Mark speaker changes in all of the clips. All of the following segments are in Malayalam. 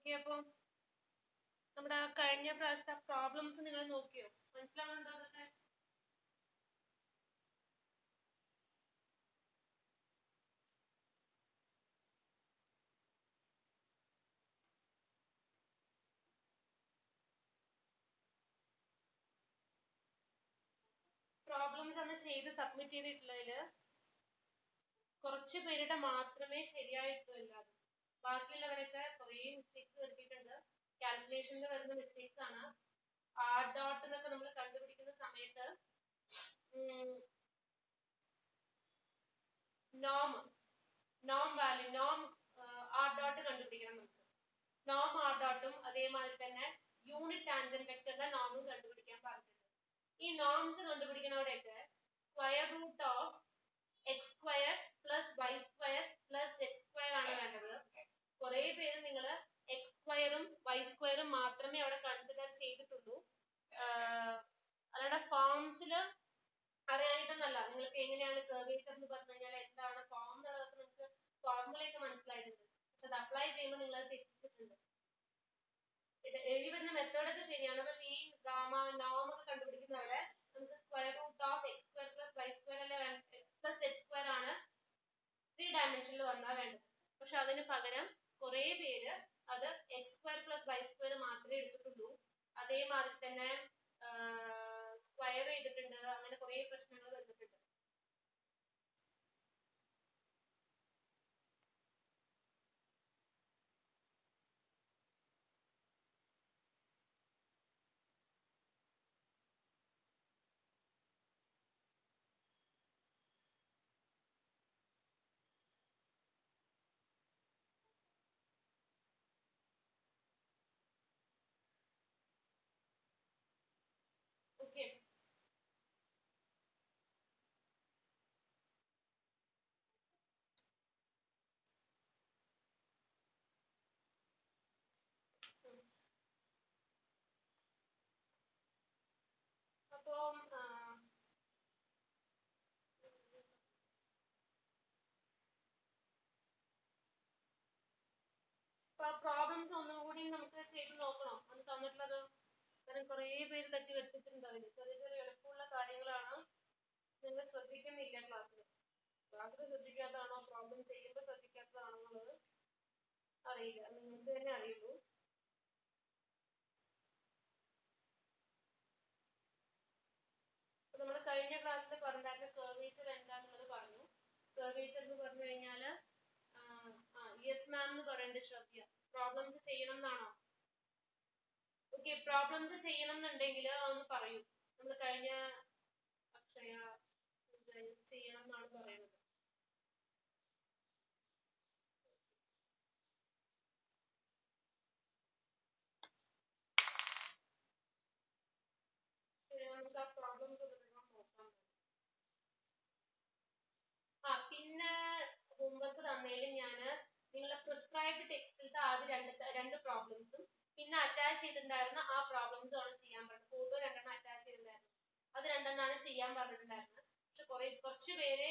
Speaker 1: ഓക്കെ, അപ്പോൾ നമ്മുടെ കഴിഞ്ഞ പ്രാവശ്യത്തെ പ്രോബ്ലംസ് നിങ്ങൾ നോക്കിയോ? മനസ്സിലാവുന്നുണ്ടോ അതൊക്കെ? പ്രോബ്ലംസ് അന്ന് ചെയ്ത് സബ്മിറ്റ് ചെയ്തിട്ടുള്ളതിൽ കുറച്ച് പേരുടെ മാത്രമേ ശരിയായിട്ടുള്ളൂ. ബാക്കിയുള്ളവരൊക്കെ കുറേ മിസ്റ്റേക്സ് വരുത്തിയിട്ടുണ്ട്. കാൽക്കുലേഷനിൽ വരുന്ന മിസ്റ്റേക്സ് ആണ്. ആർ ഡോട്ട് എന്നൊക്കെ നമ്മൾ കണ്ടുപിടിക്കുന്ന സമയത്ത് നോം വാല്യൂ ആർ ഡോട്ട് കണ്ടുപിടിക്കണം. നമുക്ക് നോം ആർ ഡോട്ടും അതേമാതിരി തന്നെ യൂണിറ്റ് ടാൻജന്റ് വെക്ടറിന്റെ നോമും കണ്ടുപിടിക്കാൻ പറഞ്ഞിട്ടുണ്ട്. ഈ നോംസ് കണ്ടുപിടിക്കുന്നവിടെയൊക്കെ square root of X square plus Y square plus X square ആണ് വേണ്ടത്. കുറെ പേര് നിങ്ങൾ എക്സ് സ്ക്വയറും വൈ സ്ക്വയറും മാത്രമേ അവിടെ കൺസിഡർ ചെയ്തിട്ടുള്ളൂ. അല്ലാതെ ഫോംസിൽ അറിയാനിട്ടൊന്നല്ല. നിങ്ങൾക്ക് എങ്ങനെയാണ് കർവേച്ചർ എന്ന് പറഞ്ഞു കഴിഞ്ഞാൽ എന്താണ് ഫോം എന്നുള്ളതൊക്കെ നിങ്ങൾക്ക് ഫോർമുലയൊക്കെ മനസ്സിലായിട്ടുണ്ട്. പക്ഷെ അത് അപ്ലൈ ചെയ്യുമ്പോൾ നിങ്ങൾ അത് തെറ്റിച്ചിട്ടുണ്ട്. എഴുതി വരുന്ന മെത്തേഡൊക്കെ ശരിയാണ്. പക്ഷെ ഈ ഗാമ നോം ഒക്കെ കണ്ടുപിടിക്കുന്നവരെ നമുക്ക് square root of X square plus Y square അല്ലെ പ്ലസ് എക്സ് സ്ക്വയർ ആണ് 3 ഡയമെൻഷനിൽ വന്നാൽ വേണ്ടത്. പക്ഷെ അതിന് പകരം കുറെ പേര് അത് x square plus Y square മാത്രമേ എടുത്തിട്ടുള്ളൂ. അതേമാതിരി തന്നെ സ്ക്വയർ ചെയ്തിട്ടുണ്ട്. അങ്ങനെ കുറെ പ്രശ്നങ്ങൾ വന്നിട്ടുണ്ട്. ഓക്കെ, അപ്പം പ്രോബ്ലംസ് ഒന്നുകൂടി നമുക്ക് ചെയ്ത് നോക്കണം. അത് തന്നിട്ടുള്ളത് കാരണം കുറേ പേര് തട്ടി വെച്ചിട്ടുണ്ട്. അതിൽ ചെറിയ ചെറിയ എളുപ്പമുള്ള കാര്യങ്ങളാണ്. നിങ്ങൾ ശ്രദ്ധിക്കുന്നില്ല. ക്ലാസ്സിൽ ശ്രദ്ധിക്കാത്തതാണോ പ്രോബ്ലം ചെയ്യുമ്പോൾ ശ്രദ്ധിക്കാത്തതാണോ എന്നുള്ളത് അറിയില്ല. നിങ്ങൾക്ക് തന്നെ അറിയുള്ളൂ. നമ്മൾ കഴിഞ്ഞ ക്ലാസ്സിൽ പറഞ്ഞായിരുന്നു കർവേച്ചർ എന്താണെന്നുള്ളത് പറഞ്ഞു. കർവേച്ചർ എന്ന് പറഞ്ഞു കഴിഞ്ഞാൽ യെസ് മാം എന്ന് പറയേണ്ടത് ശ്രദ്ധിക്കുക. പ്രോബ്ലംസ് ചെയ്യണം എന്നാണോ? ഓക്കെ, പ്രോബ്ലംസ് ചെയ്യണം എന്നുണ്ടെങ്കിൽ അതൊന്ന് പറയൂ. നമ്മൾ കഴിഞ്ഞ ചെയ്യണം എന്നാണ് പറയുന്നത്. നമുക്ക് ആ പ്രോബ്ലംസ് നോക്കാം. പിന്നെ ഹോംവർക്ക് തന്നതിൽ ഞാൻ നിങ്ങളെ പ്രിസ്ക്രൈബ്ഡ് ടെക്സ്റ്റിലത്തെ ആദ്യം രണ്ട് പ്രോബ്ലംസും പിന്നെ അറ്റാച്ച് ചെയ്തിട്ടുണ്ടായിരുന്ന ആ പ്രോബ്ലംസും ആണ് ചെയ്യാൻ പറഞ്ഞത്. ഫോട്ടോ 2 അറ്റാച്ച് ചെയ്തിട്ടുണ്ടായിരുന്നു. അത് 2 ചെയ്യാൻ പറഞ്ഞിട്ടുണ്ടായിരുന്നു. പക്ഷെ കുറച്ച് പേര്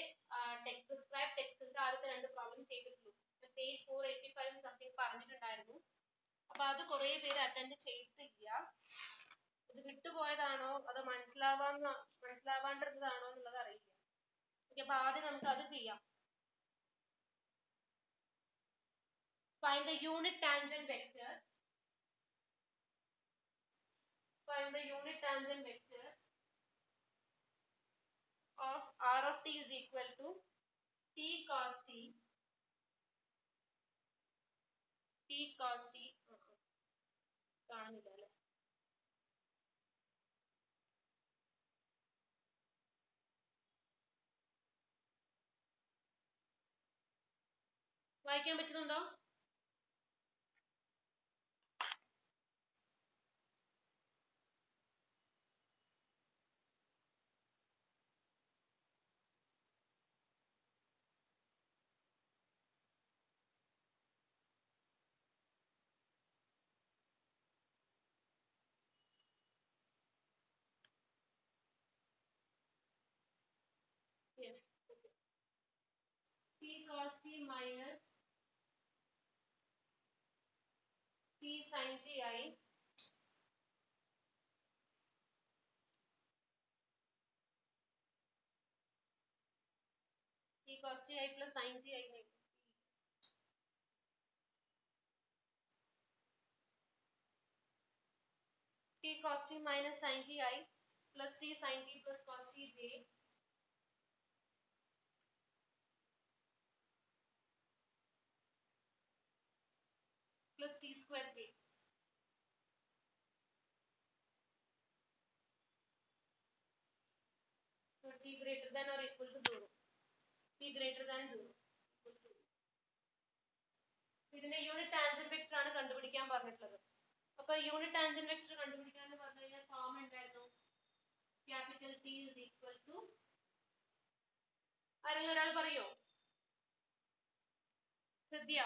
Speaker 1: പ്രിസ്ക്രൈബ് ടെക്സ്റ്റിലത്തെ ആദ്യത്തെ 2 പ്രോബ്ലം ചെയ്തിട്ടുള്ളൂ. പേജ് 485 സംതിങ് പറഞ്ഞിട്ടുണ്ടായിരുന്നു. അപ്പൊ അത് കുറെ പേര് അറ്റൻഡ് ചെയ്തിട്ടില്ല. ഇത് വിട്ടുപോയതാണോ അതോ മനസ്സിലാവാണ്ടിരുന്നതാണോ എന്നുള്ളത് അറിയില്ല. അപ്പൊ ആദ്യം നമുക്ക് അത് ചെയ്യാം. Find the unit tangent vector. Find the unit tangent vector of r of t is equal to t cos t. T cos t. കാണുന്നില്ല അല്ലേ? വായിക്കാൻ പറ്റുന്നുണ്ടോ? Yes. Okay. T cos t minus t sin ti t cos ti plus sin ti t cos t minus sin ti plus t sin t plus cos t j plus t square j. So t greater than or equal to 0. T greater than 0. ഇതിന്റെ യൂണിറ്റ് ടാൻജന്റ് വെക്ടർ ആണ് കണ്ടുപിടിക്കാൻ പറഞ്ഞിട്ടുള്ളത്. അപ്പൊ യൂണിറ്റ് ടാൻജന്റ് വെക്ടർ കണ്ടുപിടിക്കാൻ എന്ന് പറഞ്ഞു കഴിഞ്ഞാൽ ഫോം എന്തായിരുന്നു? Capital T is equal to ആരെങ്കിലും ഒരാൾ പറയോ? ഹൃദ്യ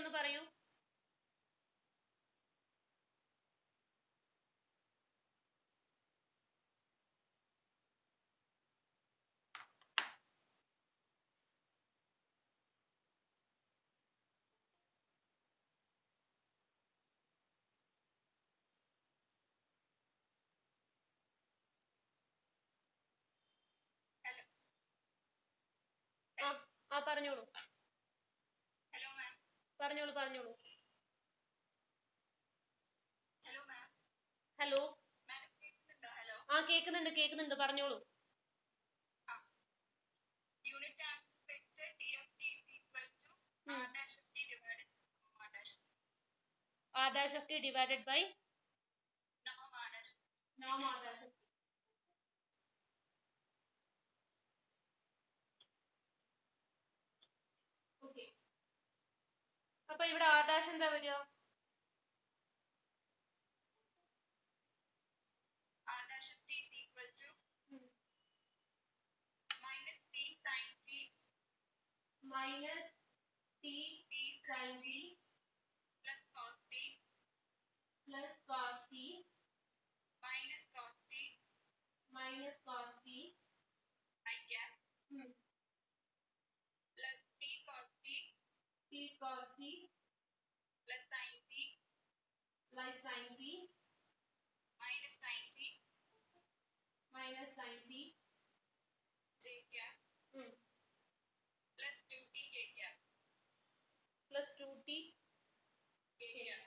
Speaker 1: ഒന്ന് പറയൂ. പറഞ്ഞോളൂ. പറഞ്ഞോളൂ. ഹലോ കേക്കുന്നുണ്ട് പറഞ്ഞോളൂ. r dash of t divided by norm r dash of t. Okay, അപ്പൊ ഇവിടെ r dash എന്താ വരിക? minus t sin t plus cos t minus cos t I cap plus t cos t plus sin t minus sin t j cap plus 2t k cap plus 2t k cap.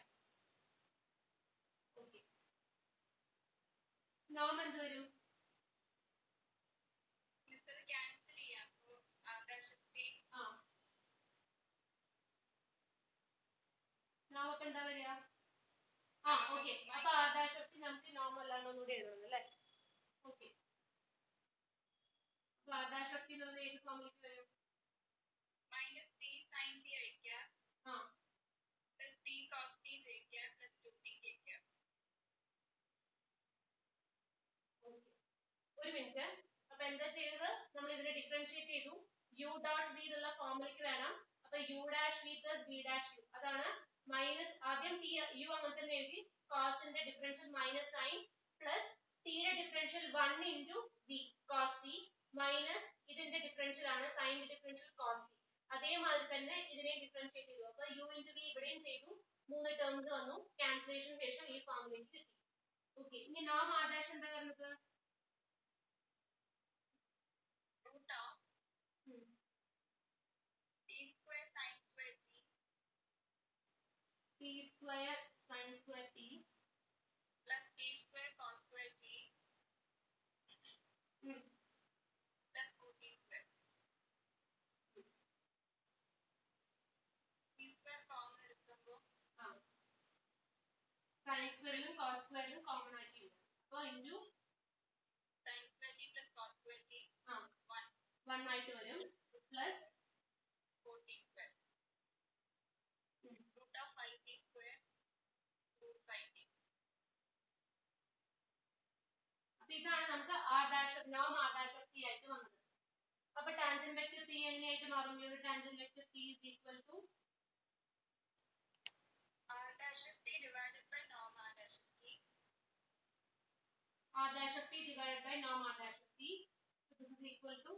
Speaker 1: Okay, norm എന്ത് വരും? ക്യാൻസൽ ചെയ്യാം. norm അപ്പൊ എന്താ വരിക? ഓക്കെ, അപ്പൊ r dash of t നമുക്ക് norm അല്ലാണ്ട് ഒന്നുകൂടി എഴുതണം അല്ലേ? ഓക്കെ, അപ്പൊ r dash of t എന്ന് പറഞ്ഞാൽ ഏത് ഫോമിലേക്ക് വരും? minus t sin t i cap plus t cos t j cap plus 2t k cap. ഒരു മിനിറ്റ്, അപ്പൊ എന്താ ചെയ്തത്? നമ്മൾ ഇതിനെ ഡിഫറൻഷിയേറ്റ് ചെയ്തു. u dot v എന്നുള്ള ഫോമിലേക്ക് വേണം. അപ്പൊ u dash v plus v dash u, അതാണ് മൈനസ് ആദ്യം t u അങ്ങനെ തന്നെ എഴുതി. കോസിന്റെ ഡിഫറൻഷ്യൽ മൈനസ് സൈൻ പ്ലസ് ടിയുടെ differential 1 into v cos t minus ഇതിന്റെ ഡിഫറൻഷ്യൽ ആണ് സൈനിന്റെ ഡിഫറൻഷ്യൽ cos t. അതേമാതിരി തന്നെ ഇതിനെ ഡിഫറൻഷിയേറ്റ് ചെയ്തു. അപ്പൊ u into v ഇവിടെയും ചെയ്തു. 3 ടേംസ് വന്നു. ക്യാൻസലേഷൻ ശേഷം ഈ ഫോമിലേക്ക് കിട്ടി. ഓക്കെ, ഇനി നോം r dash എന്താ വരുന്നത്? t square sin square t plus t square cos square t plus 4t square. t square common എടുക്കുമ്പോൾ sin square cos square common ആക്കി എഴുതാം. അപ്പോൾ into sin square t plus cos square t 1 ആയിട്ട് വരും plus 4t square root of 5t square root 5t. അപ്പോൾ ഇതാണ് നമുക്ക് r dash of norm r dash of t ആയിട്ട് വന്നത്. അപ്പോൾ ടാൻജന്റ് വെക്ടർ t എങ്ങനെയായിട്ട് മാറും? Unit tangent vector t is equal to r dash of t divided by norm r dash of t. r dash of t divided by norm r dash of t. So this is equal to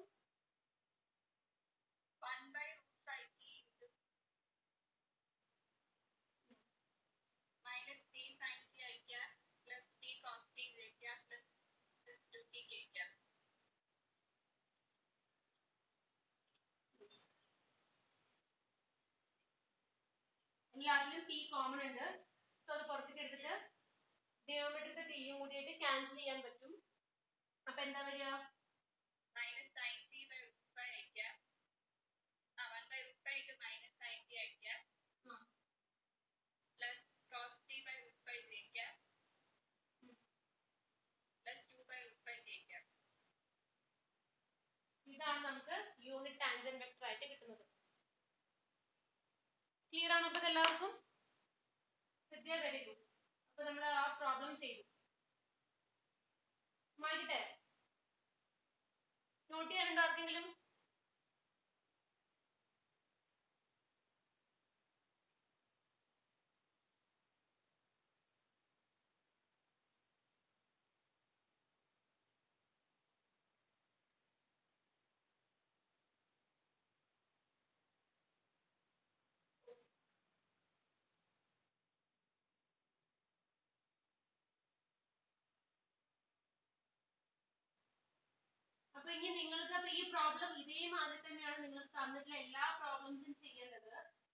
Speaker 1: t common ഉണ്ട്. സോ അത് പുറത്തേക്ക് എടുത്തിട്ട് ഡിനോമിനേറ്ററിലത്തെ ടിയും കൂടിയായിട്ട് ക്യാൻസൽ ചെയ്യാൻ പറ്റും. അപ്പൊ എന്താ വരിക? ഇതാണ് നമുക്ക് യൂണിറ്റ് ടാൻജന്റ് വെക്ടർ ആയിട്ട് കിട്ടുന്നത്. ക്ലിയർ ആണോ? അപ്പൊ എല്ലാവർക്കും വെരി ഗുഡ്. അപ്പൊ നമ്മൾ ആ പ്രോബ്ലം ചെയ്തു. മാറ്റിട്ടെ നോട്ട് ചെയ്യാനുണ്ടോ ആർക്കെങ്കിലും? അപ്പൊ ഇനി നിങ്ങൾക്ക് അപ്പൊ ഈ പ്രോബ്ലം ഇതേമാതിരി തന്നെയാണ് നിങ്ങൾക്ക് തന്നിട്ടുള്ള എല്ലാ പ്രോബ്ലംസും ചെയ്യേണ്ടത്.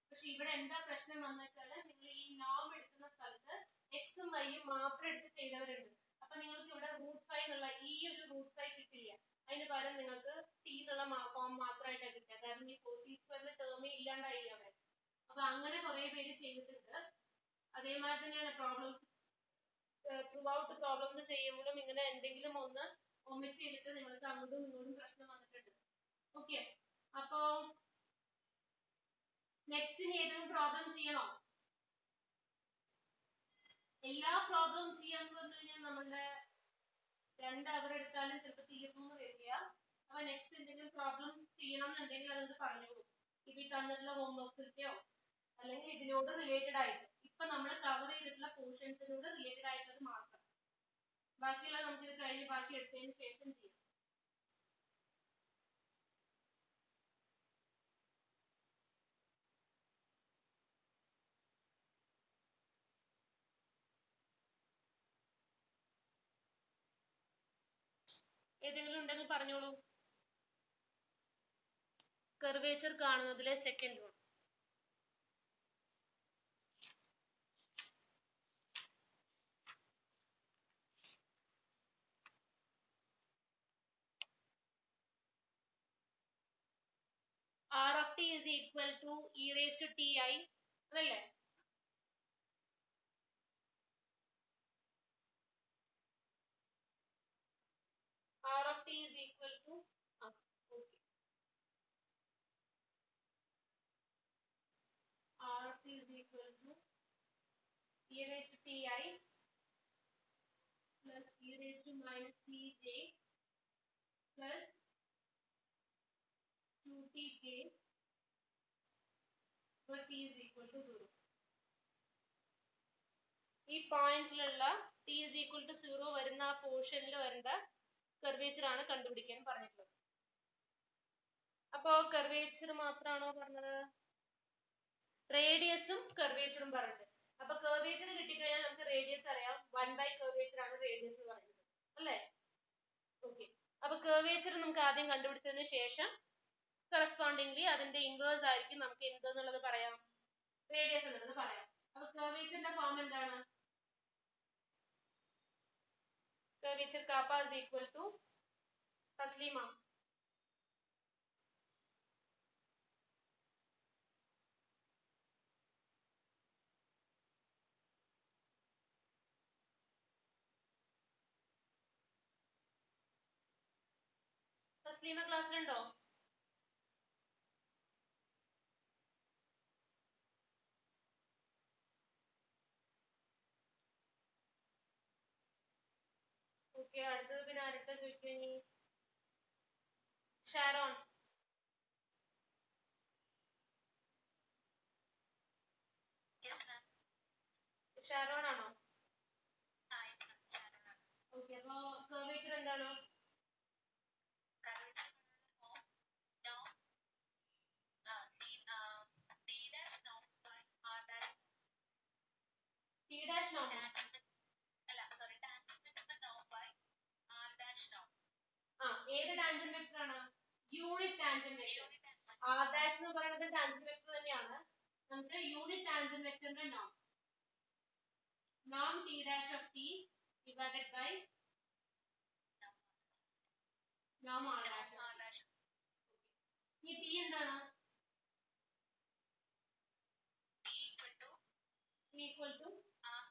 Speaker 1: പക്ഷെ ഇവിടെ എന്താ പ്രശ്നം വന്നു വെച്ചാൽ നിങ്ങൾ ഈ നോം എടുക്കുന്ന സ്ഥലത്ത് എക്സും വൈയും മാത്രം എടുത്ത് ചെയ്തവരുണ്ട്. അപ്പൊ നിങ്ങൾക്ക് ഇവിടെ റൂട്ട് 5 എന്നുള്ള ഈ ഒരു റൂട്ട് 5 കിട്ടില്ല. അതിന് പകരം നിങ്ങൾക്ക് ടി എന്നുള്ള ഫോം മാത്രമായിട്ടാണ് കിട്ടുക. കാരണം ഈ 4t² ടേമേ ഇല്ലാണ്ടായി അവിടെ. അപ്പൊ അങ്ങനെ കുറെ പേര് ചെയ്തിട്ടുണ്ട്. അതേമാതിരി തന്നെയാണ് പ്രോബ്ലംസ് ത്രൂ ഔട്ട് പ്രോബ്ലംസ് ചെയ്യുമ്പോഴും ഇങ്ങനെ എന്തെങ്കിലും ഒന്ന് ഒമിറ്റ് ചെയ്തിട്ട് നിങ്ങൾക്ക് അങ്ങോട്ടും ഇങ്ങോട്ടും പ്രശ്നം വന്നിട്ടുണ്ട്. ഓക്കെ, അപ്പോ നെക്സ്റ്റ് ഇനി ഏതെങ്കിലും പ്രോബ്ലം ചെയ്യണോ? എല്ലാ പ്രോബ്ലം ചെയ്യാന്ന് പറഞ്ഞു കഴിഞ്ഞാൽ നമ്മളുടെ 2 അവർ എടുത്താലും ചിലപ്പോൾ തീർന്നു വരിക. അപ്പൊ നെക്സ്റ്റ് എന്തെങ്കിലും പ്രോബ്ലം ചെയ്യണം എന്നുണ്ടെങ്കിൽ അതൊന്ന് പറഞ്ഞോളൂ. ഇത് തന്നിട്ടുള്ള ഹോംവർക്സിന്റെയോ അല്ലെങ്കിൽ ഇതിനോട് റിലേറ്റഡ് ആയിട്ട് ഇപ്പൊ നമ്മൾ കവർ ചെയ്തിട്ടുള്ള പോർഷൻസിനോട് റിലേറ്റഡ് ആയിട്ടുള്ളത് മാത്രം. ബാക്കിയുള്ള നമുക്ക് ഇത് കഴിഞ്ഞ് ബാക്കി എടുത്തതിന് ശേഷം ചെയ്യാം. ഏതെങ്കിലും ഉണ്ടെങ്കിൽ പറഞ്ഞോളൂ. കർവേച്ചർ കാണുന്നതിലെ second one. R of t is equal to e raised to ti അതല്ലേ? R of t is equal to okay. R of t is equal to e raised to ti plus e raised to minus tj plus 2tk where t is equal to 0. ഈ പോയിന്റിലുള്ള t is equal to 0 വരുന്ന ആ പോർഷനിൽ വരേണ്ട കർവേച്ചർ ആണ് കണ്ടുപിടിക്കാൻ പറഞ്ഞിട്ടുള്ളത്. അപ്പോ കർവേച്ചർ മാത്രമാണോ പറഞ്ഞത്? റേഡിയസും കർവേച്ചറും പറഞ്ഞത്. അപ്പൊ കർവേച്ചർ കിട്ടിക്കഴിഞ്ഞാൽ നമുക്ക് റേഡിയസ് അറിയാം. 1 കർവേച്ചർ ആണ് റേഡിയസ് എന്ന് പറയുന്നത് അല്ലേ? ഓക്കെ, അപ്പൊ കർവേച്ചർ നമുക്ക് ആദ്യം കണ്ടുപിടിച്ചതിന് ശേഷം കറസ്പോണ്ടിംഗ്ലി അതിന്റെ ഇൻവേഴ്സ് ആയിരിക്കും നമുക്ക് എന്തെന്നുള്ളത് പറയാം, റേഡിയസ് എന്നുള്ളത് പറയാം. അപ്പൊ കർവേച്ചറിന്റെ ഫോം എന്താണ്? Curvature kappa is equal to Taslima Taslima ക്ലാസ്സിലുണ്ടോ? ഓക്കെ, അടുത്തത് പിന്നെ ആരുടെ ചോദിക്കണി? ഷാരോൺ. ഷാരോൺ ആണോ? ഓക്കെ, അപ്പൊ കർവേച്ചർ എന്താണ്? T dash norm. ഏത് ടാൻജന്റ് വെക്ടർ ആണ്? Unit tangent vector. R dash എന്ന് പറയുന്നത് ടാൻജന്റ് വെക്ടർ തന്നെയാണ്. നമുക്ക് യൂണിറ്റ് ടാൻജന്റ് വെക്ടറിന്റെ norm t dash of t divided by norm r dash. ഈ t എന്താണ്? t equal to r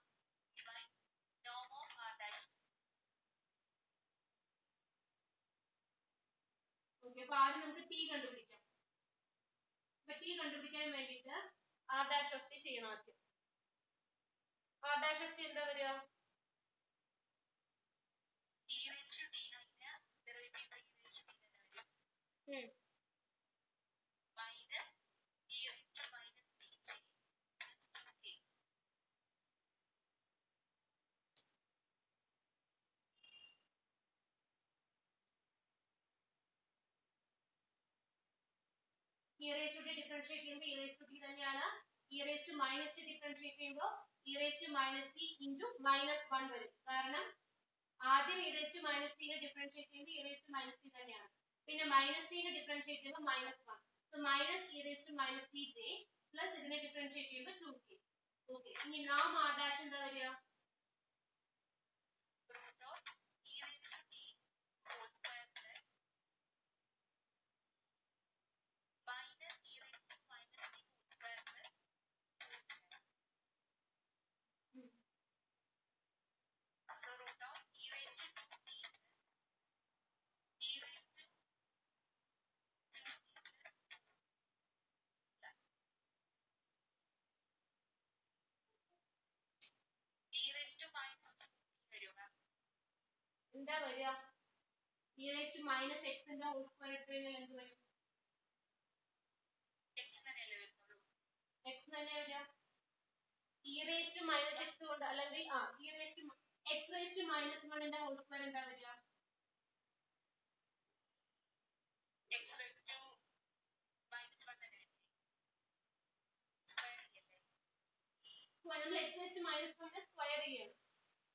Speaker 1: by norm of r dash. Okay, അപ്പോൾ ആദ്യം നമുക്ക് t കണ്ടുപിടിക്കാം. അപ്പോൾ t കണ്ടുപിടിക്കാൻ വേണ്ടിയിട്ട് r dash of t ചെയ്യണം ആദ്യം. r dash of t എന്താ വരിക? e raised to t അതിന്റെ derivative e raised to t തന്നെ വരും. Minus e raised to minus tj plus 2k. e raised to t differentiate ചെയ്യുമ്പോൾ e raised to t തന്നെയാണ്. e raised to minus t differentiate ചെയ്യുമ്പോൾ e raised to minus t into minus 1 വരും. കാരണം ആദ്യം e raised to minus t നെ ഡിഫറൻഷിയേറ്റ് ചെയ്യുമ്പോൾ e raised to minus t തന്നെയാണ്. പിന്നെ minus t നെ ഡിഫറൻഷിയേറ്റ് ചെയ്യുമ്പോൾ minus 1. So minus e raised to minus tj plus ഇതിനെ ഡിഫറൻഷിയേറ്റ് ചെയ്യുമ്പോൾ 2k. ഓക്കെ, ഇനി norm r dash എന്താ വരിക? root of e raised to t whole square plus minus e raised to minus t whole square plus 2. So root of e raised to 2t plus e raised to 2t plus 2 e raised to minus 2t വരുക. എന്താ വരിക? e raised to minus x ന്റെ ഹോൾ സ്ക്വയർ എടുത്തു കഴിഞ്ഞാൽ എന്ത് വരും? x തന്നെയല്ലേ വരുന്നുള്ളൂ. x തന്നെ വരിക. e raised to minus x കൊണ്ട് അല്ലെങ്കിൽ e raised to x raised to minus 1 ന്റെ ഹോൾ സ്ക്വയർ എന്താ വരിക? x raised to minus 1 തന്നെ സ്ക്വയർ ചെയ്യല്ലേ? നമ്മൾ x raised to minus 1 square ചെയ്യണം.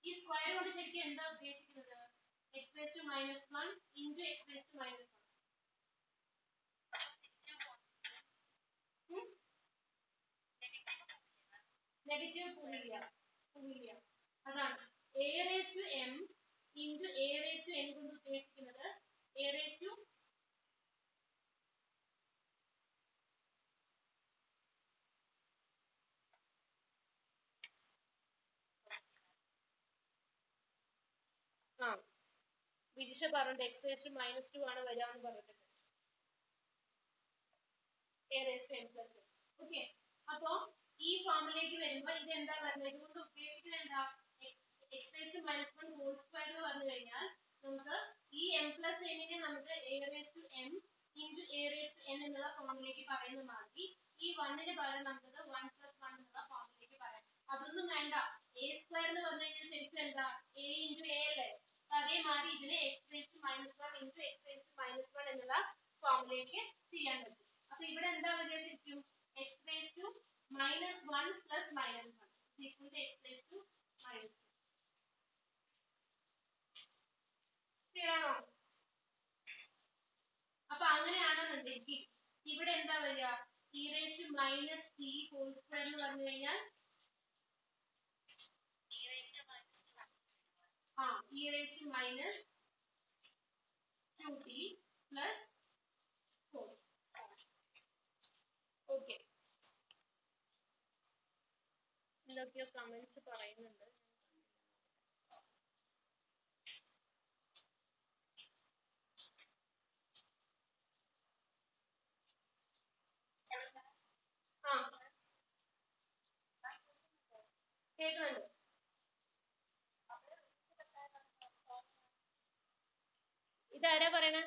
Speaker 1: ഈ സ്ക്വയർ കൊണ്ട് ശരിക്കും എന്താ ഉദ്ദേശിക്കുന്നത്? x raised to minus 1 into x raised to minus 1. Negative പോവില്ല. അതാണ് a raised to m into a raised to n കൊണ്ട് ഉദ്ദേശിക്കുന്നത് a raised to വിജിഷ പറഞ്ഞിട്ട് x raised to minus 2 ആണ് വരാന്ന് പറഞ്ഞിട്ടുണ്ട്. a raised to n plus n. Okay, അപ്പോ ഈ ഫോമിലേക്ക് വരുമ്പോൾ ഇത് എന്താ പറയുന്നത്? ഇതുകൊണ്ട് ഉദ്ദേശിക്കുന്നത് എന്താ? x raised to minus 1 whole square എന്ന് പറഞ്ഞു കഴിഞ്ഞാൽ നമുക്ക് ഈ m plus n നെ നമുക്ക് a raised to m into a raised to n എന്നുള്ള ഫോമിലേക്ക് പറയുന്ന മാതിരി ഈ 1 ന് പകരം നമുക്ക് 1 plus 1 എന്നുള്ള ഫോമിലേക്ക് പറയാം. അതൊന്നും വേണ്ട. a square എന്ന് പറഞ്ഞു കഴിഞ്ഞാൽ ശരിക്കും എന്താ? a into a അല്ലേ? അതേമാതിരി ഇതിനെ x raised to minus 1 into x raised to minus 1 എന്നുള്ള ഫോമിലേക്ക് ചെയ്യാൻ പറ്റും. അപ്പൊ ഇവിടെ എന്താ വരിക? ശരിക്കും x raised to minus 1 plus minus 1 is equal to x raised to minus 2. ശരിയാണോ? അപ്പൊ അങ്ങനെയാണെന്നുണ്ടെങ്കിൽ ഇവിടെ എന്താ വരിക? e raised to minus t whole square എന്ന് പറഞ്ഞു കഴിഞ്ഞാൽ e raised to minus 2t plus 4. Okay, എന്തൊക്കെയോ കമന്റ്സ് പറയുന്നുണ്ട്. കേൾക്കുന്നുണ്ട്. ഇതാരാ പറയണ?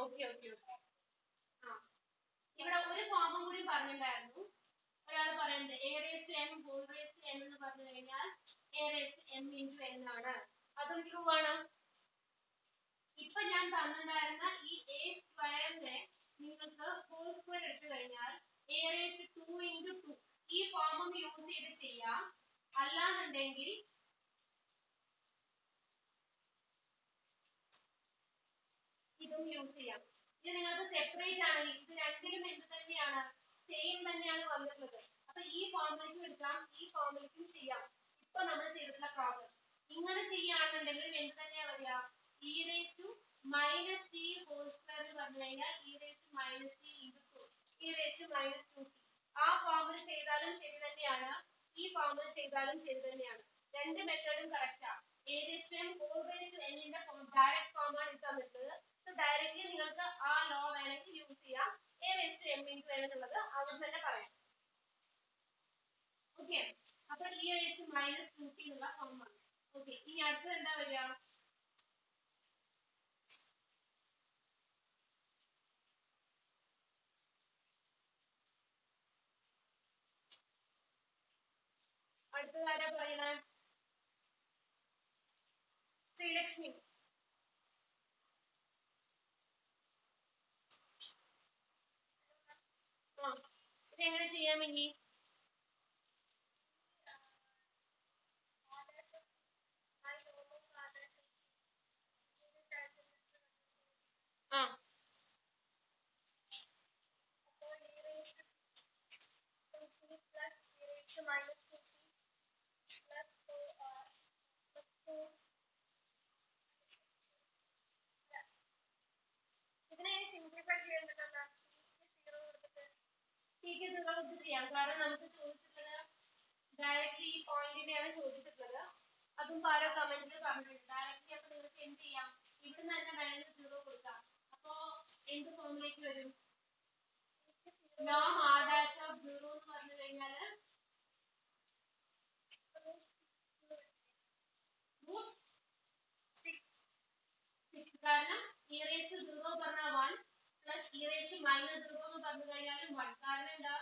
Speaker 1: ഓക്കെ. ഇവിടെ ഒരു ഫോമും കൂടി പറഞ്ഞിട്ടുണ്ടായിരുന്നു. ഒരാൾ പറയുന്നത് a raised to m whole raised to n എന്ന് പറഞ്ഞു കഴിഞ്ഞാൽ a raised to m into n ആണ്. അതും ട്രൂ ആണ്. ഇപ്പൊ ഞാൻ തന്നിട്ടുണ്ടായിരുന്ന ഈ a സ്ക്വയറിനെ നിങ്ങൾക്ക് ഹോൾ സ്ക്വയർ എടുത്തു കഴിഞ്ഞാൽ a raised to 2 into 2 ഈ ഫോമും യൂസ് ചെയ്ത് ചെയ്യാം. അല്ലാന്നുണ്ടെങ്കിൽ ഇതും യൂസ് ചെയ്യാം. ഇത് നിങ്ങൾക്ക് സെപ്പറേറ്റ് ആണെങ്കിൽ ഇത് രണ്ടിലും എന്ത് തന്നെയാണ് സെയിം തന്നെയാണ് വന്നിട്ടുള്ളത്. അപ്പൊ ഈ ഫോർമുലയ്ക്കും എടുക്കാം ഈ ഫോർമുലയ്ക്കും ചെയ്യാം. ഇപ്പൊ നമ്മൾ ചെയ്തിട്ടുള്ള പ്രോബ്ലം ഇങ്ങനെ ചെയ്യുകയാണെന്നുണ്ടെങ്കിൽ എന്ത് തന്നെയാ വരിക e raised to minus t whole square എന്ന് പറഞ്ഞു കഴിഞ്ഞാൽ e raised to minus t into 2 e raised to minus 2t. ആ ഫോർമുല ചെയ്താലും ശരി തന്നെയാണ് ഈ ഫോർമുല ചെയ്താലും ശരി തന്നെയാണ്. രണ്ട് മെത്തേഡും കറക്റ്റ് ആണ്. a raised to m whole raised to n ന്റെ ഡയറക്റ്റ് ഫോം ആണ് ഇത് തന്നിട്ടുള്ളത്. സോ ഡയറക്റ്റ്ലി നിങ്ങൾക്ക് ആ ലോ വേണമെങ്കിൽ യൂസ് ചെയ്യാം. a raised to m into n എന്നുള്ളത് അവിടെ തന്നെ പറയാം. ഓക്കെ, അപ്പോൾ e raised to minus 2t എന്നുള്ള ഫോം ആണ്. ഓക്കെ, ഇനി അടുത്തത് എന്താ വരിക അടുത്തത് ആരാ പറയണേ ശ്രീലക്ഷ്മി. ആ ഇതെങ്ങനെ ചെയ്യാം ഇനി ആ ചെയ്യാം. കാരണം നമുക്ക് ചോദിച്ചിട്ടുള്ളത് ഡയറക്റ്റ്ലി ഈ പോയിന്റിനെയാണ് ചോദിച്ചിട്ടുള്ളത്. അതും പാരോ കമന്റിൽ പറഞ്ഞിട്ടുണ്ട്. ഡയറക്റ്റ്ലി അപ്പൊ നിങ്ങൾക്ക് എന്ത് ചെയ്യാം ഇവിടുന്ന് തന്നെ വേണമെങ്കിൽ 0 കൊടുക്കാം. അപ്പോ എന്ത് ഫോമിലേക്ക് വരും log r dash of 0 എന്ന് പറഞ്ഞു കഴിഞ്ഞാൽ കാരണം e raised to 0 പറഞ്ഞാൽ 1 plus e raised to minus 0 എന്ന് പറഞ്ഞു കഴിഞ്ഞാലും 1. കാരണം എന്താ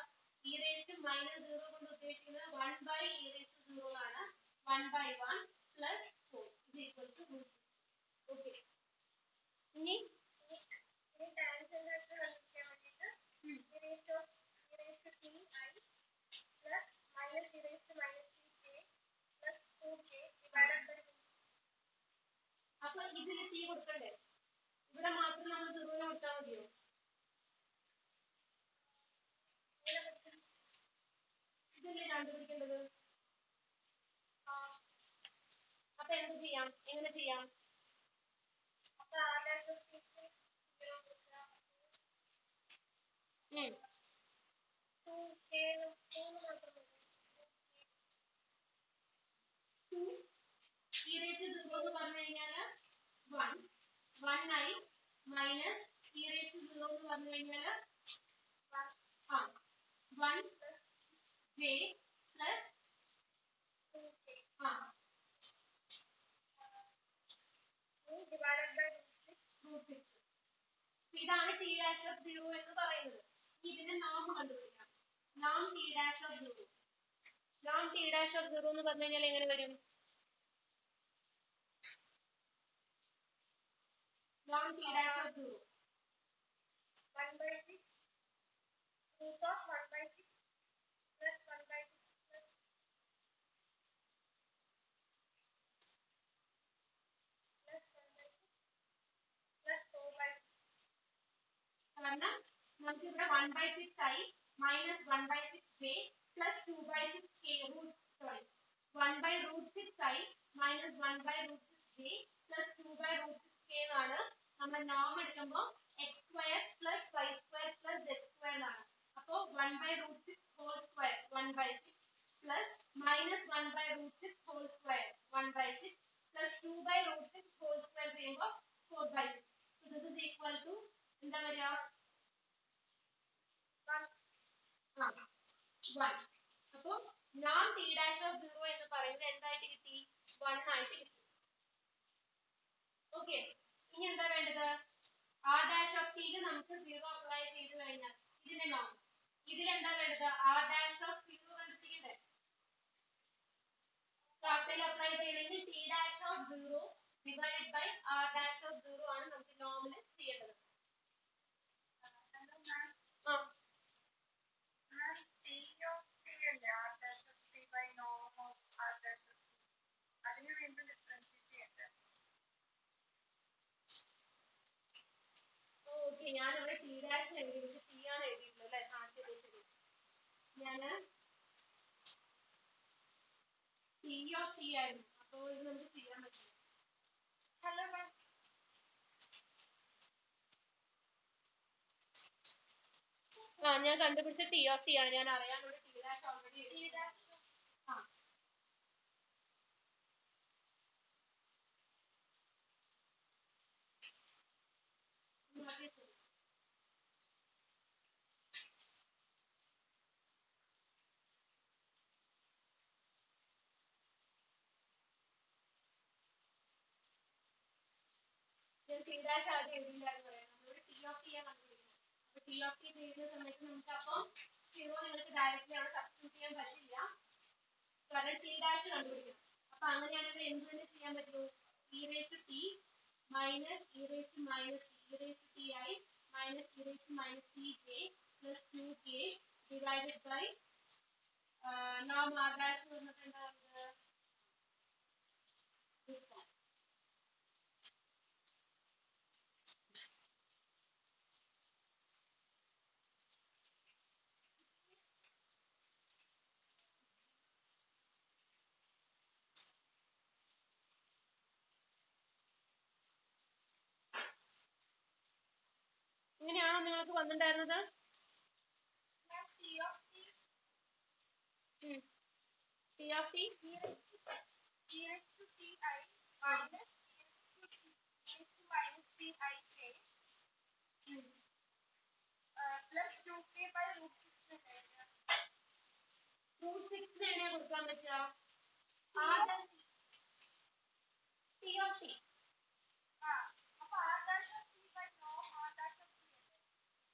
Speaker 1: e raised to minus 0 കൊണ്ട് ഉദ്ദേശിക്കുന്നത് 1 by e raised to 0 ആണ്. 1 by 1 plus 4 is equal to root. Okay. ഇനി ടാൻജന്റ് വെക്ടർ കണ്ടുപിടിക്കാൻ വേണ്ടിയിട്ട് e raised to t I plus minus e raised to minus t j plus 2k divided by. അപ്പോൾ ഇതിൽ t കൊടുക്കണ്ടേ ഇവിടെ മാത്രം നമ്മൾ 0 ന് കൊടുത്താൽ മതിയോ ഇതല്ലേ കണ്ടുപിടിക്കേണ്ടത്. അപ്പൊ എന്ത് ചെയ്യാം എങ്ങനെ ചെയ്യാം e raised to 0 എന്ന് പറഞ്ഞു കഴിഞ്ഞാൽ 1 1i minus e raised to 0 എന്ന് പറഞ്ഞു കഴിഞ്ഞാൽ 1 j plus 2k divided by root 6. ഇതാണ് t dash of 0 എന്ന് പറയുന്നത്. ഇതിന്റെ നോം കണ്ടുപിടിക്കാം. നോം t dash of 0. Noam t dash of 0 എന്ന് പറഞ്ഞു കഴിഞ്ഞാൽ എങ്ങനെ വരും നോം t dash of 0 1 by 6 root of 1 by 6 plus 1 by 6 plus 1 by 6 plus 4 by 6. കാരണം നമുക്ക് ഇവിടെ 1 by 6 ആയി minus 1 by 6j plus 2 by 6k root 1 by root 6 ആയി minus 1 by root 6j plus 2 by root 6k എന്നാണ് നമ്മൾ നോം എടുക്കുമ്പോൾ x square plus y square plus z square എന്നാണ്. അപ്പോൾ 1 by root 6 whole square 1 by 6 plus minus 1 by root 6 whole square 1 by 6 plus 2 by root 6 whole square ചെയ്യുമ്പോൾ 4 by 6. So this is equal to എന്താ വരിക 1. അപ്പോൾ നോം t dash of 0 എന്ന് പറയുന്നത് എന്തായിട്ട് കിട്ടി 1 ആയിട്ട് കിട്ടി. ഓക്കെ, ഇനി എന്താ വേണ്ടത് r dash of t ക്ക് നമുക്ക് 0 അപ്ലൈ ചെയ്തു കഴിഞ്ഞാൽ ഇതിന്റെ നോം ഇതിൽ എന്താ വേണ്ടത് r dash of 0 കണ്ടുപിടിക്കണ്ടേ. അപ്പോൾ അപ്ലൈ ചെയ്യണമെങ്കിൽ t dash of 0 divided by r dash of 0 ആണ് നമുക്ക് നോമിൽ ചെയ്യേണ്ടത്. ഓക്കെ, ഞാനിവിടെ ടി ഡാഷ് എഴുതിയത് ടി ആണ് എഴുതിയിട്ടുള്ളത് അല്ലേ? ആ ശരി ശരി. ഞാൻ ടി ഓഫ് ടി ആയിരുന്നു, അപ്പോൾ ഇത് നമുക്ക് ചെയ്യാൻ പറ്റും. Hello ma'am. ആ ഞാൻ കണ്ടുപിടിച്ച ടി ഓഫ് ടി ആണ്. ഞാൻ അറിയാൻ ഇവിടെ ടി ഡാഷ് ഓൾറെഡി ആ ഞാൻ ടി ഡാഷ് ആദ്യം എഴുതിയില്ലാന്ന് പറയാം. നമ്മളിവിടെ ടി ഓഫ് ടി ആണ് കണ്ടുപിടിക്കുന്നത്. അപ്പോൾ ടി ഓഫ് ടി ചെയ്യുന്ന സമയത്ത് നമുക്ക് അപ്പം സീറോ നിങ്ങൾക്ക് ഡയറക്റ്റ്ലി അവിടെ സബ്സ്റ്റിറ്റ്യൂട്ട് ചെയ്യാൻ പറ്റില്ല, കാരണം ടി ഡാഷ് കണ്ടുപിടിക്കണം. അപ്പൊ അങ്ങനെയാണെങ്കിൽ എന്ത് തന്നെ ചെയ്യാൻ പറ്റുമോ? E raise to t minus e raise to minus e raise to T I minus e raise to minus t k plus q k divided by നോം ആർ ഡാഷ് എന്ന് പറഞ്ഞിട്ട് എന്താ ഇങ്ങനെയാണോ നിങ്ങൾക്ക് വന്നിട്ടുണ്ടായിരുന്നത്? ടി ഓഫ് ടി റൂട്ട് 6 എങ്ങനെയാ കൊടുക്കാൻ പറ്റുക? ടി ഓഫ് ടി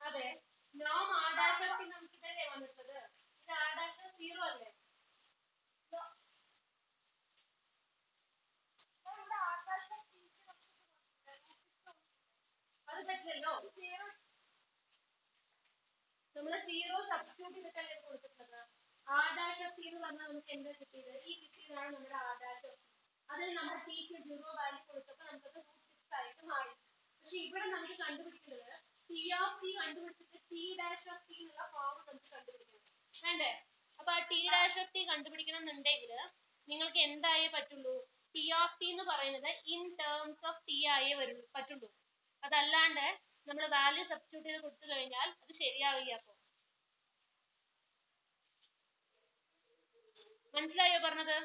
Speaker 1: അതെ, നോം ആർ ഡാഷ് ഓഫ് ടി നമുക്ക് ഇതല്ലേ വന്നിട്ടുള്ളത്. ഇത് ആർ ഡാഷ് ഓഫ് 0 അല്ലേ? അത് പറ്റില്ലല്ലോ. നമ്മള് 0 സബ്സ്റ്റിറ്റ്യൂട്ട് ചെയ്തിട്ടല്ലേ കൊടുത്തിട്ടുള്ളത്. ആർ ഡാഷ് ഓഫ് ടി എന്ന് പറഞ്ഞാൽ നമുക്ക് എന്താ കിട്ടിയത്? ഈ കിട്ടിയതാണ് നമ്മുടെ ആർ ഡാഷ് ഓഫ് ടി. അതിൽ നമ്മൾ ടിക്ക് 0 വാല്യൂ കൊടുത്തപ്പോൾ നമുക്കത് റൂട്ട് 6 ആയിട്ട് മാറി. പക്ഷെ ഇവിടെ നമുക്ക് കണ്ടുപിടിക്കുന്നത് ടി ഓഫ് ടി കണ്ടുപിടിച്ചിട്ട് ടി ഡാഷ് ഓഫ് ടി എന്നുള്ള ഫോം നമുക്ക് കണ്ടുപിടിക്കണം വേണ്ടേ? അപ്പൊ ആ ടി ഡാഷ് ഓഫ് ടി കണ്ടുപിടിക്കണം എന്നുണ്ടെങ്കിൽ നിങ്ങൾക്ക് എന്തായേ പറ്റുള്ളൂ? ടി ഓഫ് ടി എന്ന് പറയുന്നത് ഇൻ ടേംസ് ഓഫ് ടി ആയേ പറ്റുള്ളൂ. അതല്ലാണ്ട് നമ്മൾ വാല്യൂ സബ്സ്റ്റിറ്റ്യൂട്ട് ചെയ്ത് കൊടുത്തു കഴിഞ്ഞാൽ അത് ശരിയാവില്ല. അപ്പൊ മനസ്സിലായോ പറഞ്ഞത്?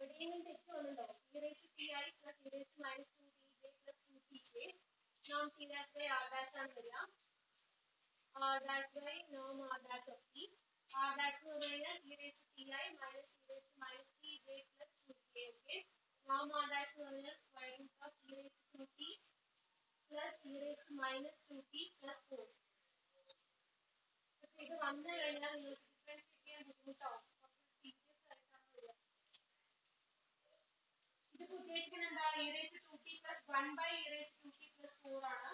Speaker 1: എവിടെയെങ്കിലും തെറ്റ് വന്നുണ്ടോ? E raise to T I plus e raise to minus 2 T J plus 2 T J നോം T dash by R dash ആണ് വരിക. ആർ ഡാഷ് ബൈ നോം R dash of T. R dash എന്ന് പറഞ്ഞു കഴിഞ്ഞാൽ e raise to T I minus e raise to minus T J plus 2 T. Okay, നോം ആർ ഡാഷ് എന്ന് പറഞ്ഞാൽ square root of e raise to 2 t plus e raise to minus 2 t plus 4. പക്ഷെ ഇത് വന്നു കഴിഞ്ഞാൽ നിങ്ങൾക്ക് ഡിഫറൻഷിയേറ്റ് ചെയ്യാൻ ബുദ്ധിമുട്ടാവും. ഇത് ഉദ്ദേശിക്കുന്നത് എന്താണ്? E raise to 2t plus 1 by e raise to 2t plus 4 ആണ്.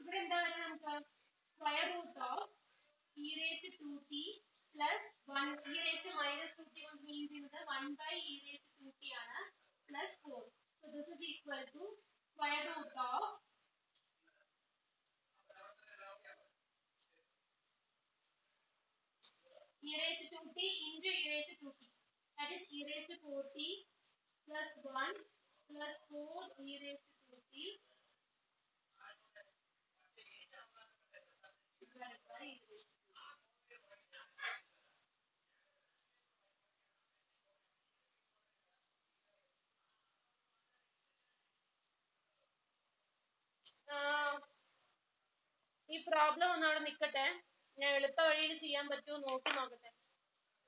Speaker 1: ഇവിടെ എന്താ വരുന്നത്? നമുക്ക് square root of e raise to 2t plus 1 e raise minus 2t കൊണ്ട് മീൻ ചെയ്യുന്നത് 1 ബൈ ഇ റേസ് 2t ആണ് plus 4. So this is equal to square root of e raised to 2t into e raised to 2t. That is e raised to 4t plus 1 plus 4 e raised to 2t ഈ പ്രോബ്ലം ഒന്ന് അവിടെ നിൽക്കട്ടെ. ഞാൻ എളുപ്പ വഴിയിൽ ചെയ്യാൻ പറ്റുമോ നോക്കി നോക്കട്ടെ.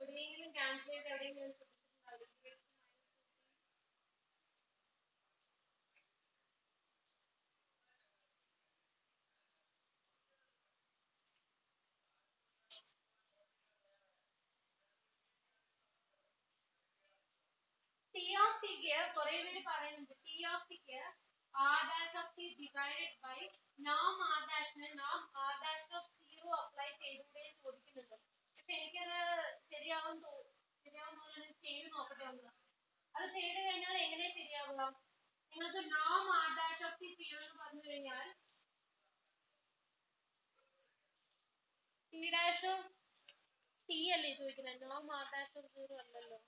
Speaker 1: എവിടെയെങ്കിലും ക്യാൻസൽ ചെയ്ത് എവിടെയെങ്കിലും ടി ഓഫ് ടിക്ക് കുറെ പേര് പറയുന്നുണ്ട് ടി ഓഫ് ടിക്ക് R dash of T divided by നോം ആർ ഡാഷിന് നോം ആർ ഡാഷ് ഓഫ് 0 അപ്ലൈ ചെയ്തുകൊണ്ടേ ചോദിക്കുന്നുണ്ട്. പക്ഷെ എനിക്കത് ശരിയാവും തോന്നുന്നു. ചെയ്ത് നോക്കട്ടെ ഒന്ന്. അത് ചെയ്ത് കഴിഞ്ഞാൽ എങ്ങനെ ശരിയാവുക? നിങ്ങൾക്ക് നോം ആർ ഡാഷ് ഓഫ് ടി ചെയ്യണമെന്ന് പറഞ്ഞു കഴിഞ്ഞാൽ ടി ഡാഷ് ഓഫ് ടി അല്ലേ ചോദിക്കുന്നത്, നോം ആർ ഡാഷ് ഓഫ് 0 അല്ലല്ലോ.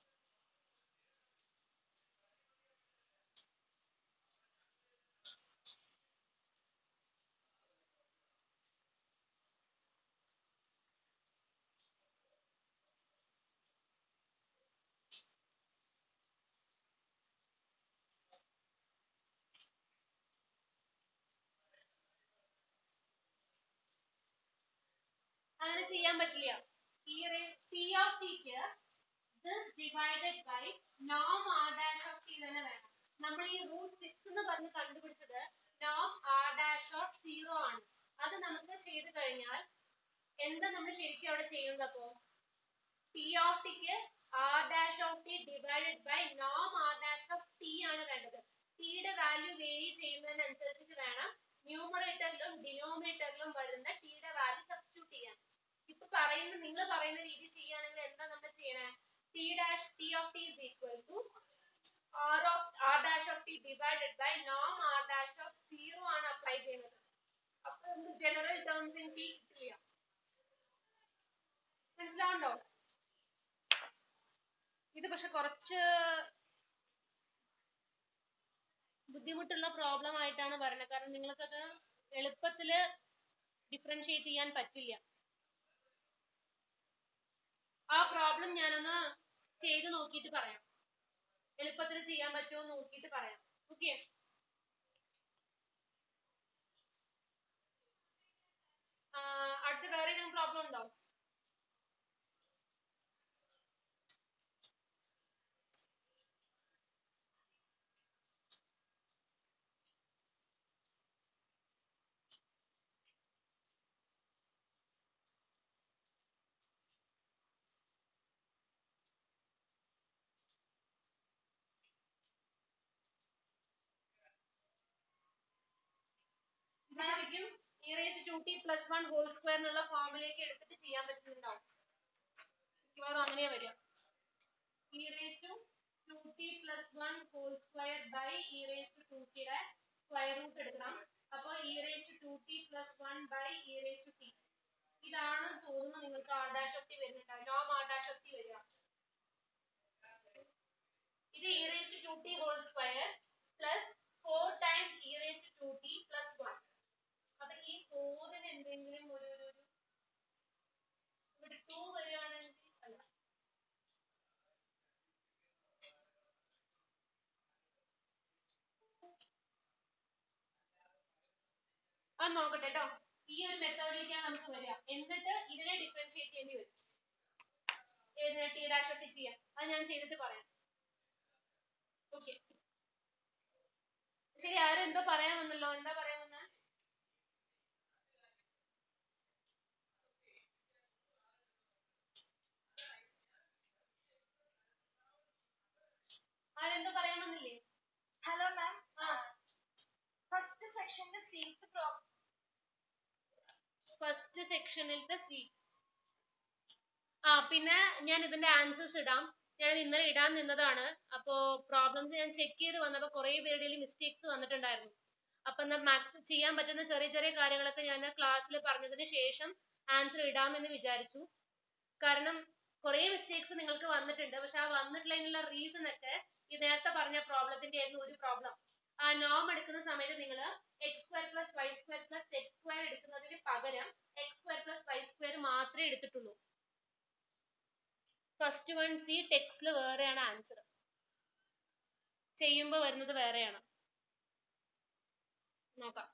Speaker 1: അങ്ങനെ ചെയ്യാൻ പറ്റില്ല. T of tick this divided by norm r dash of t തന്നെ വേണം. നമ്മൾ ഈ റൂട്ട് 6 എന്ന് പറഞ്ഞ് കണ്ടുപിടിച്ചത് norm r dash of 0 ആണ്. അത് നമുക്ക് ചെയ്ത് കഴിഞ്ഞാൽ എന്താ നമ്മൾ ശരിക്കും അവിടെ ചെയ്യുന്നത്? അപ്പോ T of tick r dash of t divided by norm r dash of t ആണ് വേണ്ടത്. ടിയുടെ വാല്യൂ വേരി ചെയ്യുന്നതിനനുസരിച്ച് വേണം ന്യൂമറേറ്ററിലും ഡിനോമിനേറ്ററിലും വരുന്ന ടിയുടെ വാല്യൂ സബ്സ്റ്റിറ്റ്യൂട്ട് ചെയ്യാൻ. ഇപ്പൊ നിങ്ങൾ പറയുന്ന രീതി ചെയ്യുകയാണെങ്കിൽ എന്താ നമ്മൾ ചെയ്യണേ? T of t is equal to r dash of t divided by norm r dash of 0 ആണ് അപ്ലൈ ചെയ്യുന്നത്. അപ്പോൾ ജനറൽ ടേംസ് ഇൻ t കിട്ടില്ല. മനസ്സിലാവുണ്ടോ? ഇത് പക്ഷെ കുറച്ച് ബുദ്ധിമുട്ടുള്ള പ്രോബ്ലം ആയിട്ടാണ് പറയുന്നത്. കാരണം നിങ്ങൾക്കത് എളുപ്പത്തിൽ ഡിഫറൻഷിയേറ്റ് ചെയ്യാൻ പറ്റില്ല. ആ പ്രോബ്ലം ഞാനൊന്ന് ചെയ്ത് നോക്കിയിട്ട് പറയാം. എളുപ്പത്തിൽ ചെയ്യാൻ പറ്റുമോ നോക്കിയിട്ട് പറയാം. ഓക്കെ, അടുത്ത വേറെ ഏതെങ്കിലും പ്രോബ്ലം ഉണ്ടോ? ശരിക്കും e raised to 2t plus 1 whole square എന്നുള്ള ഫോമിലേക്ക് എടുത്തിട്ട് ചെയ്യാൻ പറ്റുന്നുണ്ടാവും. മിക്കവാറും അങ്ങനെയാ വരിക. e raised to 2t plus 1 whole square by e raised to 2t യുടെ സ്ക്വയർ റൂട്ട് എടുക്കണം. അപ്പോൾ e raised to 2t plus 1 by e raised to t. ഇതാണ് തോന്നുന്നു നിങ്ങൾക്ക് r dash of t വരുന്നുണ്ടാവും. Noam r dash of t വരിക. ഇത് e raised to 2t whole square plus 4 times e raised to 2t plus 1. അപ്പൊ ഈ 4ന് എന്തെങ്കിലും ഒരു ഇവിടെ 2 വരികയാണെങ്കിൽ അല്ല, അത് നോക്കട്ടെ കേട്ടോ. ഈ ഒരു മെത്തേഡിലേക്കാണ് നമുക്ക് വരിക. എന്നിട്ട് ഇതിനെ ഡിഫറൻഷിയേറ്റ് ചെയ്യേണ്ടി വരും. ഏതിനെ? ടി ഡാഷ് ഒട്ടി ചെയ്യാം. അത് ഞാൻ ചെയ്തിട്ട് പറയാം. ഓക്കെ, ശരി. ആരും എന്തോ പറയാൻ വന്നല്ലോ. എന്താ പറയാൻ വന്ന? ആരെന്തോ പറയാൻ വന്നില്ലേ? Hello ma'am. ഫസ്റ്റ് സെക്ഷനിലെ സീറ്റ് പ്രോബ്ലം. ഫസ്റ്റ് സെക്ഷനിലത്തെ സീറ്റ്. പിന്നെ ഞാൻ ഇതിന്റെ ആൻസേഴ്സ് ഇടാം. ഞാനത് ഇന്നലെ ഇടാൻ നിന്നതാണ്. അപ്പോ പ്രോബ്ലംസ് ഞാൻ ചെക്ക് ചെയ്ത് വന്നപ്പോൾ കുറെ പേരുടെ മിസ്റ്റേക്സ് വന്നിട്ടുണ്ടായിരുന്നു. അപ്പൊ മാക്സ് ചെയ്യാൻ പറ്റുന്ന ചെറിയ ചെറിയ കാര്യങ്ങളൊക്കെ ഞാൻ ക്ലാസ്സിൽ പറഞ്ഞതിന് ശേഷം ആൻസർ ഇടാമെന്ന് വിചാരിച്ചു. കാരണം കുറെ മിസ്റ്റേക്സ് നിങ്ങൾക്ക് വന്നിട്ടുണ്ട്. പക്ഷെ ആ വന്നിട്ടുള്ളതിനുള്ള റീസൺ ഒക്കെ ഈ നേരത്തെ പറഞ്ഞ പ്രോബ്ലത്തിന്റെ ആയിരുന്നു ഒരു പ്രോബ്ലം. ആ നോം എടുക്കുന്ന സമയത്ത് നിങ്ങൾ x square plus Y square plus X square എടുക്കുന്നതിന് പകരം x square plus Y square മാത്രമേ എടുത്തിട്ടുള്ളൂ. ഫസ്റ്റ് വൺ സി, ടെക്സ്റ്റിൽ വേറെയാണ് ആൻസർ, ചെയ്യുമ്പോൾ വരുന്നത് വേറെയാണ്. നോക്കാം.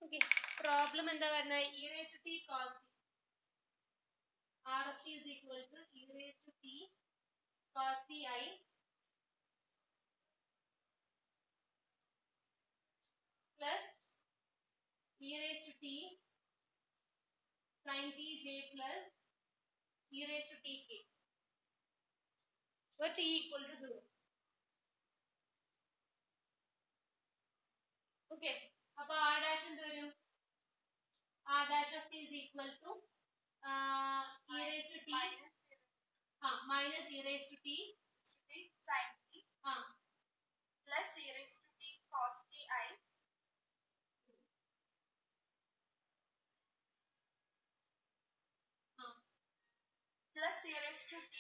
Speaker 1: ഓക്കെ, പ്രോബ്ലം എന്താ പറഞ്ഞാൽ e raised to t cos t. RT is equal to e raised to t cos ti plus e raised to t sin tj plus e raised to tk, where t equal to 0. Okay, അപ്പോൾ r dash എന്ത് വരും? r dash of t is equal to e raised to t minus e raised to t sin t plus e raised to t cos ti plus e raised to t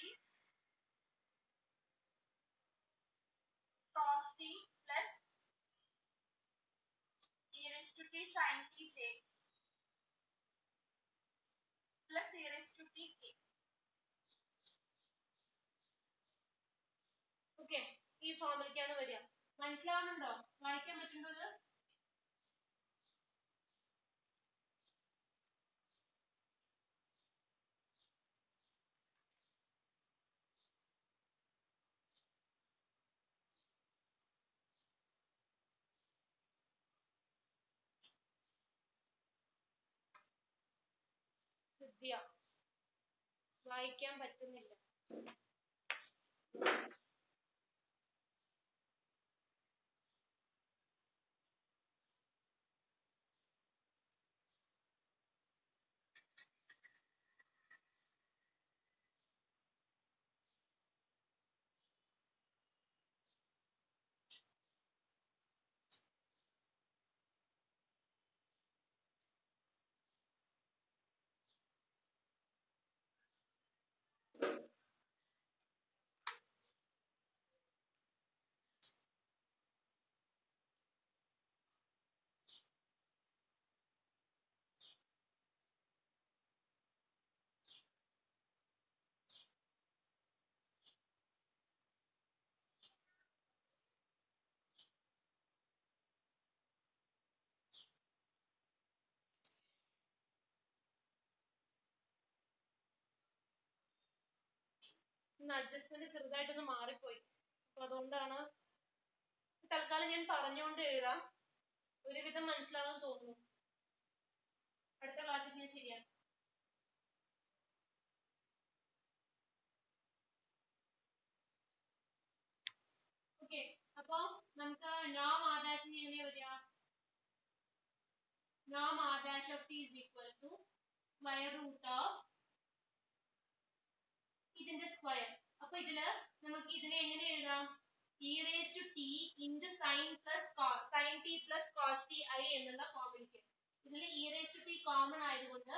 Speaker 1: cos t plus e raised to t sin tj plus e raised to t k. Okay, ഈ ഫോമിലേക്കാണ് വരിക. മനസ്സിലാവുന്നുണ്ടോ? വായിക്കാൻ പറ്റുന്നത്? വിദ്യ, വായിക്കാൻ പറ്റുന്നില്ല. അഡ്ജസ്റ്റ്മെന്റ് ചെറുതായിട്ടൊന്ന് മാറിപ്പോയി, അപ്പൊ അതുകൊണ്ടാണ്. തൽക്കാലം ഞാൻ പറഞ്ഞുകൊണ്ട് എഴുതാം, ഒരുവിധം മനസ്സിലാവാൻ തോന്നുന്നു. അടുത്ത ക്ലാസ്സിൽ ഞാൻ ശരിയാണ്. ഓക്കെ, അപ്പൊ നമുക്ക് നോം r dash എങ്ങനെയാ വരിക? നോം r dash of t is equal to square root of ഇതിന്റെ സ്ക്വയർ. അപ്പൊ ഇതില് നമുക്ക് ഇതിനെ എങ്ങനെ എഴുതാം? e raised to t into sin t plus cos ti എന്നുള്ള ഫോമിലേക്ക്. ഇതിൽ e raised to t common ആയതുകൊണ്ട്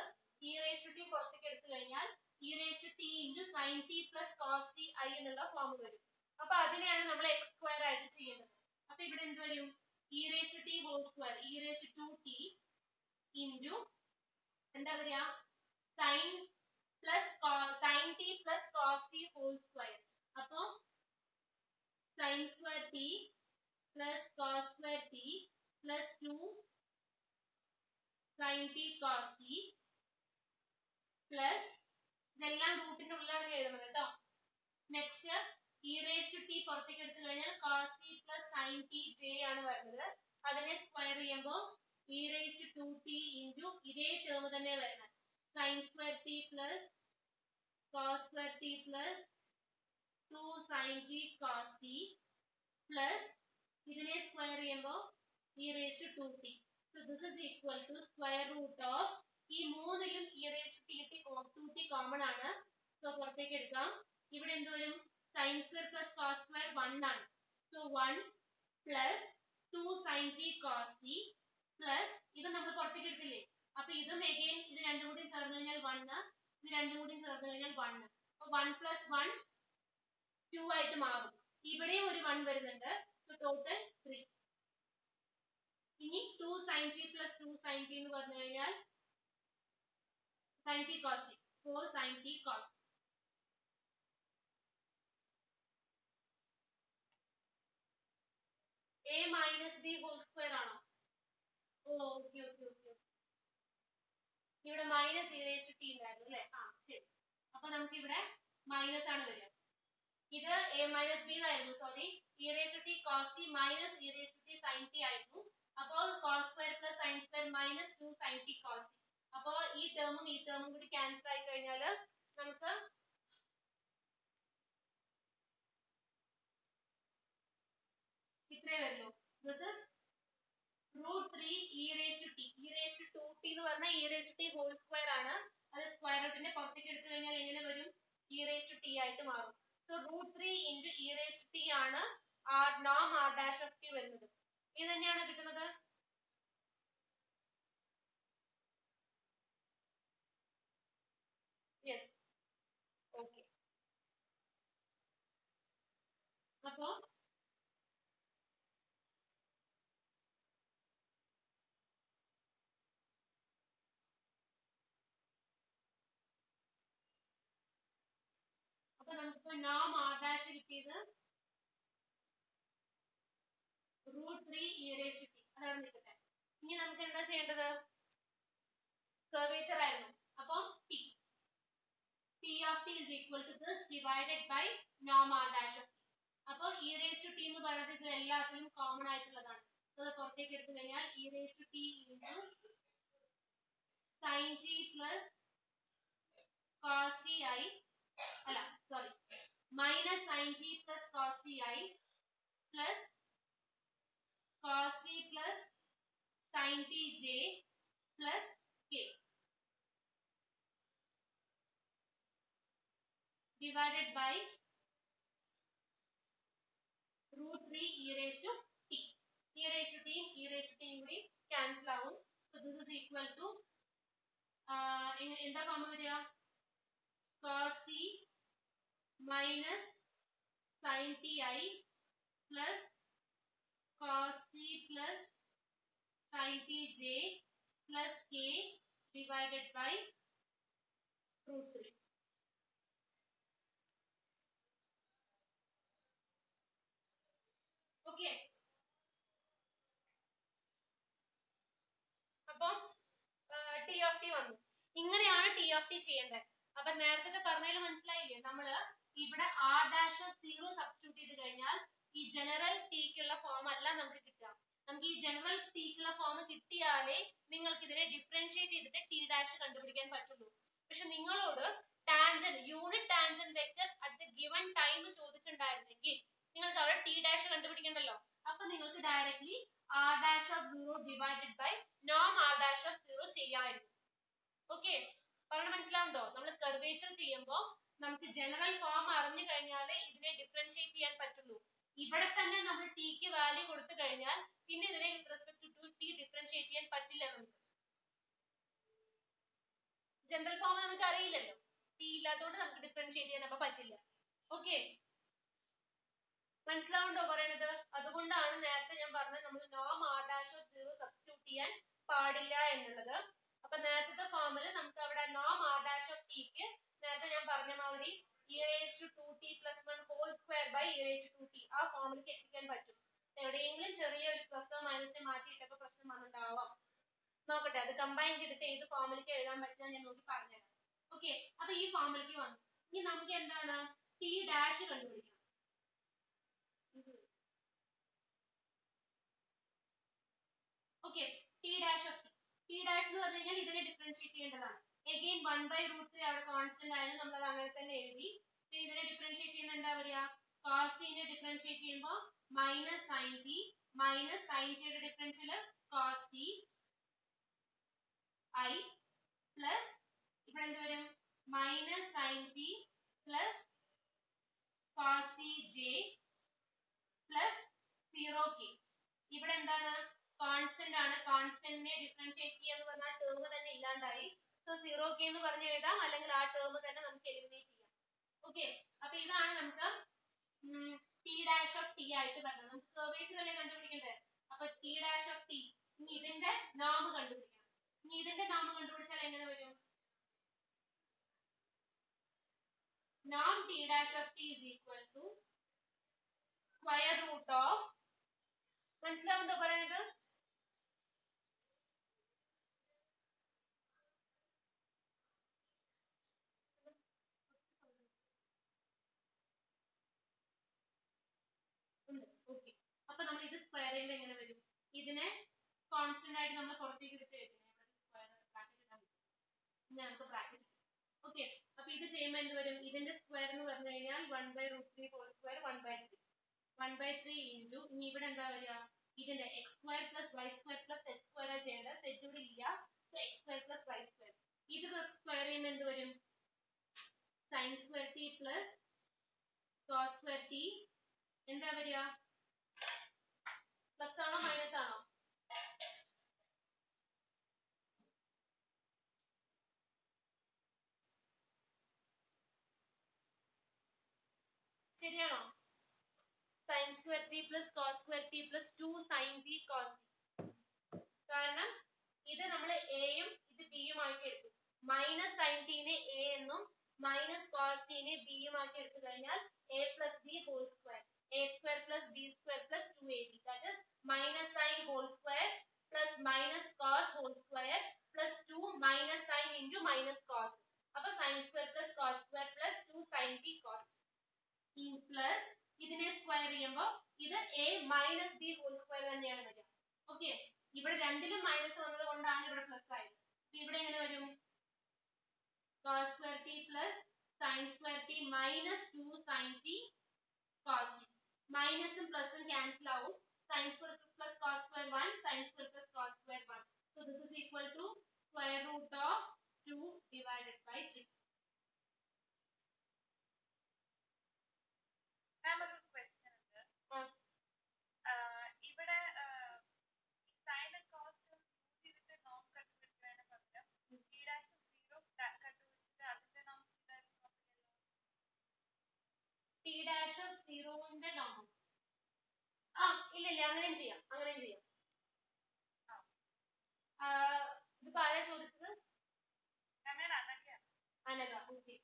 Speaker 1: e raised to t പുറത്തേക്ക് എടുത്തു കഴിഞ്ഞാൽ e raised to t into sin t plus cos ti എന്നുള്ള ഫോം വരും. അപ്പൊ അതിനെയാണ് നമ്മൾ x സ്ക്വയർ ആയിട്ട് ചെയ്യുന്നത്. അപ്പൊ ഇവിടെ എന്ത് വരും? e raised to t whole square, e raised to 2t into എന്താ പറയാ, sin t plus cos t whole square. അപ്പൊ sin square t plus cos square t plus 2 sin t cos t plus ഇതെല്ലാം റൂട്ടിന്റെ ഉള്ളിലാണ് എഴുതുന്നത് കേട്ടോ. Next e raised to t പുറത്തേക്ക് എടുത്തു കഴിഞ്ഞാൽ cos t plus sin t j ആണ് വരുന്നത്. അതിനെ സ്ക്വയർ ചെയ്യുമ്പോൾ e raised to 2t into ഇതേ ടേം തന്നെ വരണം, sin square t plus cos square t plus 2 sin t cos t plus ഇതിനെ സ്ക്വയർ ചെയ്യുമ്പോൾ e raised to 2t. So this is equal to square root of ഈ മൂന്നിലും e raised to 2t common ആണ്. സോ പുറത്തേക്ക് എടുക്കാം. ഇവിടെ എന്ത് വരും? sin square plus cos square 1 ആണ്. So 1 plus 2 sin t cos t plus ഇത് നമ്മൾ പുറത്തേക്ക് എടുത്തില്ലേ, അപ്പൊ ഇതും again ഇത് രണ്ടും കൂടി ചേർന്ന് കഴിഞ്ഞാൽ 1, ഇത് രണ്ടും കൂടി ചേർന്ന് കഴിഞ്ഞാൽ 1. അപ്പൊ 1 plus 1 2 ആയിട്ട് മാറും. ഇവിടെയും ഒരു 1 വരുന്നുണ്ട്. So total 3. ഇനി 2 sin t plus 2 sin t എന്ന് പറഞ്ഞു കഴിഞ്ഞാൽ sin t cos t, 4 sin t cos t. a minus b whole square ആണോ? Oh okay okay okay. ഇവിടെ minus e raise to t ഉണ്ടായിരുന്നു അല്ലേ? ആ ശരി. അപ്പൊ നമുക്ക് ഇവിടെ മൈനസ് ആണ് വരിക. ഇത് എ മൈനസ് ബി എന്നായിരുന്നു, sorry. E raise to t cos t minus e raise to t sine t ആയിരുന്നു. അപ്പോൾ cos square plus sine square minus 2 sine T cos t. അപ്പോ ഈ ടേമും കൂടി ക്യാൻസൽ ആയി കഴിഞ്ഞാൽ നമുക്ക് ഇത്രേ വരുള്ളൂ. This is √3 e raised to t. e raised to 2t എന്ന് പറഞ്ഞാൽ e raised to t whole square ആണ്. അത് സ്ക്വയർ റൂട്ടിന്റെ പുറത്തേക്ക് എടുത്തു കഴിഞ്ഞാൽ എങ്ങനെ വരും? e raised to t ആയിട്ട് മാറും. So √3 into e raised to t ആണ് നോം r dash of t വരുന്നത്. ഇത് തന്നെയാണ് കിട്ടുന്നത്. Yes, okay. അപ്പോ നമുക്ക് നോം r dash കിട്ടിയത് √3 e raised to t. അതാണ് നിൽക്കട്ടെ. ഇനി നമുക്ക് എന്താ ചെയ്യേണ്ടത്? കർവേച്ചർ ആയിരുന്നു. അപ്പോൾ t of t is equal to this divided by norm r dash of t. അപ്പോൾ e raised to t എന്ന് പറയുന്നത് ഇതിൽ എല്ലാത്തിലും കോമൺ ആയിട്ടുള്ളതാണ്. അത് പുറത്തേക്ക് എടുത്തു കഴിഞ്ഞാൽ e raised to t into sin t plus cos t i അല്ല sorry minus sin t plus cos t i plus cos t plus sin t j plus k divided by √3 e raised to t. e raised to t കൂടി cancel ആവും. So this is equal to എന്താ ഫോം വരിക? cos t minus sin t i plus cos t plus sin t j plus k divided by √3. Okay. അപ്പം ടി ഓഫ് ടി വന്നു. ഇങ്ങനെയാണ് ടി ഓഫ് ടി ചെയ്യേണ്ടത്. അപ്പൊ നേരത്തെ പറഞ്ഞതിൽ മനസ്സിലായില്ലേ? നമ്മള് ഇവിടെ r dash of 0 സബ്സ്റ്റിറ്റ്യൂട്ട് ചെയ്ത് കഴിഞ്ഞാൽ ഈ ജനറൽ ടിക്കുള്ള ഫോം അല്ല നമുക്ക് കിട്ടുക. നമുക്ക് ഈ ജനറൽ ടിക്കുള്ള ഫോം കിട്ടിയാലേ നിങ്ങൾക്ക് ഇതിനെ ഡിഫറൻഷിയേറ്റ് ചെയ്തിട്ട് ടി ഡാഷ് കണ്ടുപിടിക്കാൻ പറ്റുള്ളൂ. പക്ഷെ നിങ്ങളോട് tangent unit tangent vector at the given time ചോദിച്ചിട്ടുണ്ടായിരുന്നെങ്കിൽ നിങ്ങൾക്ക് അവിടെ ടി ഡാഷ് കണ്ടുപിടിക്കണ്ടല്ലോ. അപ്പൊ നിങ്ങൾക്ക് directly r dash of 0 divided by norm r dash of 0 ചെയ്യാമായിരുന്നു. ഓക്കെ, പറഞ്ഞ മനസ്സിലാവുണ്ടോ? നമ്മൾ കർവേച്ചർ ചെയ്യുമ്പോൾ നമുക്ക് ജനറൽ ഫോം അറിഞ്ഞു കഴിഞ്ഞാലേ ഇതിനെ ഡിഫറൻഷിയേറ്റ് ചെയ്യാൻ പറ്റുള്ളൂ. ഇവിടെ തന്നെ നമ്മൾ ടിക്ക് വാല്യൂ കൊടുത്തു കഴിഞ്ഞാൽ പിന്നെ ഇതിനെ with respect to t differentiate ചെയ്യാൻ പറ്റില്ല. നമുക്ക് ജനറൽ ഫോം നമുക്ക് അറിയില്ലല്ലോ, ടി ഇല്ലാത്തതുകൊണ്ട് നമുക്ക് ഡിഫറൻഷിയേറ്റ് ചെയ്യാൻ അപ്പൊ പറ്റില്ല. ഓക്കെ, മനസ്സിലാവുണ്ടോ പറയണത്? അതുകൊണ്ടാണ് നേരത്തെ ഞാൻ പറഞ്ഞത് നമ്മൾ നോം r dash of 0 സബ്സ്റ്റിറ്റ്യൂട്ട് ചെയ്യാൻ പാടില്ല എന്നുള്ളത്. അപ്പൊ നേരത്തെ ഫോമിൽ നമുക്ക് അവിടെ നോം r dash of t ക്ക് നേരത്തെ ഞാൻ പറഞ്ഞ മാതിരി e raised to 2t plus 1 whole square by e raised to 2t ആ ഫോമിലേക്ക് എത്തിക്കാൻ പറ്റും. എവിടെയെങ്കിലും ചെറിയൊരു പ്ലസോ മൈനസോ മാറ്റിയിട്ടൊക്കെ പ്രശ്നം വന്നിട്ടാവാം. നോക്കട്ടെ, അത് കമ്പൈൻ ചെയ്തിട്ട് ഏത് ഫോമിലേക്ക് എഴുതാൻ പറ്റുക ഞാൻ നോക്കി പറഞ്ഞുതരാം. ഓക്കെ, അപ്പൊ ഈ ഫോമിലേക്ക് വന്നു. ഇനി നമുക്ക് എന്താണ് ടി ഡാഷ് കണ്ടുപിടിക്കണം. Okay, T dash of T dash എന്ന് പറഞ്ഞു കഴിഞ്ഞാൽ ഇതിനെ ഡിഫറൻഷിയേറ്റ് ചെയ്യേണ്ടതാണ്. അഗെയിൻ 1/√3 അവിടെ കോൺസ്റ്റന്റ് ആയിരുന്നു, നമ്മൾ അത് അങ്ങനെ തന്നെ എഴുതി. പിന്നെ ഇതിനെ ഡിഫറൻഷിയേറ്റ് ചെയ്യുന്ന എന്താ വരിക? cos t നെ ഡിഫറൻഷിയേറ്റ് ചെയ്യുമ്പോൾ minus sine T minus sine ടിയുടെ differential cos t i plus ഇവിടെ എന്ത് വരും? Minus sine T plus cos t j plus 0k. ഇവിടെ എന്താണ്? കോൺസ്റ്റന്റ് ആണ്. കോൺസ്റ്റന്റിനെ ഡിഫറൻഷിയേറ്റ് ചെയ്യുക എന്ന് പറഞ്ഞാൽ ടേം തന്നെ ഇല്ലാണ്ടായി. സോ 0k എന്ന് പറഞ്ഞ് എഴുതാം, അല്ലെങ്കിൽ ആ ടേം തന്നെ നമുക്ക് എലിമിനേറ്റ് ചെയ്യാം. ഓക്കെ, അപ്പൊ ഇതാണ് നമുക്ക് ടി ഡാഷ് ഓഫ് ടി ആയിട്ട് പറഞ്ഞത്. നമുക്ക് കർവേച്ചർ അല്ലേ കണ്ടുപിടിക്കണ്ടേ? അപ്പൊ ടി ഡാഷ് ഓഫ് ടി. ഇനി ഇതിന്റെ നോം കണ്ടുപിടിക്കണം. ഇനി ഇതിന്റെ നോം കണ്ടുപിടിച്ചാൽ എങ്ങനെ വരും? നോം T dash of T is equal to square root of, മനസ്സിലാവുണ്ടോ പറയുന്നത്? സ്ക്വയർ ചെയ്യുമ്പോൾ എങ്ങനെ വരും? ഇതിനെ കോൺസ്റ്റന്റ് ആയിട്ട് നമ്മൾ പുറത്തേക്ക് എടുത്ത് നമുക്ക് ബ്രാക്കറ്റ്. ഓക്കെ, അപ്പൊ ഇത് ചെയ്യുമ്പോൾ എന്ത് വരും? ഇതിന്റെ സ്ക്വയർ എന്ന് പറഞ്ഞു കഴിഞ്ഞാൽ 1/√3 ഹോൾ സ്ക്വയർ 1/3. 1/3 ഇൻറ്റു ഇനി ഇവിടെ എന്താ വരിക? ഇതിന്റെ x square plus Y square plus X square ചെയ്യേണ്ടത്. സെറ്റ് ഇവിടെ ഇല്ല, so x square plus Y square. ഇത് സ്ക്വയർ ചെയ്യുമ്പോൾ എന്ത് വരും? Sine square T plus cos square t എന്താ വരിക? പ്ലസ് ആണോ മൈനസ് ആണോ? ശരിയാണോ? Sine square T plus cos square T plus 2 sine T cos t. കാരണം ഇത് നമ്മൾ എയും ഇത് ബിയും ആക്കി എടുക്കും. മൈനസ് സൈൻ ടീനെ എ എന്നും മൈനസ് കോസ് ടീനെ ബിയും ആക്കി എടുത്തു കഴിഞ്ഞാൽ A plus B whole square, A square plus B square plus 2ab. That is minus sine whole square plus minus cos whole square plus 2 minus sine into minus cos. അപ്പൊ sine square plus cos square plus 2 sine T cos plus ഇതിനെ സ്ക്വയർ ചെയ്യുമ്പോൾ ഇത് A minus B whole square തന്നെയാണ് വരിക. ഓക്കെ, ഇവിടെ രണ്ടിലും മൈനസ് വന്നത് കൊണ്ടാണ് ഇവിടെ പ്ലസ് ആയത്. ഇവിടെ എങ്ങനെ വരും? Cos square T plus sine square T minus 2 sine T cos T. മൈനസും പ്ലസും ക്യാൻസൽ ആവും. Sine square plus cos square 1, sine square plus cos square 1. So this is equal to square root of 2 divided by 3.
Speaker 2: മാം ഒരു ക്വസ്റ്റ്യൻ ഉണ്ട്. ഇവിടെ സൈനും കോസും യൂസ് ചെയ്തിട്ട് നോം കണ്ടുപിടിക്കുന്നതിന് പകരം ടി ഡാഷും സീറോ കണ്ടുപിടിച്ചിട്ട് അതിന്റെ നോം ചെയ്തായിരുന്നു.
Speaker 1: ടി ഡാഷ് ഓഫ് സീറോന്റെ നോം ഇല്ല അങ്ങനെയും ചെയ്യാം. ഇതിപ്പോ ആരാ ചോദിച്ചത്? അനഘ. ഓക്കെ,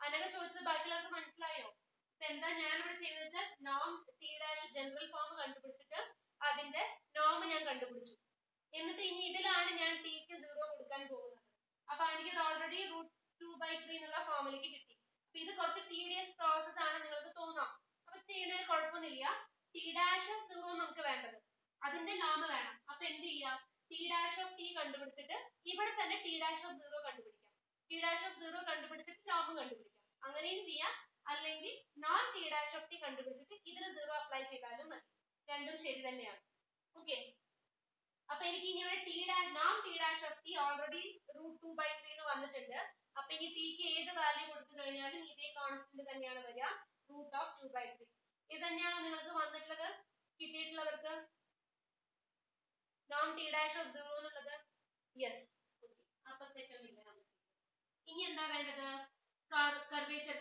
Speaker 1: അനഘ ചോദിച്ചത് ബാക്കിയുള്ളവർക്ക് മനസ്സിലായോ? എന്താ ഞാനിവിടെ ചെയ്തെന്ന് വെച്ചാൽ നോം ടി ഡാഷ് ജനറൽ ഫോം കണ്ടുപിടിച്ചിട്ട് അതിന്റെ നോം ഞാൻ കണ്ടുപിടിച്ചു. എന്നിട്ട് ഇനി ഇതിലാണ് ഞാൻ ടിക്ക് 0 കൊടുക്കാൻ പോകുന്നത്. അപ്പൊ എനിക്കത് ഓൾറെഡി √2/3 എന്നുള്ള ഫോമിലേക്ക് കിട്ടി. അപ്പൊ ഇത് കുറച്ച് tedious പ്രോസസ് ആണ് നിങ്ങൾക്ക് തോന്നാം. അപ്പൊ ചെയ്യുന്നതിന് കുഴപ്പമൊന്നുമില്ല. ടി ഡാഷ് ഓഫ് 0 നമുക്ക് വേണ്ടത്, അതിന്റെ നോം വേണം. അപ്പൊ എന്ത് ചെയ്യാം? ടി ഡാഷ് ഓഫ് ടി കണ്ടുപിടിച്ചിട്ട് ഇവിടെ തന്നെ ടി ഡാഷ് ഓഫ് 0 കണ്ടുപിടിക്കാം. ടി ഡാഷ് ഓഫ് 0 കണ്ടുപിടിച്ചിട്ട് നോം കണ്ടുപിടിക്കാം. അങ്ങനെയും ചെയ്യാം. അല്ലെങ്കിൽ നോൺ ടി ഡാഷ് ഓഫ് ടി കണ്ടുപിടിച്ചിട്ട് ഇതിന് 0 അപ്ലൈ ചെയ്താലും മതി. രണ്ടും ശരി തന്നെയാണ്. ഓക്കെ, അപ്പൊ എനിക്ക് ഇനി ഇവിടെ non T dash of T already √2/3 എന്ന് വന്നിട്ടുണ്ട്. അപ്പൊ ഇനി ടിക്ക് ഏത് വാല്യൂ കൊടുത്തു കഴിഞ്ഞാലും ഇതേ കോൺസ്റ്റന്റ് തന്നെയാണ് വരിക, √2/3. ഇത് തന്നെയാണോ നിങ്ങൾക്ക് വന്നിട്ടുള്ളത്? കിട്ടിയിട്ടുള്ളവർക്ക് നോൺ ടി ഡാഷ് ഓഫ് 0 എന്നുള്ളത്? യെസ്. അപ്പൊ തെറ്റൊന്നുമില്ല. ഇനി എന്താ വേണ്ടത്? കർവേച്ചർ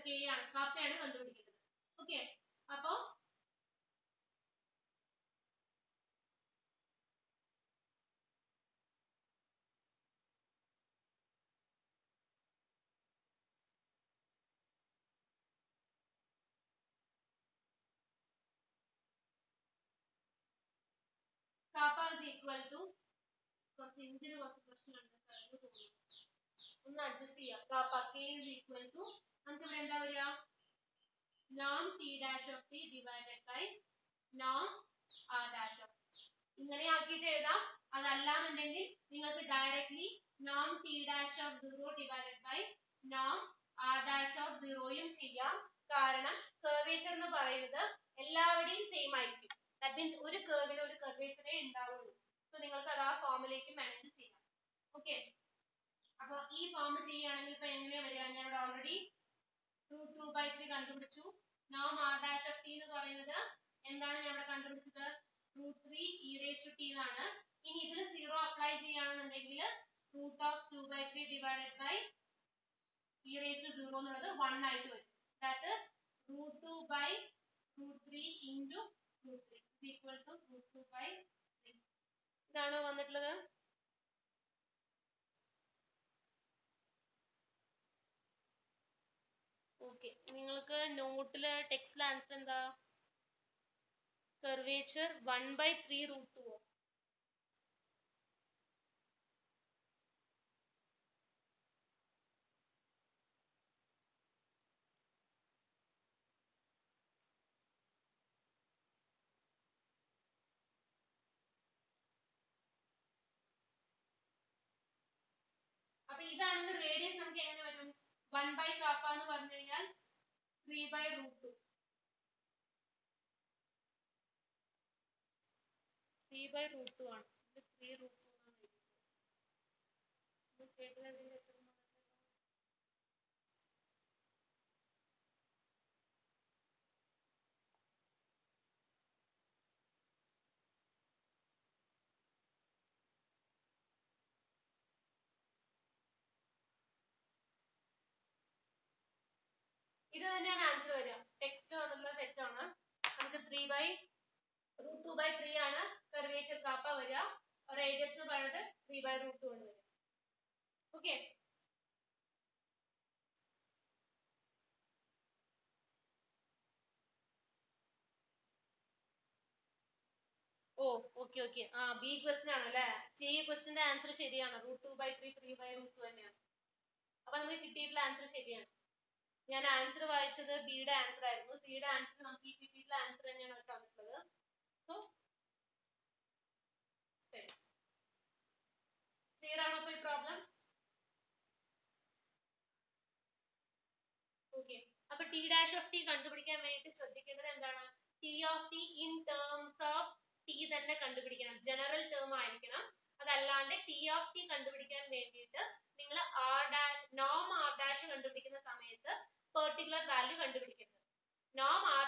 Speaker 1: കാപ്പയാണ് കണ്ടുപിടിക്കുന്നത്. ഓക്കെ, അപ്പോ kappa is equal to കുറച്ച് പ്രശ്നമുണ്ട്, ഒന്ന് അഡ്ജസ്റ്റ് ചെയ്യാം. kappa k is equal to നമുക്ക് ഇവിടെ എന്താ വരിക? Non T dash of T divided by non R dash of T. ഇങ്ങനെ ആക്കിയിട്ട് എഴുതാം. അതല്ലാന്നുണ്ടെങ്കിൽ നിങ്ങൾക്ക് directly non T dash of 0 divided by non R dash of 0യും ചെയ്യാം. കാരണം കർവേച്ചർ എന്ന് പറയുന്നത് എല്ലാവരുടെയും സെയിം ആയിരിക്കും. ദാറ്റ് മീൻസ് ഒരു കർവിന് ഒരു കർവേച്ചറേ ഉണ്ടാവുള്ളൂ. സോ നിങ്ങൾക്ക് അത് ആ ഫോമിലേക്ക് മാനേജ് ചെയ്യാം. ഓക്കെ, അപ്പൊ ഈ ഫോം ചെയ്യുകയാണെങ്കിൽ ഇപ്പൊ എങ്ങനെയാ വരിക? ഞാൻ ഇവിടെ ഓൾറെഡി √2/3 കണ്ടുപിടിച്ചു. നോം ആർ ഡാഷ് ഓഫ് ടി എന്ന് പറയുന്നത് എന്താണ് ഞാൻ ഇവിടെ കണ്ടുപിടിച്ചത്? √3e⁻t എന്നാണ്. ഇനി ഇതിൽ 0 അപ്ലൈ ചെയ്യുകയാണെന്നുണ്ടെങ്കിൽ √2/3 ഡിവൈഡഡ് ബൈ e⁻0 എന്നുള്ളത് 1 ആയിട്ട് വരും. That is √2/√3 into √3 is equal to √2/3. ഇതാണോ വന്നിട്ടുള്ളത്? ഓക്കെ, നിങ്ങൾക്ക് നോട്ടില് ടെക്സ്റ്റിൽ ആൻസർ എന്താ? കർവേച്ചർ 1/3√2. ഇതാണെങ്കിൽ റേഡിയസ് നമുക്ക് എങ്ങനെ വരും 1/kappa എന്ന് പറഞ്ഞു കഴിഞ്ഞാൽ 3/√2 3/√2 ആണ്. ഇത് 3√2 എന്നാണ് എഴുതുന്നത്. ഇത് തന്നെയാണ് ആൻസർ വരിക. ടെക്സ്റ്റ് വന്നിട്ടുള്ള തെറ്റാണ്. നമുക്ക് 3/√2/3 ആണ് കർവേച്ചർ കാപ്പ വരിക. റേഡിയസ് എന്ന് പറയുന്നത് 3/√2 ആണ് വരിക. ഓക്കെ, ഓ ഓക്കെ ഓക്കെ. ആ ബി ക്വസ്റ്റ്യൻ ആണ് അല്ലെ. സി ക്വസ്റ്റ്യന്റെ ആൻസർ ശരിയാണ്. √2/3 3/√2 തന്നെയാണ്. അപ്പൊ നമുക്ക് കിട്ടിയിട്ടുള്ള ആൻസർ ശരിയാണ്. ഞാൻ ആൻസർ വായിച്ചത് ബിയുടെ ആൻസർ ആയിരുന്നു. സിയുടെ ആൻസർ നമുക്ക് ഈ കിട്ടിയിട്ടുള്ള ആൻസർ തന്നെയാണ് തന്നിട്ടുള്ളത്. സോ ക്ലിയർ ആണോ ഇപ്പൊ ഈ പ്രോബ്ലം? ഓക്കെ, അപ്പൊ T' കണ്ടുപിടിക്കാൻ വേണ്ടിയിട്ട് ശ്രദ്ധിക്കേണ്ടത് എന്താണ്? T in terms of T തന്നെ കണ്ടുപിടിക്കണം. ജനറൽ ടേം ആയിരിക്കണം. അതല്ലാണ്ട് T കണ്ടുപിടിക്കാൻ വേണ്ടിയിട്ട് നിങ്ങൾ നോം R' കണ്ടുപിടിക്കുന്ന സമയത്ത് പെർട്ടിക്കുലർ വാല്യൂ കണ്ടുപിടിക്കുന്നത്. നോം R'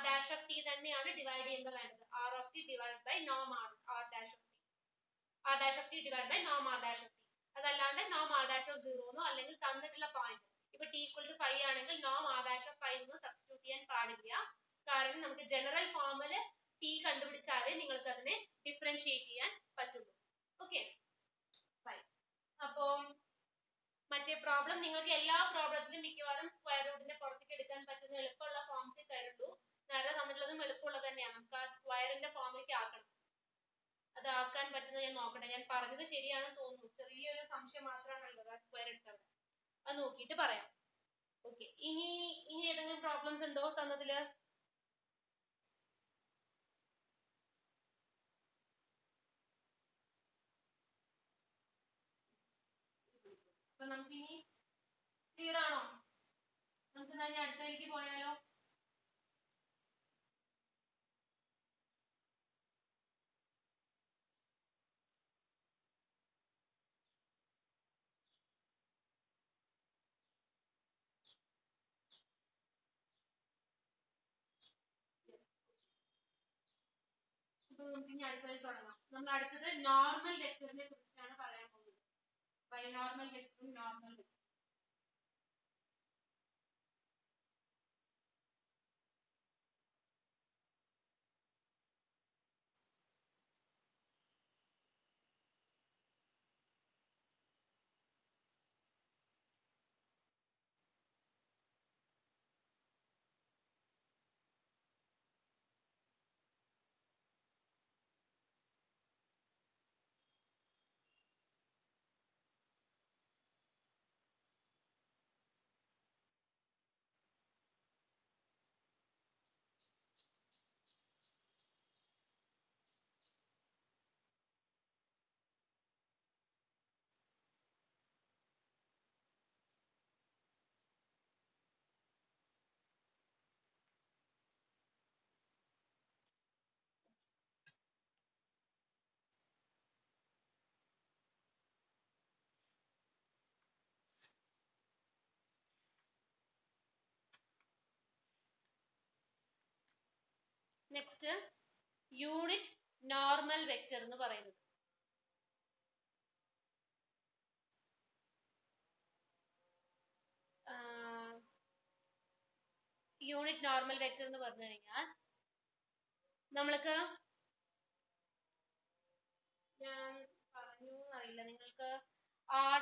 Speaker 1: തന്നെയാണ് ഡിവൈഡ് ചെയ്യുമ്പോൾ വേണ്ടത്. R ഡിവൈഡ് ബൈ നോം R' ഡിവൈഡ് ബൈ നോം R'. അതല്ലാണ്ട് നോം R'0 അല്ലെങ്കിൽ തന്നിട്ടുള്ള പോയിന്റ് ഇപ്പൊ T = 5 ആണെങ്കിൽ നോം R'5 എന്ന് സബ്സ്റ്റിറ്റ്യൂട്ട് ചെയ്യാൻ പാടില്ല. കാരണം നമുക്ക് ജനറൽ ഫോമില് T കണ്ടുപിടിച്ചാലേ നിങ്ങൾക്ക് അതിനെ ഡിഫറൻഷിയേറ്റ് ചെയ്യാൻ പറ്റുള്ളൂ. ഓക്കെ, അപ്പോ മറ്റേ പ്രോബ്ലം നിങ്ങൾക്ക് എല്ലാ പ്രോബ്ലത്തിലും മിക്കവാറും സ്ക്വയർ റൂട്ടിന്റെ പുറത്തേക്ക് എടുക്കാൻ പറ്റുന്ന എളുപ്പമുള്ള ഫോംസ് തരുള്ളൂ. നേരത്തെ തന്നിട്ടുള്ളതും എളുപ്പമുള്ളത് തന്നെയാണ്. നമുക്ക് ആ സ്ക്വയറിന്റെ ഫോമിലേക്ക് ആക്കണം. അത് ആക്കാൻ പറ്റുന്നത് ഞാൻ നോക്കട്ടെ. ഞാൻ പറഞ്ഞത് ശരിയാണെന്ന് തോന്നുന്നു. ചെറിയൊരു സംശയം മാത്രമാണ് ഉള്ളത് ആ സ്ക്വയർ എടുത്തത്. അത് നോക്കിയിട്ട് പറയാം. ഓക്കെ, ഇനി ഏതെങ്കിലും പ്രോബ്ലംസ് ഉണ്ടോ തന്നതില്? അപ്പൊ നമുക്കിനി ക്ലിയർ ആണോ? നമുക്ക് ഇനി അടുത്തേക്ക് പോയാലോ? അപ്പൊ നമുക്ക് ഇനി അടുത്തതിൽ തുടങ്ങാം. നമ്മൾ അടുത്തത് നോർമൽ വെക്ടറിനെ കുറിച്ചാണ് പറയാൻ പോകുന്നത്. ബൈനോർമൽ വെക്ടറും നോർമൽ വെക്ടറും. നെക്സ്റ്റ് യൂണിറ്റ് നോർമൽ വെക്ടർ എന്ന് പറയുന്നത്. യൂണിറ്റ് നോർമൽ വെക്ടർ എന്ന് പറഞ്ഞു കഴിഞ്ഞാൽ നമ്മൾക്ക് ഞാൻ പറഞ്ഞു അറിയില്ല നിങ്ങൾക്ക് R'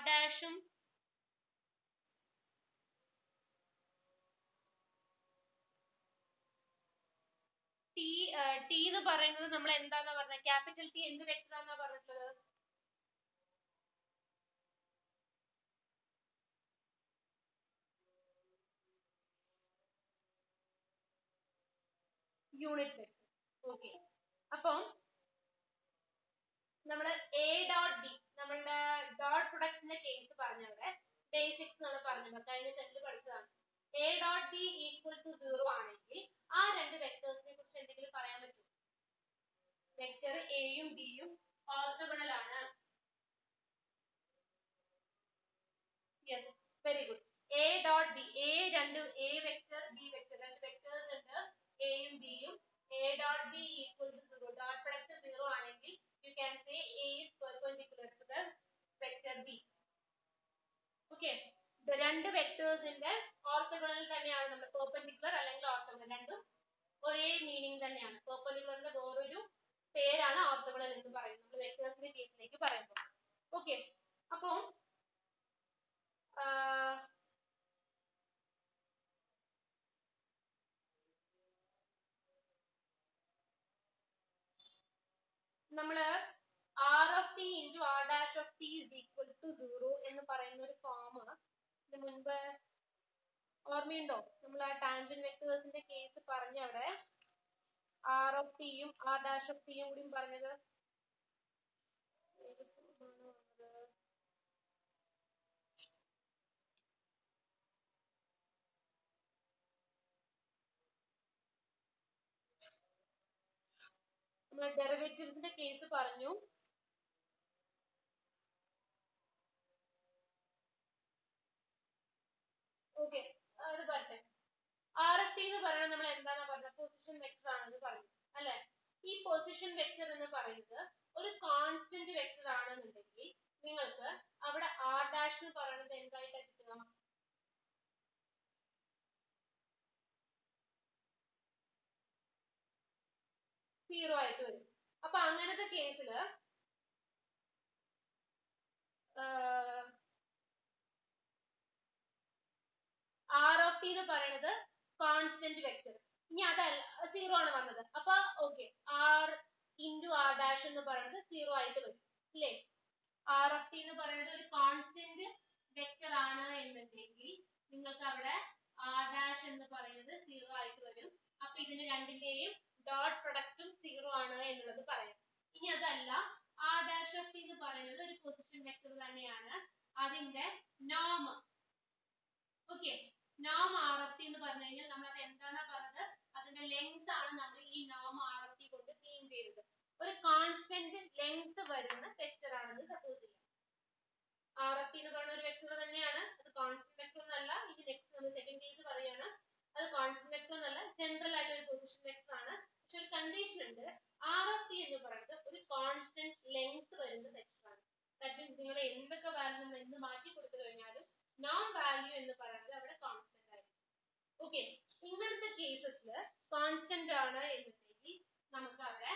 Speaker 1: T എന്ന് പറയുന്നത് നമ്മൾ എന്താന്നാ പറഞ്ഞത്? ക്യാപിറ്റൽ T എന്ത് വെക്ടർ ആണെന്നാ പറഞ്ഞിട്ടുള്ളത്? Unit vector. ഓക്കെ, അപ്പം നമ്മൾ A.D നമ്മളുടെ ഡോട്ട് പ്രൊഡക്റ്റിന്റെ കേസ് പറഞ്ഞവിടെ നമ്പർ കഴിഞ്ഞ സെറ്റിൽ പഠിച്ചതാണ്. A dot B equal to 0 ആണെങ്കിൽ ആ രണ്ട് വെക്ടേഴ്സിനെ കുറിച്ച് എന്തെങ്കിലും പറയാൻ പറ്റുമോ? വെക്ടർ എയും ബിയും ഓർത്തോഗണൽ ആണ്. Yes, very good. A dot B, A vector B vector, രണ്ട് വെക്ടേഴ്സ് ഉണ്ട് എയും ബിയും. A dot B equal to 0, dot product 0 ആണെങ്കിൽ you can say A is perpendicular to the vector B. Okay, രണ്ട് വെക്ടേഴ്സിന്റെ ഓർത്തോഗണൽ തന്നെയാണ് നമ്മൾ പെർപെൻഡിക്കുലർ അല്ലെങ്കിൽ ഓർത്തോഗണൽ, രണ്ടും ഒരേ മീനിങ് തന്നെയാണ്. പെർപെൻഡിക്കുലറിന്റെ വേറൊരു പേരാണ് ഓർത്തോഗണൽ എന്ന് പറയുന്നത് നമ്മൾ വെക്ടേഴ്സിന്റെ കേസിലേക്ക് പറയുമ്പോൾ. ഓക്കെ, അപ്പോൾ നമ്മള് R of t into R dash of t is equal to 0 എന്ന് പറയുന്ന ഒരു ഫോം ഇതിന് മുൻപ് ഓർമ്മയുണ്ടോ? നമ്മൾ ആ ടാൻജന്റ് വെക്ടേഴ്സിന്റെ കേസ് പറഞ്ഞ അവിടെ R of t യും R dash of t യും കൂടി പറഞ്ഞത് നമ്മൾ ഡെറിവേറ്റീവ്സിന്റെ കേസ് പറഞ്ഞു. ഓക്കെ, അത് പറട്ടെ. ആർ എഫ് ടി എന്ന് പറയുന്നത് നമ്മൾ എന്താണ് പറഞ്ഞത്? പൊസിഷൻ വെക്ടർ ആണെന്ന് പറഞ്ഞു അല്ലെ? ഈ പൊസിഷൻ വെക്ടർ എന്ന് പറയുന്നത് ഒരു കോൺസ്റ്റന്റ് വെക്ടർ ആണെന്നുണ്ടെങ്കിൽ നിങ്ങൾക്ക് അവിടെ ആർ ഡാഷ് എന്ന് പറയുന്നത് എന്തായിട്ടാണ് കിട്ടുക? സീറോ ആയിട്ട് വരും. അപ്പൊ അങ്ങനത്തെ കേസില് ആർ ഓഫ് ടി എന്ന് പറയുന്നത് കോൺസ്റ്റന്റ് വെക്ടർ. ഇനി അതല്ല സീറോ ആണ് വന്നത്, അപ്പൊ okay, r into r dash എന്ന് പറയുന്നത് സീറോ ആയിട്ട് വരും അല്ലേ? ആർ ഓഫ് ടി എന്ന് പറയുന്നത് ഒരു കോൺസ്റ്റന്റ് വെക്ടർ ആണ് എന്നുണ്ടെങ്കിൽ നിങ്ങൾക്ക് അവിടെ ആർ ഡാഷ് എന്ന് പറയുന്നത് സീറോ ആയിട്ട് വരും. അപ്പൊ ഇതിന് രണ്ടിന്റെയും ഡോട്ട് പ്രൊഡക്റ്റും സീറോ ആണ് എന്നുള്ളത് പറയാം. ഇനി അതല്ല, ആർ ഡാഷ് ഓഫ് ടി എന്ന് പറയുന്നത് ഒരു പൊസിഷൻ വെക്ടർ തന്നെയാണ്, അതിന്റെ നോം ഓക്കെ, നോം ആർ ഓഫ് ടി എന്ന് പറഞ്ഞു കഴിഞ്ഞാൽ നമ്മൾ അത് എന്താണെന്നാ പറഞ്ഞത്? അതിന്റെ ലെങ്ത് ആണ് നമ്മൾ ഈ നോം ആർ ഓഫ് ടി കൊണ്ട് മീൻ ചെയ്യുന്നത്. ഒരു കോൺസ്റ്റന്റ് ലെങ്ത് വരുന്ന വെക്ടർ ആണെന്ന് സപ്പോസ് ചെയ്യാം. ആർ ഓഫ് ടി എന്ന് പറയുന്ന ഒരു വെക്ടർ തന്നെയാണ്, അത് കോൺസ്റ്റന്റ് വെക്ടർ ഒന്നല്ല. ഇത് നെക്സ്റ്റ് നമ്മൾ സെക്കൻഡ് കേസ് പറയാണ്, അത് കോൺസ്റ്റന്റ് വെക്ടർ ഒന്നല്ല, ജനറൽ ആയിട്ട് ഒരു പൊസിഷൻ വെക്ടർ ആണ്. പക്ഷെ ഒരു കണ്ടീഷൻ ഉണ്ട്, ആർ ഓഫ് ടി എന്ന് പറയുന്നത് ഒരു കോൺസ്റ്റന്റ് ലെങ്ത് വരുന്ന വെക്ടർ ആണ്. ദാറ്റ് മീൻസ് നിങ്ങൾ എന്തൊക്കെ വാല്യൂ നമ്മൾ എന്ത് മാറ്റി കൊടുത്തു കഴിഞ്ഞാലും നോൺ വാല്യൂ എന്ന് പറയുന്നത് അവിടെ കോൺസ്റ്റന്റ് ആയിരിക്കും. ഓക്കെ, ഇങ്ങനത്തെ കേസസിൽ കോൺസ്റ്റന്റ് ആണ് എന്നുണ്ടെങ്കിൽ നമുക്ക് അവിടെ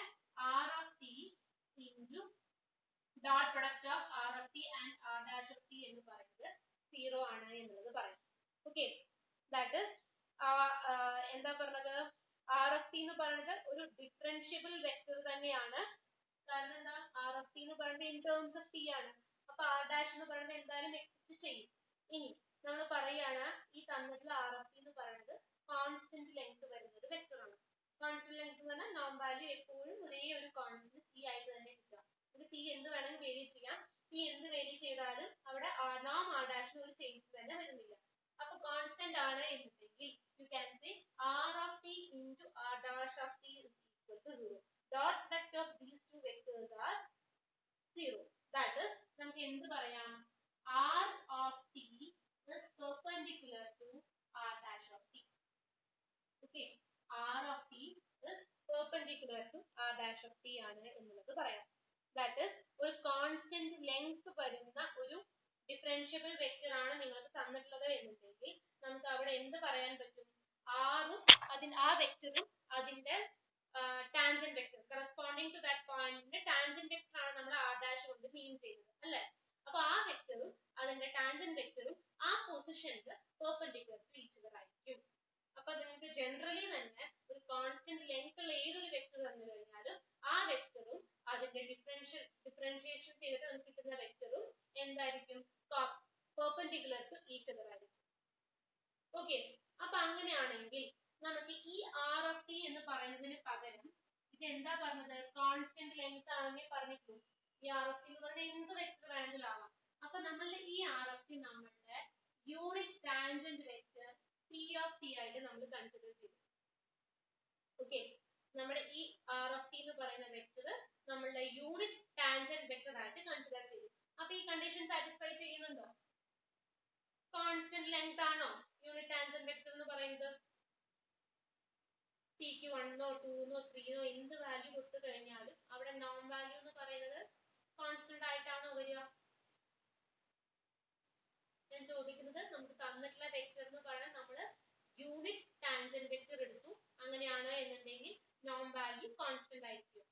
Speaker 1: r of T into dot product of r of T and r dash of t എന്ന് പറയുന്നത് സീറോ ആണ് എന്നുള്ളത് പറയാം. ഓക്കെ, ദാറ്റ് ഇസ് എന്താ പറഞ്ഞത്? ആർ ഓഫ് ടി എന്ന് പറയുന്നത് ഒരു ഡിഫറൻഷ്യബിൾ വെക്ടർ തന്നെയാണ്. കാരണം എന്താ? ആർ ഓഫ് ടി എന്ന് പറയുന്നത് ഇൻ ടേംസ് ഓഫ് ടി ആണ്, അപ്പൊ ആർ ഡാഷ് എന്ന് പറയുന്നത് എന്തായാലും എക്സിസ്റ്റ് ചെയ്യും. ഇനി നമ്മൾ പറയാണ് ഈ തന്നിട്ടുള്ള ആർ ഓഫ് ടി എന്ന് പറയുന്നത് കോൺസ്റ്റന്റ് ലെങ്ത് വരുന്ന ഒരു വെക്ടർ ആണ്. കോൺസ്റ്റന്റ് ലെങ്ത് എന്ന് പറഞ്ഞാൽ നോൺ വാല്യൂ എപ്പോഴും ഒരേ ഒരു കോൺസ്റ്റന്റ് ടി ആയിട്ട് തന്നെ കിട്ടുക. ഒരു ടി എന്ത് വേണമെങ്കിൽ വേരി ചെയ്യാം. ടി എന്ത് വേരി ചെയ്താലും അവിടെ നോം ആർ ഡാഷിന് ഒരു ചേഞ്ച് തന്നെ വരുന്നില്ല. അപ്പൊ കോൺസ്റ്റന്റ് ആണ് എന്നുണ്ടെങ്കിൽ you can say r of T into r dash of t is equal to 0. Dot product of these two vectors are 0. That is നമുക്ക് എന്ത് പറയാം? R of T is perpendicular to r dash of t. Okay, r of t is perpendicular to r dash of t ആണ് എന്നുള്ളത് പറയാം. That is ഒരു കോൺസ്റ്റന്റ് ലെങ്ത് വരുന്ന ഒരു ഡിഫറൻഷ്യബിൾ വെക്ടർ ആണ് നിങ്ങൾക്ക് തന്നിട്ടുള്ളത് എന്നുണ്ടെങ്കിൽ നമുക്ക് അവിടെ എന്ത് പറയാൻ പറ്റും? ആറും ആ വെക്ടറും അതിന്റെ tangent vector corresponding to that പോയിന്റിന്റെ ടാൻജന്റ് വെക്ടർ ആണ് നമ്മൾ ആർ ഡാഷ് കൊണ്ട് മീൻ ചെയ്യുന്നത് അല്ലേ? അപ്പൊ ആ വെക്ടറും അതിന്റെ ടാൻജന്റ് വെക്ടറും ആ പൊസിഷനിൽ പെർപെൻഡിക്കുലർ ടു ഈച്ച് അതർ ആയിരിക്കും. അപ്പൊ നിങ്ങൾക്ക് ജനറലി തന്നെ ഒരു കോൺസ്റ്റന്റ് ലെങ്ത് ഉള്ള ഏതൊരു വെക്ടർ തന്നു കഴിഞ്ഞാലും ആ വെക്ടറും അതിന്റെ ഡിഫറൻഷിയേഷൻ ചെയ്തിട്ട് നമുക്ക് കിട്ടുന്ന വെക്ടറും എന്തായിരിക്കും? പെർപെൻഡിക്കുലർ ടു ഈച്ച് അതർ ആയിരിക്കും. ഓക്കെ, അപ്പൊ അങ്ങനെയാണെങ്കിൽ നമുക്ക് ഈ ആർ ഓഫ് ടി എന്ന് പറയുന്നതിന് പകരം ഇത് എന്താ പറഞ്ഞത്? കോൺസ്റ്റന്റ് ലെങ്ത് ആണെന്നേ പറഞ്ഞിട്ടുള്ളൂ. ഈ ആർ ഓഫ് ടി എന്ന് പറഞ്ഞാൽ എന്ത് വെക്ടർ വേണമെങ്കിലും ആവാം. അപ്പൊ നമ്മളുടെ ഈ ആർ ഓഫ് ടി നമ്മളുടെ unit tangent vector P of t ആയിട്ട് നമ്മൾ കൺസിഡർ ചെയ്തു. ഓക്കെ, നമ്മുടെ ഈ R of t എന്ന് പറയുന്ന വെക്ടർ നമ്മളുടെ യൂണിറ്റ് ടാൻജന്റ് വെക്ടർ ആയിട്ട് കൺസിഡർ ചെയ്തു. അപ്പൊ ഈ കണ്ടീഷൻ സാറ്റിസ്ഫൈ ചെയ്യുന്നുണ്ടോ? കോൺസ്റ്റന്റ് ലെങ്ത് ആണോ യൂണിറ്റ് ടാൻജന്റ് വെക്ടർ എന്ന് പറയുന്നത്? ടിക്ക് 1 2 3 എന്ത് വാല്യൂ കൊടുത്തു കഴിഞ്ഞാലും അവിടെ നോൺ വാല്യൂ എന്ന് പറയുന്നത് കോൺസ്റ്റന്റ് ആയിട്ടാണോ വരിക? ഞാൻ ചോദിക്കുന്നത്, നമുക്ക് തന്നിട്ടുള്ള വെക്ടർ എന്ന് പറയാൻ നമ്മൾ യൂണിറ്റ് ടാൻജന്റ് വെക്ടർ എടുത്തു, അങ്ങനെയാണ് എന്നുണ്ടെങ്കിൽ നോൺ വാല്യൂ കോൺസ്റ്റന്റ് ആയിരിക്കും.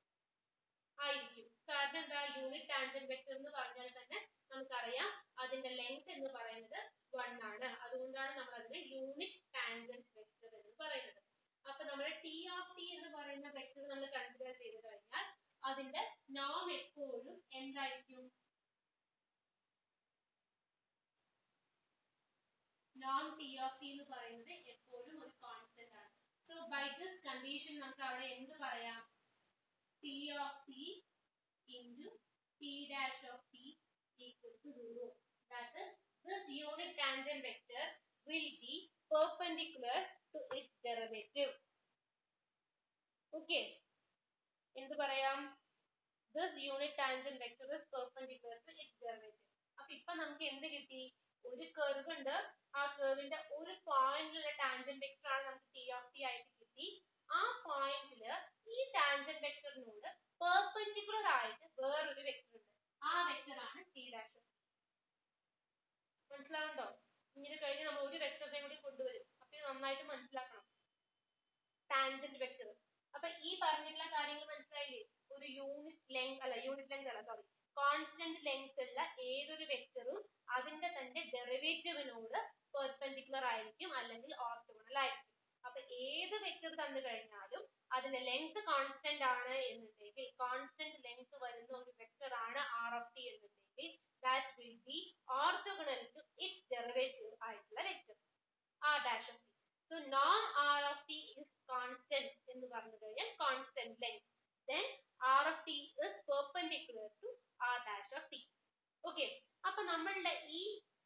Speaker 1: കാരണം എന്താ, യൂണിറ്റ് ടാൻജന്റ് വെക്ടർ എന്ന് പറഞ്ഞാൽ തന്നെ നമുക്കറിയാം അതിന്റെ ലെങ്ത് എന്ന് പറയുന്നത് 1 ആണ്. അതുകൊണ്ടാണ് നമ്മൾ അതിനെ യൂണിറ്റ് ടാൻജന്റ് വെക്ടർ എന്ന് പറയുന്നത്. അപ്പൊ നമ്മൾ T of t എന്ന് പറയുന്ന വെക്ടർ നമ്മൾ കൺസിഡർ ചെയ്ത് കഴിഞ്ഞാൽ അതിന്റെ നോം എപ്പോഴും എന്തായിരിക്കും? നോം T of t എന്ന് പറയുന്നത് എപ്പോഴും ഒരു കോൺസ്റ്റന്റ് ആണ്. സോ ബൈ ദിസ് കണ്ടീഷൻ നമുക്ക് അവിടെ എന്ത് പറയാം? T of t into t dash of t equal to 0. That is, this unit tangent vector will be perpendicular to its derivative. Okay, എന്ത് പറയാം? This unit tangent vector is perpendicular to its derivative. അപ്പൊ ഇപ്പൊ നമുക്ക് എന്ത് കിട്ടി? ഒരു കർവ് ഉണ്ട്, ആ കർവിന്റെ ഒരു പോയിന്റിലുള്ള ടാൻജന്റ് വെക്ടർ ആണ് നമുക്ക് T of t ആയിട്ട് കിട്ടി. ആ പോയിന്റിൽ ഈ ടാൻജന്റ് വെക്ടറിനോട് പെർപെൻഡിക്കുലർ ആയിട്ട് വേറൊരു വെക്ടർ ഉണ്ട്, ആ വെക്ടർ ആണ് T dash. മനസ്സിലാവുണ്ടോ? ഇങ്ങനെ കഴിഞ്ഞ് നമ്മൾ ഒരു വെക്ടറിനെ കൂടി കൊണ്ടുവരും. അപ്പൊ ഇത് നന്നായിട്ട് മനസ്സിലാക്കണം, ടാൻജന്റ് വെക്ടർ. അപ്പൊ ഈ പറഞ്ഞിട്ടുള്ള കാര്യങ്ങൾ മനസ്സിലായില്ലേ? ഒരു കോൺസ്റ്റന്റ് ലെങ്ത് ഉള്ള ഏതൊരു വെക്ടറും അതിന്റെ തന്നെ ഡെറിവേറ്റീവിനോട് പെർപെൻഡിക്കുലർ ആയിരിക്കും അല്ലെങ്കിൽ ഓർത്തോഗണൽ ആയിരിക്കും. അപ്പൊ ഏത് വെക്ടർ തന്നു കഴിഞ്ഞാലും അതിന്റെ ലെങ്ത് കോൺസ്റ്റന്റ് ആണ് എന്നുണ്ടെങ്കിൽ, കോൺസ്റ്റന്റ് ലെങ്ത് വരുന്ന ഒരു വെക്ടർ ആണ് R of t എന്നുണ്ടെങ്കിൽ, that will be orthogonal to its derivative ആയിട്ടുള്ള vector R dash of t. So norm R of t is constant എന്ന് പറഞ്ഞു കഴിഞ്ഞാൽ constant length, then R of t is perpendicular to R dash of t. Okay, അപ്പൊ നമ്മളുടെ ഈ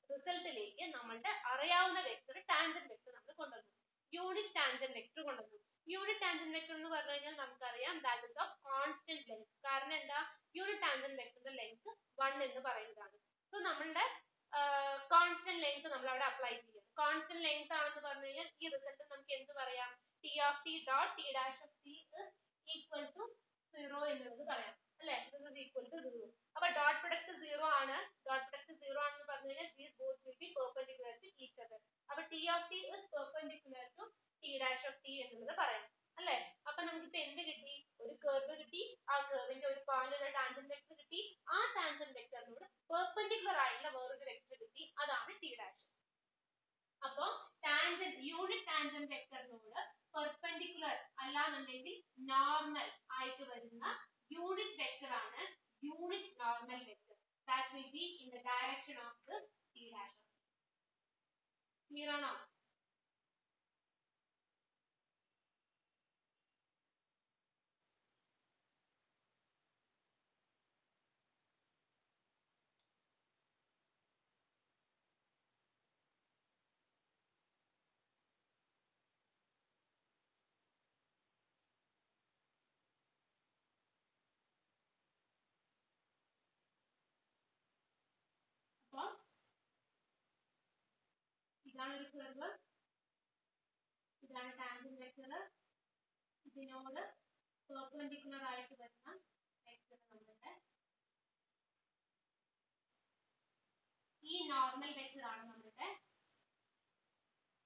Speaker 1: റിസൾട്ടിലേക്ക് നമ്മളുടെ അറിയാവുന്ന വെക്ടർ ടാൻജന്റ് വെക്ടർ നമ്മൾ കൊണ്ടുവന്നു, യൂണിറ്റ് ടാൻജന്റ് വെക്ടർ കൊണ്ടുവന്നു. യൂണിറ്റ് ടാൻജന്റ് വെക്ടർ എന്ന് പറഞ്ഞു കഴിഞ്ഞാൽ നമുക്കറിയാം that is of constant length. കാരണം എന്താ, യൂണിറ്റ് ടാൻജന്റ് വെക്ടറിന്റെ ലെങ്ത് 1 എന്ന് പറയുന്നതാണ്. സോ നമ്മളുടെ കോൺസ്റ്റന്റ് ലെങ്ത് നമ്മൾ അവിടെ അപ്ലൈ ചെയ്യും. കോൺസ്റ്റന്റ് ലെങ്ത് ആണെന്ന് പറഞ്ഞു കഴിഞ്ഞാൽ ഈ റിസൾട്ട് നമുക്ക് എന്ത് പറയാം? T of t dot t dash of t is equal to 0 എന്നുള്ളത് പറയാം അല്ലേ? This is equal to 0. അപ്പൊ ഡോട്ട് പ്രൊഡക്റ്റ് 0 ആണ്. ഡോട്ട് പ്രൊഡക്റ്റ് 0 ആണെന്ന് പറഞ്ഞു കഴിഞ്ഞാൽ these both will be perpendicular to each other. അപ്പൊ T of t is perpendicular to t dash of t എന്നുള്ളത് പറയാം അല്ലേ? അപ്പൊ നമുക്ക് ഇപ്പൊ എന്ത് കിട്ടി? ഒരു കർവ് കിട്ടി, ആ കർവിന്റെ ഒരു പോയിന്റിലുള്ള ടാൻജന്റ് വെക്ടർ കിട്ടി, ആ ടാൻജന്റ് വെക്ടറിനോട് പെർപെൻഡിക്കുലർ ആയിട്ടുള്ള വേറൊരു വെക്ടർ കിട്ടി, അതാണ് t dash. അപ്പൊ ടാൻജന്റ് യൂണിറ്റ് ടാൻജന്റ് വെക്ടറിനോട് പെർപെൻഡിക്കുലർ അല്ലാന്നുണ്ടെങ്കിൽ നോർമൽ ആയിട്ട് വരുന്ന യൂണിറ്റ് വെക്ടർ ആണ് unit normal vector. That will be in the direction of this t dash. Clear ആണോ? അപ്പൊ ഇതാണ് ഒരു കർവ്, ഇതാണ് ടാൻജന്റ് വെക്ടർ, ഇതിനോട് പെർപെൻഡിക്കുലർ ആയിട്ട് വരുന്ന വെക്ടർ നമ്മളുടെ ഈ നോർമൽ വെക്ടർ ആണ് നമ്മളുടെ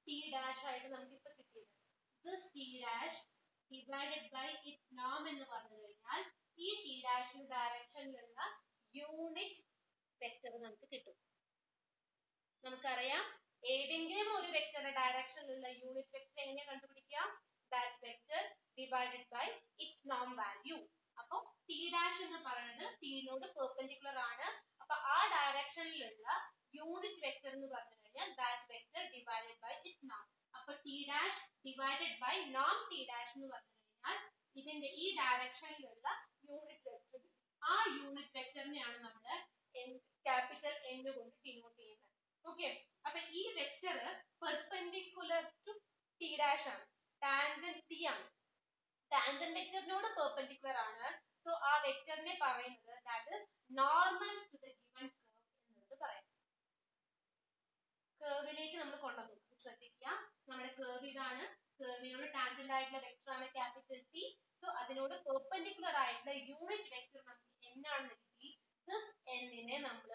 Speaker 1: t dash ആയിട്ട് നമുക്ക് ഇപ്പൊ കിട്ടിയത്. This t dash divided by its norm എന്ന് പറഞ്ഞു കഴിഞ്ഞാൽ ഈ t dash ഡയറക്ഷനിലുള്ള യൂണിറ്റ് വെക്ടർ നമുക്ക് കിട്ടും. നമുക്കറിയാം ഏതെങ്കിലും ഒരു വെക്ടറുടെ ഡയറക്ഷനിലുള്ള യൂണിറ്റ് വെക്ടർ എങ്ങനെ കണ്ടുപിടിക്കാം? That vector divided by its norm value. അപ്പൊ t dash എന്ന് പറയുന്നത് t നോട് പെർപെൻഡിക്കുലർ ആണ്. അപ്പൊ ആ ഡയറക്ഷനിലുള്ള യൂണിറ്റ് വെക്ടർ എന്ന് പറഞ്ഞു കഴിഞ്ഞാൽ that vector divided by its norm. അപ്പൊ t dash divided by norm t dash എന്ന് പറഞ്ഞു കഴിഞ്ഞാൽ ഇതിന്റെ ഈ ഡയറക്ഷനിലുള്ള യൂണിറ്റ് വെക്ടർ, ആ യൂണിറ്റ് വെക്ടറിനെയാണ് നമ്മൾ ക്യാപിറ്റൽ N കൊണ്ട് ഡിനോട്ട് ചെയ്യുന്നത്. ഓക്കെ, അപ്പൊ ഈ ഡാഷ് ആണ്, ടാൻജന്റ് ടി ആണ്. ടാൻജന്റ് വെക്ടറിനോട് പെർപെൻഡിക്കുലർ ആണ്. സോ ആ വെക്ടറിനെ പറയുന്നത് that is normal to the given curve എന്നത് പറയാം. കർവിലേക്ക് നമ്മൾ കൊണ്ടുവന്നു, ശ്രദ്ധിക്കുക. നമ്മുടെ കർവ് ഇതാണ്, കർവിനോട് ടാൻജന്റ് ആയിട്ടുള്ള വെക്ടർ ആണ് ക്യാപിറ്റൽ ടി. സോ അതിനോട് പെർപെൻഡിക്കുലർ ആയിട്ടുള്ള യൂണിറ്റ് വെക്ടർ നമുക്ക് n ആണെന്ന് കിട്ടി. ദിസ് n നെ നമ്മൾ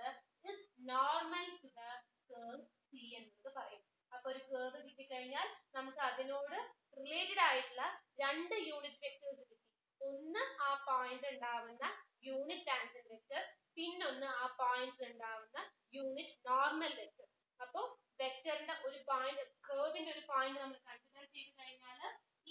Speaker 1: is normal to the curve C എന്നത് പറയും. അപ്പൊ ഒരു കർവ് കിട്ടിക്കഴിഞ്ഞാൽ നമുക്ക് അതിനോട് റിലേറ്റഡ് ആയിട്ടുള്ള രണ്ട് യൂണിറ്റ് വെക്ടേഴ്സ് കിട്ടി. ഒന്ന് ആ പോയിന്റ് ഉണ്ടാവുന്ന യൂണിറ്റ് ടാൻജന്റ് വെക്ടർ, പിന്നൊന്ന് ആ പോയിന്റ് ഉണ്ടാവുന്ന യൂണിറ്റ് നോർമൽ വെക്ടർ. അപ്പൊ വെക്ടറിന്റെ ഒരു പോയിന്റ്, കർവിന്റെ ഒരു പോയിന്റ് നമ്മൾ കൺസിഡർ ചെയ്ത് കഴിഞ്ഞാൽ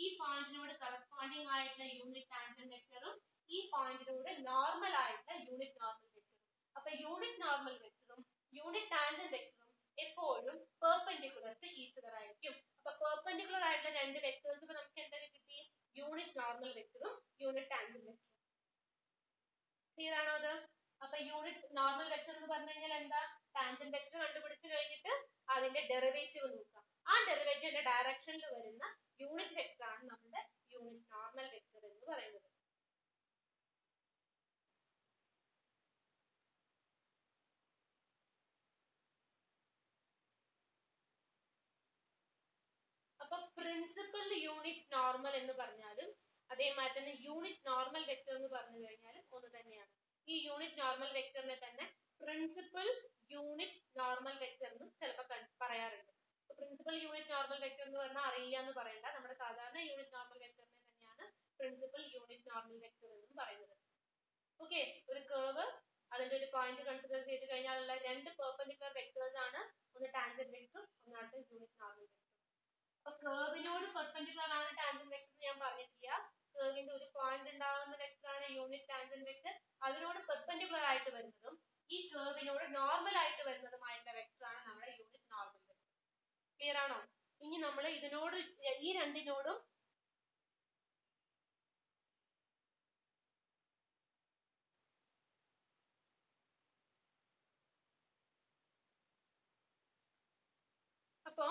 Speaker 1: ഈ പോയിന്റിനോട് കറസ്പോണ്ടിങ് ആയിട്ടുള്ള യൂണിറ്റ് ടാൻജന്റ് വെക്ടറും ഈ പോയിന്റിനോട് നോർമൽ ആയിട്ടുള്ള യൂണിറ്റ് നോർമൽ വെക്ടറും. അപ്പൊ യൂണിറ്റ് നോർമൽ വെക്ടറും യൂണിറ്റ് ടാൻജന്റ് വെക്ടറും എപ്പോഴും പെർപെൻഡിക്കുലർ ടു ഈച്ച് അതർ ആയിരിക്കും. അപ്പൊ പെർപെൻഡിക്കുലർ ആയിട്ടുള്ള രണ്ട് വെക്ടേഴ്സ് ഇപ്പൊ നമുക്ക് എന്തൊക്കെ കിട്ടി? യൂണിറ്റ് നോർമൽ വെക്ടറും യൂണിറ്റ് ടാൻജന്റ് വെക്ടറും. ക്ലിയർ ആണോ അത്? അപ്പൊ യൂണിറ്റ് നോർമൽ വെക്ടർ എന്ന് പറഞ്ഞു കഴിഞ്ഞാൽ എന്താ? ടാൻജന്റ് വെക്ടർ കണ്ടുപിടിച്ച് കഴിഞ്ഞിട്ട് അതിന്റെ ഡെറിവേറ്റീവ് നോക്കുക. ആ ഡെറിവേറ്റീവിന്റെ ഡയറക്ഷനിൽ വരുന്ന യൂണിറ്റ് വെക്ടർ ആണ് നമ്മുടെ യൂണിറ്റ് നോർമൽ വെക്ടർ എന്ന് പറയുന്നത്. അപ്പൊ പ്രിൻസിപ്പൽ യൂണിറ്റ് നോർമൽ എന്ന് പറഞ്ഞാലും അതേമാതിരി തന്നെ യൂണിറ്റ് നോർമൽ വെക്ടർ എന്ന് പറഞ്ഞു കഴിഞ്ഞാലും ഒന്ന് തന്നെയാണ്. ഈ യൂണിറ്റ് നോർമൽ വെക്ടറിനെ തന്നെ പ്രിൻസിപ്പൽ യൂണിറ്റ് നോർമൽ വെക്ടർ എന്നും ചിലപ്പോൾ പറയാറുണ്ട്. പ്രിൻസിപ്പൽ യൂണിറ്റ് നോർമൽ വെക്ടർ എന്ന് പറഞ്ഞാൽ അറിയില്ല എന്ന് പറയണ്ട, നമ്മുടെ സാധാരണ യൂണിറ്റ് നോർമൽ വെക്ടറിനെ തന്നെയാണ് പ്രിൻസിപ്പൽ യൂണിറ്റ് നോർമൽ വെക്ടർ എന്നും പറയുന്നത്. ഓക്കെ, ഒരു കർവ് അതിന്റെ ഒരു പോയിന്റ് കൺസിഡർ ചെയ്ത് കഴിഞ്ഞാലുള്ള രണ്ട് പെർപെൻഡിക്കുലർ വെക്ടേഴ്സ് ആണ്, ഒന്ന് ടാൻജന്റ് വെക്ടർ, ഒന്നാമത്തെ യൂണിറ്റ് നോർമൽ വെക്ടർ. അപ്പൊ കർവിനോട് പെർപെൻഡിക്കുലർ ആണ് ടാൻജന്റ് വെക്ടർ ഞാൻ പറഞ്ഞിട്ടില്ല. കർവിന്റെ ഒരു പോയിന്റ് ഉണ്ടാവുന്ന വെക്ടർ ആണ് യൂണിറ്റ് ടാൻജന്റ് വെക്ടർ. അതിനോട് പെർപെൻഡിക്കുലർ ആയിട്ട് വരുന്നതും ഈ കർവിനോട് നോർമൽ ആയിട്ട് വരുന്നതുമായിട്ടുള്ള വെക്ടർ ആണ് നമ്മുടെ യൂണിറ്റ് നോർമൽ വെക്ടർ. ക്ലിയർ ആണോ? ഇനി നമ്മൾ ഇതിനോട് ഈ രണ്ടിനോടും അപ്പൊ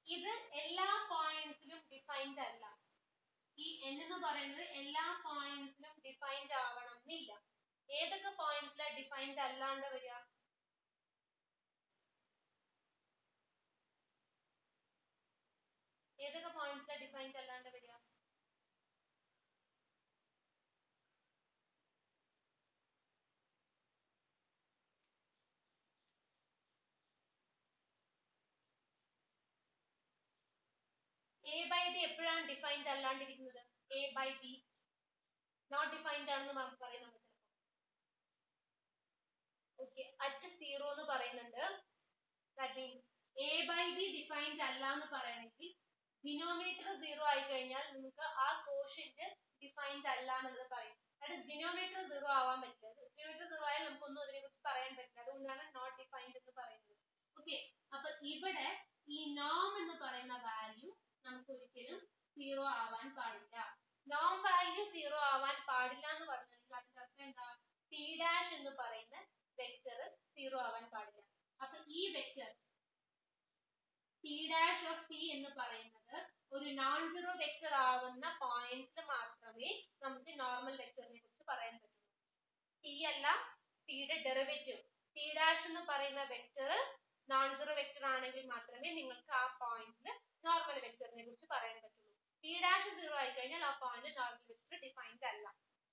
Speaker 1: ഇത് എല്ലാ പോയിന്റ്സിലും ഡിഫൈൻഡ് അല്ല. ഈ n എന്ന് പറയുന്നത് എല്ലാ പോയിന്റ്സിലും ഡിഫൈൻഡ് ആവണം എന്നില്ല. ഏതൊക്കെ പോയിന്റ്സിലാണ് ഡിഫൈൻഡ് അല്ലാണ്ട് വരിക? ഏതൊക്കെ പോയിന്റ്സിലാണ് ഡിഫൈൻഡ് അല്ലാണ്ട് വരിക? A by B എപ്പോഴാണ് ഡിഫൈൻഡ് അല്ലാണ്ടിരിക്കുന്നത്? A by B not defined ആണെന്ന് നമുക്ക് പറയുന്നത്. ഓക്കെ, അറ്റ് 0 എന്ന് പറയുന്നുണ്ട്. That means A by B defined അല്ല എന്ന് പറയണമെങ്കിൽ ഡിനോമിനേറ്റർ 0 ആയി കഴിഞ്ഞാൽ നിങ്ങൾക്ക് ആ കോഷ്യന്റ് ഡിഫൈൻഡ് അല്ല എന്നുള്ളത് പറയും. അതായത് ഡിനോമിനേറ്റർ 0 ആവാൻ പറ്റില്ല. ഡിനോമിനേറ്റർ 0 ആയാൽ നമുക്കൊന്നും അതിനെ കുറിച്ച് പറയാൻ പറ്റില്ല. അതുകൊണ്ടാണ് നോട്ട് ഡിഫൈൻഡ് എന്ന് പറയുന്നത്. ഓക്കെ, അപ്പൊ ഇവിടെ ഈ നോം എന്ന് പറയുന്ന വാല്യൂ നമുക്ക് ഒരിക്കലും 0 ആവാൻ പാടില്ല. നോം വാല്യൂ 0 ആവാൻ പാടില്ല എന്ന് പറഞ്ഞാൽ അതിന്റെ അർത്ഥം എന്താ? ടി ഡാഷ് എന്ന് പറയുന്ന വെക്ടർ 0 ആവാൻ പാടില്ല. അപ്പൊ ഈ vector t dash of t എന്ന് പറയുന്നത് ഒരു നോൺ സീറോ വെക്ടർ ആവുന്ന പോയിന്റ്സിൽ മാത്രമേ നമുക്ക് നോർമൽ വെക്ടറിനെ കുറിച്ച് പറയാൻ പറ്റുള്ളൂ. ടി അല്ല, ടിയുടെ ഡെറിവേറ്റീവ് ടി ഡാഷ് എന്ന് പറയുന്ന വെക്ടർ നോൺ സീറോ വെക്ടർ ആണെങ്കിൽ മാത്രമേ നിങ്ങൾക്ക് ആ പോയിന്റിൽ നോർമൽ വെക്ടറിനെ കുറിച്ച് പറയാൻ പറ്റുള്ളൂ. ടി ഡാഷ് 0 ആയി കഴിഞ്ഞാൽ ആ പോയിന്റ് നോർമൽ വെക്ടർ ഡിഫൈൻഡ് അല്ല.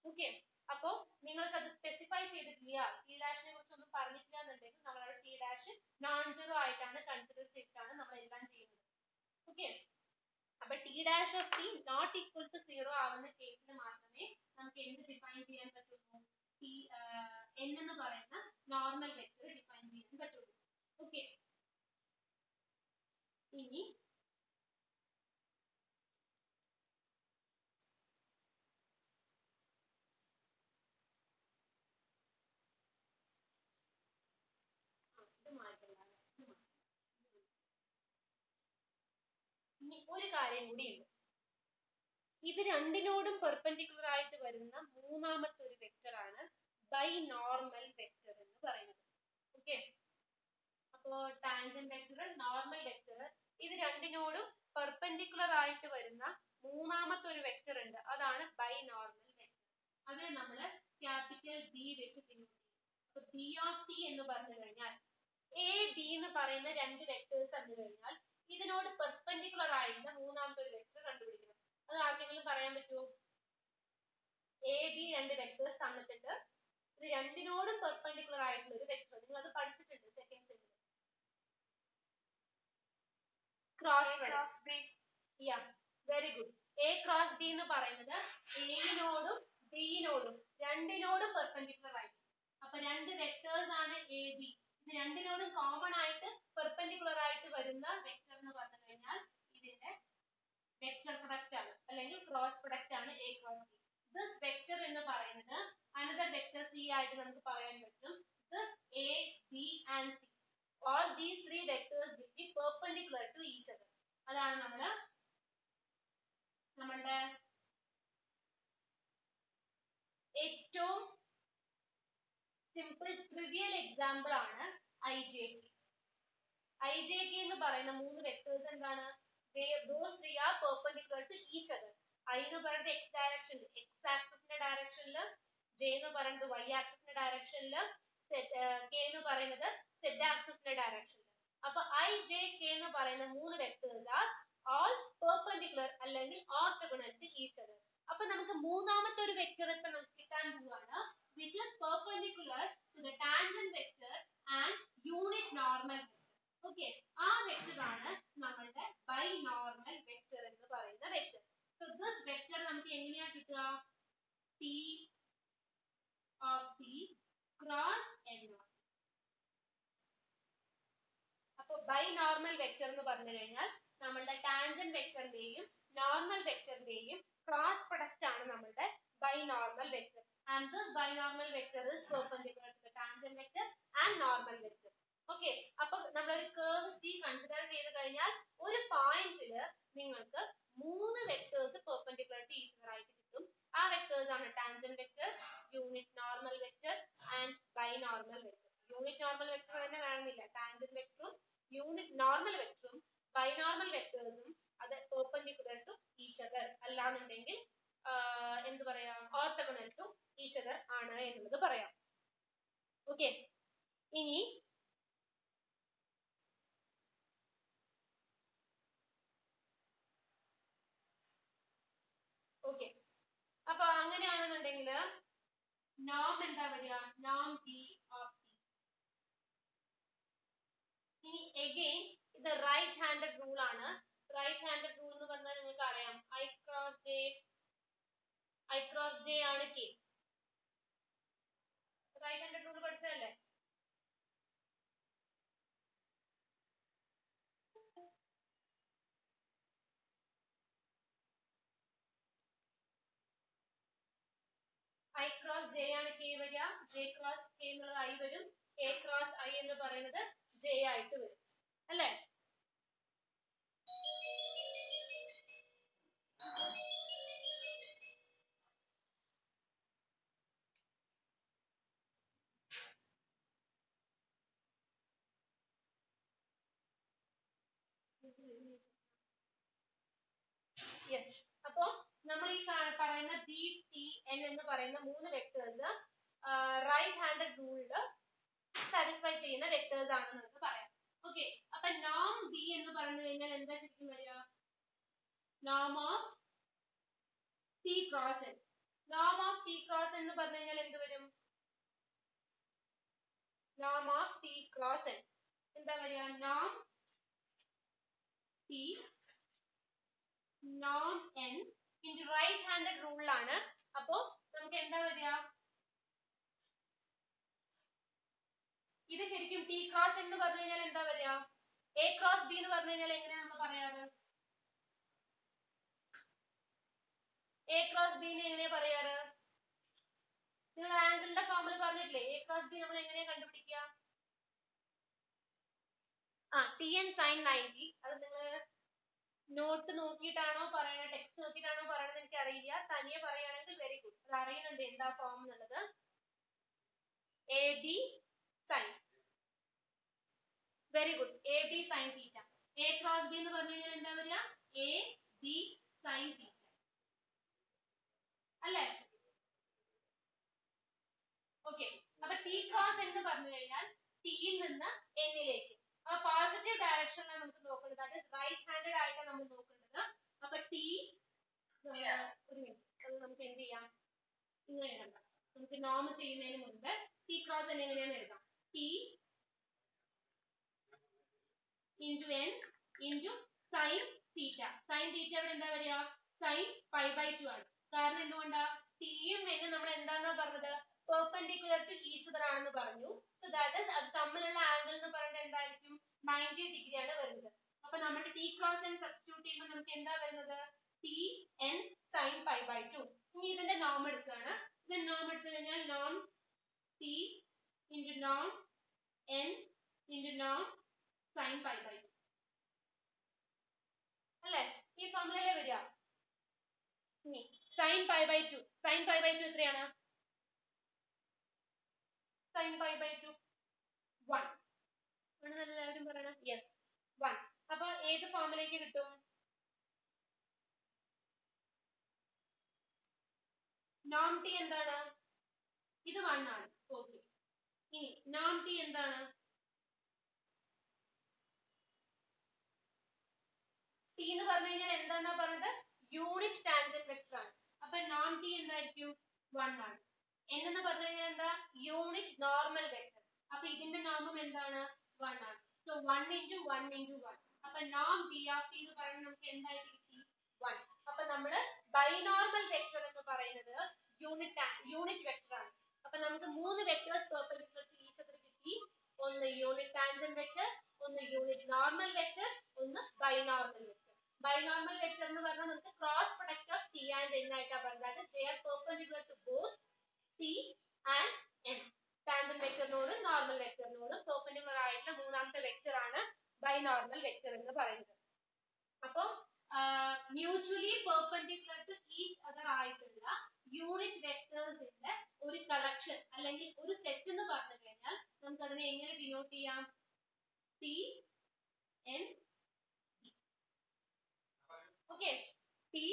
Speaker 1: ഓക്കെ, അപ്പോ നിങ്ങൾക്ക് അത് സ്പെസിഫൈ ചെയ്തിട്ടില്ല, ടി ഡാഷിനെ കുറിച്ച് ഒന്നും പറഞ്ഞിട്ടില്ല എന്നുണ്ടെങ്കിൽ നമ്മളവിടെ ടി ഡാഷ് നോൺ സീറോ ആയിട്ടാണ് കൺസിഡർ ചെയ്തിട്ടാണ് നമ്മൾ എല്ലാം ചെയ്യുന്നത്. ഓക്കെ, അപ്പൊ t dash of t not equal to 0 ആവുന്ന കേസിൽ മാത്രമേ നമുക്ക് എന്ത് ഡിഫൈൻ ചെയ്യാൻ പറ്റുള്ളൂ? ടി n എന്ന് പറയുന്ന നോർമൽ വെക്ടർ ഡിഫൈൻ ചെയ്യാൻ പറ്റുള്ളൂ. ഓക്കെ, ഇനി ഒരു കാര്യം കൂടിയുണ്ട്. ഇത് രണ്ടിനോടും പെർപെൻഡിക്കുലർ ആയിട്ട് വരുന്ന മൂന്നാമത്തെ ഒരു വെക്ടർ ആണ് ബൈനോർമൽ വെക്ടർ എന്ന് പറയുന്നത്. ഓക്കെ, അപ്പോ ടാൻജന്റ് വെക്ടർ, നോർമൽ വെക്ടർ ഇത് രണ്ടിനോടും പെർപെൻഡിക്കുലർ ആയിട്ട് വരുന്ന മൂന്നാമത്തെ ഒരു വെക്ടർ ഉണ്ട്, അതാണ് ബൈനോർമൽ വെക്ടർ. അതിനെ നമ്മൾ ക്യാപിറ്റൽ ബി വെച്ച് ഡിനോട്ട് ചെയ്യും. അപ്പൊ ബി ഓഫ് ടി എന്ന് പറഞ്ഞു കഴിഞ്ഞാൽ എ ബി എന്ന് പറയുന്ന രണ്ട് വെക്ടേഴ്സ് തന്നു കഴിഞ്ഞാൽ ഇതിനോട് പെർപെൻഡിക്കുലർ ആയിട്ടുള്ള മൂന്നാമത്തെ ഒരു വെക്ടർ കണ്ടുപിടിക്കണം. അത് ആർക്കെങ്കിലും പറയാൻ പറ്റുമോ? എ ബി രണ്ട് വെക്ടേഴ്സ് തന്നിട്ടുണ്ട്, ഇത് രണ്ടിനോടും പെർപെൻഡിക്കുലർ ആയിട്ടുള്ള ഒരു വെക്ടർ, നിങ്ങൾ അത് പഠിച്ചിട്ടുണ്ട് സെക്കൻഡ് സെമ്മിൽ. Cross product. Yeah, very good. A cross B എന്ന് പറയുന്നത് എനോടും ബിനോടും രണ്ടിനോടും പെർപെൻഡിക്കുലർ ആയിട്ട്. അപ്പൊ രണ്ട് വെക്ടേഴ്സ് ആണ് എ ബി, ഇത് രണ്ടിനോടും കോമൺ ആയിട്ട് പെർപെൻഡിക്കുലർ ആയിട്ട് വരുന്ന വെക്ടർ എന്ന് പറഞ്ഞു കഴിഞ്ഞാൽ ഇതിന്റെ വെക്ടർ പ്രൊഡക്റ്റ് ആണ്, അല്ലെങ്കിൽ ക്രോസ് പ്രൊഡക്റ്റ് ആണ് A cross B. This vector എന്ന് പറയുന്നത് അനദർ വെക്ടർ സി ആയിട്ട് നമുക്ക് പറയാൻ പറ്റും. This A B and C, all these three vectors will be perpendicular to each other. അതാണ് നമ്മളുടെ ഏറ്റവും സിമ്പിൾ ട്രിവിയൽ എക്സാമ്പിൾ ആണ് IJK. IJK എന്ന് പറയുന്ന മൂന്ന് വെക്ടേഴ്സ് എന്താണ്? those three are perpendicular to each other. I എന്ന് പറയുന്നത് x ഡയറക്ഷനിൽ, x ആക്സിസിന്റെ ഡയറക്ഷനിൽ, J എന്ന് പറയുന്നത് y ആക്സിസിന്റെ ഡയറക്ഷനിൽ, K എന്ന് പറയുന്നത് z ആക്സിസിന്റെ ഡയറക്ഷനിൽ. അപ്പൊ IJK എന്ന് പറയുന്ന മൂന്ന് വെക്ടേഴ്സ് ആർ all perpendicular അല്ലെങ്കിൽ orthogonal to each other. അപ്പൊ നമുക്ക് മൂന്നാമത്തെ ഒരു വെക്ടർ ഇപ്പൊ നമുക്ക് കിട്ടാൻ പോവാണ്, which is perpendicular to the tangent vector and unit normal vector. Okay, ആ വെക്ടർ ആണ് നമ്മളുടെ ബൈനോർമൽ വെക്ടർ എന്ന് പറയുന്ന വെക്ടർ. So this vector നമുക്ക് എങ്ങനെയാ കിട്ടുക? P of T cross N. അപ്പൊ ബൈനോർമൽ വെക്ടർ എന്ന് പറഞ്ഞു കഴിഞ്ഞാൽ നമ്മളുടെ ടാൻജന്റ് വെക്ടറിന്റെയും നോർമൽ വെക്ടറിന്റെയും ക്രോസ് പ്രൊഡക്റ്റ് ആണ് നമ്മളുടെ binormal vector. And this binormal vector is perpendicular to the tangent vector and normal vector. Okay, അപ്പൊ നമ്മൾ ഒരു കർവ് C കൺസിഡർ ചെയ്ത് കഴിഞ്ഞാൽ ഒരു പോയിന്റിൽ നിങ്ങൾക്ക് മൂന്ന് vectors perpendicular to each other ആയിട്ട് കിട്ടും. ആ വെക്ടേഴ്സ് ആണ് tangent vector, unit normal vector and binormal vector. Unit normal vector തന്നെ വേണമെന്നില്ല, ടാൻജന്റ് വെക്ടറും യൂണിറ്റ് നോർമൽ വെക്ടറും ബൈനോർമൽ വെക്ടേഴ്സും അത് പെർപെൻഡിക്കുലർ ടു ഈച്ച് അതർ അല്ലാന്നുണ്ടെങ്കിൽ എന്ത് പറയാ, ഓർത്തോഗണൽ ടു ഈച്ച് അതർ ആണ് എന്നുള്ളത് പറയാം. ഓക്കെ, ഇനി ഓക്കെ അപ്പൊ അങ്ങനെയാണെന്നുണ്ടെങ്കിൽ നോം എന്താ വരിക? നോം ബി ഓഫ് ടി. ഇനി അഗൈൻ ഇത് റൈറ്റ് ഹാൻഡഡ് റൂൾ ആണ്. റൈറ്റ് ഹാൻഡഡ് റൂൾ എന്ന് പറഞ്ഞാൽ നിങ്ങൾക്ക് അറിയാം, I cross J ആണ് K. റൈറ്റ് ഹാൻഡഡ് റൂൾ പഠിച്ചതല്ലേ? I cross J ആണ് K വരിക, J cross K എന്നുള്ളത് I വരും, K cross I എന്ന് പറയുന്നത് J ആയിട്ട് വരും അല്ലേ? യെസ്, അപ്പോ നമ്മൾ ഈ പറയുന്ന ബി ടി എൻ എന്ന് പറയുന്ന മൂന്ന് വെക്ടേഴ്സ് റൈറ്റ് ഹാൻഡഡ് റൂളില് സാറ്റിസ്ഫൈ ചെയ്യുന്ന വെക്ടേഴ്സ് ആണെന്ന് നമുക്ക് പറയാം. ഓക്കെ, അപ്പൊ നോം ബി എന്ന് പറഞ്ഞു കഴിഞ്ഞാൽ എന്താ ശരിക്കും വരിക? നോം of T cross N. Noam of T cross എന്ന് പറഞ്ഞു കഴിഞ്ഞാൽ എന്ത് വരും? നോം ഓഫ് ടി ക്രോസ് എൻ എന്താ വരിക? നോം ടി നോം എൻ ഇൻറ്റു റൈറ്റ് ഹാൻഡഡ് റൂളിലാണ്. അപ്പോ നമുക്ക് എന്താ വരിക? ഇത് ശരിക്കും ടി ക്രോസ് എന്ന് പറഞ്ഞു കഴിഞ്ഞാൽ എന്താ വരിക? എ ക്രോസ് ബി എന്ന് പറഞ്ഞു കഴിഞ്ഞാൽ എങ്ങനെയാ നമ്മൾ പറയാറ്? എ ക്രോസ് ബി എങ്ങനെയാ പറയാറ്? നിങ്ങൾ ആംഗിളിന്റെ ഫോർമുല പറഞ്ഞിട്ടില്ലേ? എ ക്രോസ് ബി നമ്മൾ എങ്ങനെയാ കണ്ടുപിടിക്കുക? T n sine 90. അത് നിങ്ങൾ നോട്ട് നോക്കിയിട്ടാണോ പറയണത്, ടെക്സ്റ്റ് നോക്കിയിട്ടാണോ പറയണത് എനിക്ക് അറിയില്ല. തനിയെ പറയുകയാണെങ്കിൽ വെരി ഗുഡ്, അത് അറിയുന്നുണ്ട് എന്താ ഫോം എന്നുള്ളത്. A b sine, very good, a b sine theta. A cross B എന്ന് പറഞ്ഞു കഴിഞ്ഞാൽ എന്താ വരിക? ടി ക്രോസ് എന്ന് പറഞ്ഞു കഴിഞ്ഞാൽ ടിയിൽ നിന്ന് എന്നിലേക്ക്. അപ്പൊ പോസിറ്റീവ് ഡയറക്ഷനിലാണ് നമുക്ക് നോക്കേണ്ടത്, അത് റൈറ്റ് ഹാൻഡഡ് ആയിട്ടാണ് നമ്മൾ നോക്കേണ്ടത്. അപ്പൊ ടി ഒരു മിനിറ്റ്, അത് നമുക്ക് എന്ത് ചെയ്യാം, ഇങ്ങനെ എഴുതാം. നമുക്ക് നോം ചെയ്യുന്നതിന് മുൻപ് ടി ക്രോസ് എന്ന് എങ്ങനെയാണെന്ന് എഴുതാം. T into N into sine theta. Sine theta ഇവിടെ എന്താ വരിക, സൈൻ π/2 ആണ്. കാരണം എന്തുകൊണ്ടാ, ടിയും എന്നും നമ്മൾ എന്താന്നാ പറഞ്ഞത്, പെർപെൻഡിക്കുലർ ടു ഈച്ച് അതർ ആണെന്ന് പറഞ്ഞു. സോ ദാറ്റ് ഈസ് അത് തമ്മിലുള്ള ആംഗിൾ എന്ന് പറയുന്നത് എന്തായിരിക്കും, 90 ഡിഗ്രി ആണ് വരുന്നത്. അപ്പൊ നമ്മൾ ടി ക്രോസ് എൻ സബ്സ്റ്റിറ്റ്യൂട്ട് ചെയ്യുമ്പോൾ നമുക്ക് എന്താ വരുന്നത്, ടി എൻ സൈൻ π/2. ഇനി ഇതിന്റെ നോം എടുക്കുകയാണ്. ഇതിന്റെ നോം എടുത്തു കഴിഞ്ഞാൽ നോം ടി ഇൻറ്റു നോം എൻ ഇൻറ്റു നോം സൈൻ π/2 അല്ലേ, ഈ ഫോർമുലയിലെ വരിക. ഇനി സൈൻ π/2, സൈൻ π/2 എത്രയാണ്, സൈൻ π/2 1 ആണെന്ന് എല്ലാവരും പറയണം. യെസ് 1. അപ്പൊ ഏത് ഫോമിലേക്ക് കിട്ടും, നോം ടി എന്താണ്, ഇത് 1 ആണ്. ഓക്കെ, ഇനി നോം ടി എന്താണ്, ടി എന്ന് പറഞ്ഞു കഴിഞ്ഞാൽ എന്താന്നാ പറഞ്ഞത്, യൂണിറ്റ് ടാൻജന്റ് വെക്ടർ ആണ്. അപ്പൊ നോം ടി എന്തായിരിക്കും, 1 ആണ്. n എന്ന് പറഞ്ഞു കഴിഞ്ഞാൽ എന്താ, യൂണിറ്റ് നോർമൽ വെക്ടർ. അപ്പൊ ഇതിന്റെ നോമും എന്താണ്, 1 ആണ്. സോ 1 × 1 × 1. അപ്പൊ നോം ബി ഓഫ് ടി എന്ന് പറയുന്നത് നമുക്ക് എന്തായിട്ട് കിട്ടി, 1. അപ്പൊ നമ്മള് ബൈനോർമൽ വെക്ടർ എന്ന് പറയുന്നത് യൂണിറ്റ് വെക്ടർ ആണ്. അപ്പൊ നമുക്ക് 3 vectors perpendicular to each other കിട്ടി. ഒന്ന് യൂണിറ്റ് ടാൻജന്റ് വെക്ടർ, ഒന്ന് യൂണിറ്റ് നോർമൽ വെക്ടർ, ഒന്ന് ബൈനോർമൽ വെക്ടർ. ബൈനോർമൽ വെക്ടർ എന്ന് പറഞ്ഞാൽ നമുക്ക് cross product of T and N ആയിട്ടാണ് പറഞ്ഞത്. They are perpendicular to both T and N. Tangent വെക്ടറിനോടും നോർമൽ വെക്ടറിനോടും പെർപെൻഡിക്കുലർ ആയിട്ടുള്ള മൂന്നാമത്തെ വെക്ടർ ആണ് ബൈനോർമൽ വെക്ടർ എന്ന് പറയുന്നത്. അപ്പൊ mutually perpendicular to each other ആയിട്ടുള്ള യൂണിറ്റ് വെക്ടേഴ്സിന്റെ ഒരു കളക്ഷൻ അല്ലെങ്കിൽ ഒരു സെറ്റ് എന്ന് പറഞ്ഞു കഴിഞ്ഞാൽ നമുക്ക് അതിനെ എങ്ങനെ ഡിനോട്ട് ചെയ്യാം, T N B. Okay, T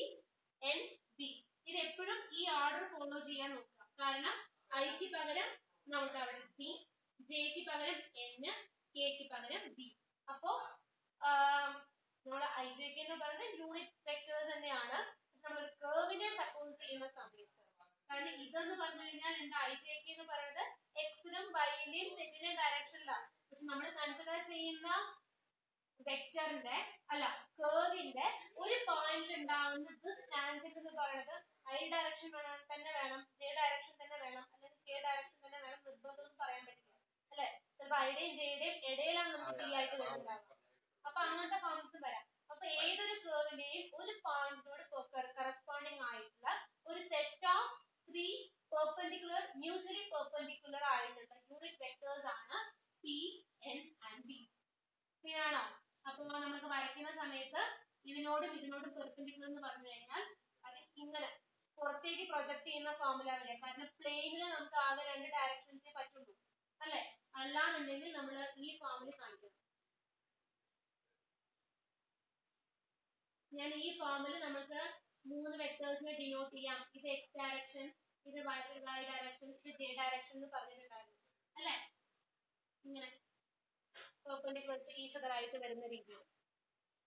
Speaker 1: N B. ഇത് എപ്പോഴും ഈ ഓർഡർ ഫോളോ ചെയ്യാൻ നോക്കുക. കാരണം ഐക്ക് പകരം നമുക്ക് അവിടെ ടി, ജെക്ക് പകരം എൻ, കെക്ക് പകരം ബി. അപ്പോ നമ്മൾ ഐ ജെ കെ എന്ന് പറയുന്നത് യൂണിറ്റ് വെക്ടേഴ്സ് തന്നെയാണ്. നമ്മൾ കർവിനെ സപ്പോസ് ചെയ്യുന്ന സമയത്ത്, കാരണം ഇതെന്ന് പറഞ്ഞു കഴിഞ്ഞാൽ എന്താ, ഐ ജെ കെ എന്ന് പറയുന്നത് എക്സിലും വൈയിന്റെയും സെറ്റിന്റെയും ഡയറക്ഷനിലാണ്. പക്ഷെ നമ്മൾ കൺസിഡർ ചെയ്യുന്ന വെക്ടറിന്റെ അല്ല കർവിന്റെ ഒരു പോയിന്റിൽ ഉണ്ടാവുന്നത് ടാൻജന്റ് എന്ന് പറയുന്നത് ഐ ഡയറക്ഷൻ തന്നെ വേണം, ജെ ഡയറക്ഷൻ തന്നെ വേണം, അല്ലെങ്കിൽ കെ ഡയറക്ഷൻ തന്നെ വേണം നിർബന്ധമൊന്നും പറയാൻ പറ്റില്ല അല്ലെ. ചിലപ്പോൾ ഐയുടെയും ജെയുടെയും ഇടയിലാണ് നമുക്ക് ടി ആയിട്ട് വരുന്നുണ്ടാവുക. അപ്പൊ അങ്ങനത്തെ ഫോംസ് വരാം. അപ്പൊ ഏതൊരു കർവിന്റെയും ഒരു പോയിന്റിനോട് കറസ്പോണ്ടിങ് ആയിട്ടുള്ള ഒരു set of 3 perpendicular mutually perpendicular ആയിട്ടുള്ള യൂണിറ്റ് വെക്ടേഴ്സ് ആണ് ടി എൻ ആൻഡ് ബി. ശരിയാണോ? അപ്പൊ നമുക്ക് വരയ്ക്കുന്ന സമയത്ത് ഇതിനോടും പെർപെൻഡിക്കുലർ എന്ന് പറഞ്ഞു കഴിഞ്ഞാൽ അത് ഇങ്ങനെ പുറത്തേക്ക് പ്രൊജക്ട് ചെയ്യുന്ന ഫോർമുല വരിക. കാരണം പ്ലെയിനിൽ നമുക്ക് ആകെ 2 ഡയറക്ഷൻസേ പറ്റുള്ളൂ അല്ലെ, അല്ലാന്നുണ്ടെങ്കിൽ നമ്മൾ ഈ ഫോർമുല കാണിക്കണം. ഞാൻ ഈ ഫോർമുല നമുക്ക് 3 വെക്ടേഴ്സിനെ ഡിനോട്ട് ചെയ്യാം. ഇത് എക്സ് ഡയറക്ഷൻ, ഇത് വൈ ഡയറക്ഷൻ, ഇത് ജെ ഡയറക്ഷൻ എന്ന് പറഞ്ഞിട്ടുണ്ടായിരുന്നു അല്ലെ. ഇങ്ങനെ പെർപെൻഡിക്കുലർ ടു ഈച്ച് അതർ ആയിട്ട് വരുന്ന രീതിയിൽ.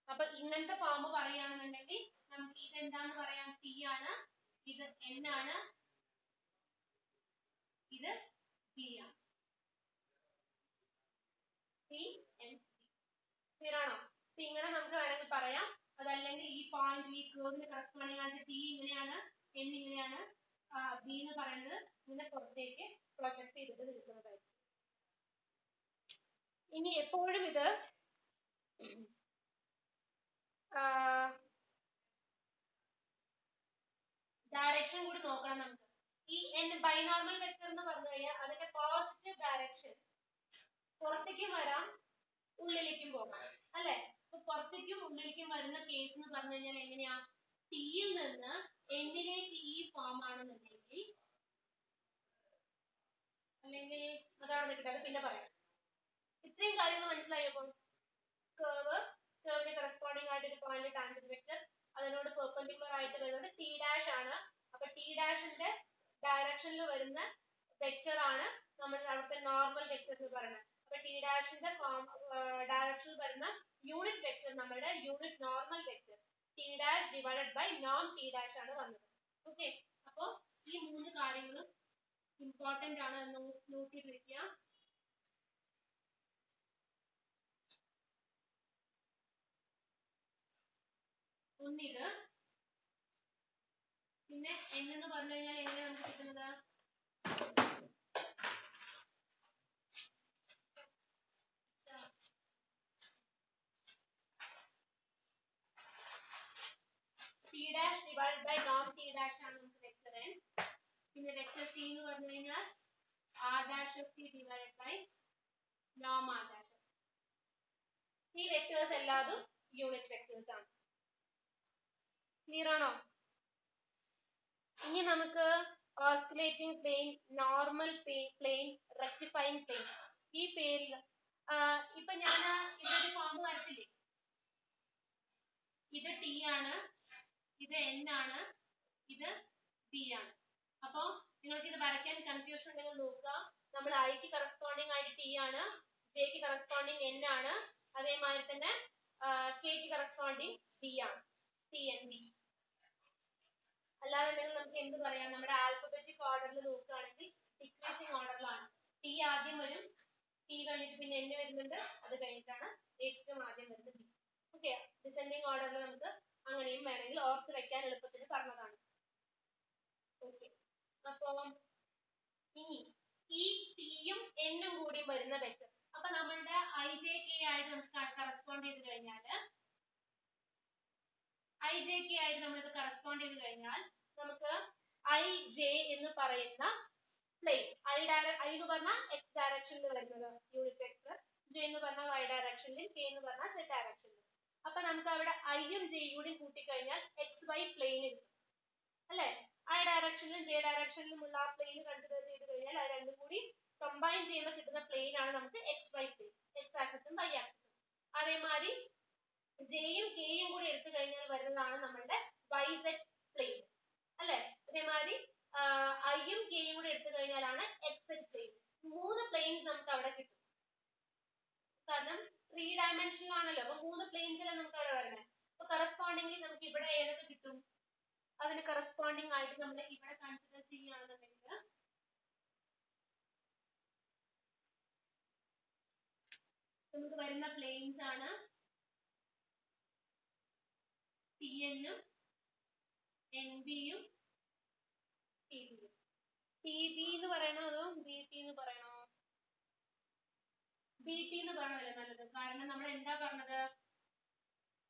Speaker 1: അപ്പൊ ഇങ്ങനത്തെ ഫോം പറയുകയാണെന്നുണ്ടെങ്കിൽ നമുക്ക് ഇത് എന്താന്ന് പറയാം, ടി ആണ്, ഇത് എൻ ആണ്, ഇത് ബി ആണ്. T N B. ക്ലിയർ ആണോ? ഇങ്ങനെ നമുക്ക് വേണമെങ്കിൽ പറയാം. അതല്ലെങ്കിൽ ഈ പോയിന്റ് ഈ കർവിന് കറസ്പോണ്ടിങ് ആയിട്ട് ടി ഇങ്ങനെയാണ്, എൻ ഇങ്ങനെയാണ്, ബി എന്ന് പറയുന്നത് ഇങ്ങനെ പുറത്തേക്ക് പ്രൊജക്ട് ചെയ്തിട്ട് നിൽക്കുന്നതായിരിക്കും. ഇനി എപ്പോഴും ഇത് ഡയറക്ഷൻ കൂടി നോക്കണം നമുക്ക്. ഈ എൻ ബൈനോർമൽ വെക്ടർ എന്ന് പറഞ്ഞു കഴിഞ്ഞാൽ അതിന്റെ പോസിറ്റീവ് ഡയറക്ഷൻ പുറത്തേക്കും വരാം, ഉള്ളിലേക്കും പോകാം അല്ലെ. അപ്പൊ പുറത്തേക്കും ഉള്ളിലേക്കും വരുന്ന കേസ് എന്ന് പറഞ്ഞു കഴിഞ്ഞാൽ എങ്ങനെയാ, ടിയിൽ നിന്ന് എന്നിലേക്ക് ഈ ഫോം ആണെന്നുണ്ടെങ്കിൽ, അല്ലെങ്കിൽ അതാണ് നിൽക്കട്ടെ, അത് പിന്നെ പറയാം. ഇത്രയും കാര്യങ്ങൾ മനസ്സിലായപ്പോൾ കർവിന് കറസ്പോണ്ടിങ് ആയിട്ട് ഒരു പോയിന്റ് ടാൻജന്റ് വെക്ടർ, അതിനോട് പെർപെൻഡിക്കുലർ ആയിട്ട് വരുന്നത് ടി ഡാഷ് ആണ്. അപ്പൊ ടി ഡാഷിന്റെ ഡയറക്ഷനിൽ വരുന്ന വെക്ടർ ആണ് നമ്മൾ അവിടുത്തെ നോർമൽ വെക്ടർ എന്ന് പറയുന്നത്. അപ്പൊ ടി ഡാഷിന്റെ ഡയറക്ഷനിൽ വരുന്ന യൂണിറ്റ് വെക്ടർ നമ്മുടെ unit normal vector t dash divided by നോം ടി ഡാഷ് ആണ് വന്നത്. ഓക്കെ, അപ്പൊ ഈ മൂന്ന് കാര്യങ്ങളും ഇമ്പോർട്ടന്റ് ആണ് എന്ന് നോട്ട് ചെയ്ത് വെക്കുക. ഒന്നിത്, പിന്നെ n എന്ന് പറഞ്ഞു കഴിഞ്ഞാൽ എങ്ങനെ നമുക്ക് കിട്ടുന്നത്? ടി ഡാഷ് ഡിവൈഡ് ബൈ നോം ടി ഡാഷ് ആണ് നമുക്ക് വെക്ടർ n. പിന്നെ വെക്ടർ t എന്ന് പറഞ്ഞു കഴിഞ്ഞാൽ r dash of t divide by നോം r ഡാഷ്. ഈ വെക്ടേഴ്സ് എല്ലാതും യൂണിറ്റ് വെക്ടേഴ്സ് ആണ്. ക്ലിയർ ആണോ? ഇനി നമുക്ക് osculating plane, normal plane, rectifying plane, ഈ പേരിൽ ഇപ്പൊ ഞാൻ ഇവിടെ ഒരു ഫോം വരച്ചില്ലേ, ഇത് ടി ആണ്, ഇത് n ആണ്, ഇത് b ആണ്. അപ്പൊ നിങ്ങൾക്ക് ഇത് വരയ്ക്കാൻ കൺഫ്യൂഷൻ ഉണ്ടെങ്കിൽ നോക്കുക. നമ്മൾ ഐക്ക് കറസ്പോണ്ടിങ് ആയിട്ട് ടി ആണ്, ജെക്ക് കറസ്പോണ്ടിങ് n ആണ്, അതേമാതിരി തന്നെ കെക്ക് കറസ്പോണ്ടിങ് b ആണ്, ടി എൻ ബി. അല്ലാതെ നമുക്ക് എന്ത് പറയാം, നമ്മുടെ ആൽഫബറ്റിക് ഓർഡറിൽ നോക്കുകയാണെങ്കിൽ ഡിക്രീസിങ് ഓർഡറിലാണ്. ടി ആദ്യം വരും, ടി കഴിഞ്ഞിട്ട് പിന്നെ n വരുന്നുണ്ട്, അത് കഴിഞ്ഞിട്ടാണ് ഏറ്റവും ആദ്യം വരുന്നത് ബി. ഓക്കെ, ഡിസെൻഡിങ് ഓർഡറിൽ നമുക്ക് അങ്ങനെയും വേണമെങ്കിൽ ഓർത്ത് വെക്കാൻ എളുപ്പത്തിന് പറഞ്ഞതാണ്. ഓക്കെ, അപ്പൊ ഇനി ഈ ടിയും എന്നും കൂടി വരുന്ന വെക്ടർ, അപ്പൊ നമ്മളുടെ ഐ ജെ കെ ആയിട്ട് നമുക്ക് കറസ്പോണ്ട് ചെയ്ത് കഴിഞ്ഞാൽ നമ്മളിത് കറസ്പോണ്ട് ചെയ്ത് കഴിഞ്ഞാൽ നമുക്ക് ഐ ജെ എന്ന് പറയുന്ന പ്ലെയിൻ, ഐ എന്ന് പറഞ്ഞാൽ എക്സ് ഡയറക്ഷനിൽ വരുന്നത് യൂണിറ്റ് വെക്ടർ, ജെ എന്ന് പറഞ്ഞാൽ വൈ ഡയറക്ഷനിലും, കെ എന്ന് പറഞ്ഞാൽ സെഡ് ഡയറക്ഷനിലും. അപ്പൊ നമുക്ക് അവിടെ ഐയും ജെയും കൂടി കൂട്ടിക്കഴിഞ്ഞാൽ എക്സ് വൈ പ്ലെയിൻ കിട്ടും അല്ലെ? ഐ ഡയറക്ഷനിലും ജെ ഡയറക്ഷനിലുമുള്ള ആ പ്ലെയിൻ കൺസിഡർ ചെയ്ത് കഴിഞ്ഞാൽ അത് രണ്ടും കൂടി കമ്പൈൻ ചെയ്യുമ്പോൾ കിട്ടുന്ന പ്ലെയിൻ ആണ് നമുക്ക് എക്സ് വൈ പ്ലെയിൻ, എക്സ് ആക്സിസും വൈ ആക്സിസും. അതേമാതിരി ജെയും കെയും കൂടി എടുത്തു കഴിഞ്ഞാൽ വരുന്നതാണ് നമ്മളുടെ വൈ സെഡ് പ്ലെയിൻ അല്ലെ? അതേമാതിരി ഐയും കെയും കൂടി എടുത്തു കഴിഞ്ഞാലാണ് എക്സ് സെഡ് പ്ലെയിൻ. മൂന്ന് പ്ലെയിൻസ് നമുക്ക് അവിടെ കിട്ടും. കാരണം 3 ഡയമെൻഷനിൽ ആണല്ലോ, അപ്പൊ 3 പ്ലെയിൻസിലാണ് നമുക്ക് അവിടെ വരണേ. അപ്പൊ കറസ്പോണ്ടിംഗ്ലി നമുക്ക് ഇവിടെ ഏതൊക്കെ കിട്ടും, അതിന് കറസ്പോണ്ടിങ് ആയിട്ട് നമ്മൾ ഇവിടെ കൺസിഡർ ചെയ്യുകയാണെന്നുണ്ടെങ്കിൽ നമുക്ക് വരുന്ന പ്ലെയിൻസ് ആണ് ടി എന്നും എൻ ബിയും ടി ബിയും. ടി ബി എന്ന് പറയണോ അതോ ബി ടി എന്ന് പറയണോ? ബി ടി എന്ന് പറയണല്ലോ നല്ലത്. കാരണം നമ്മൾ എന്താ പറഞ്ഞത്,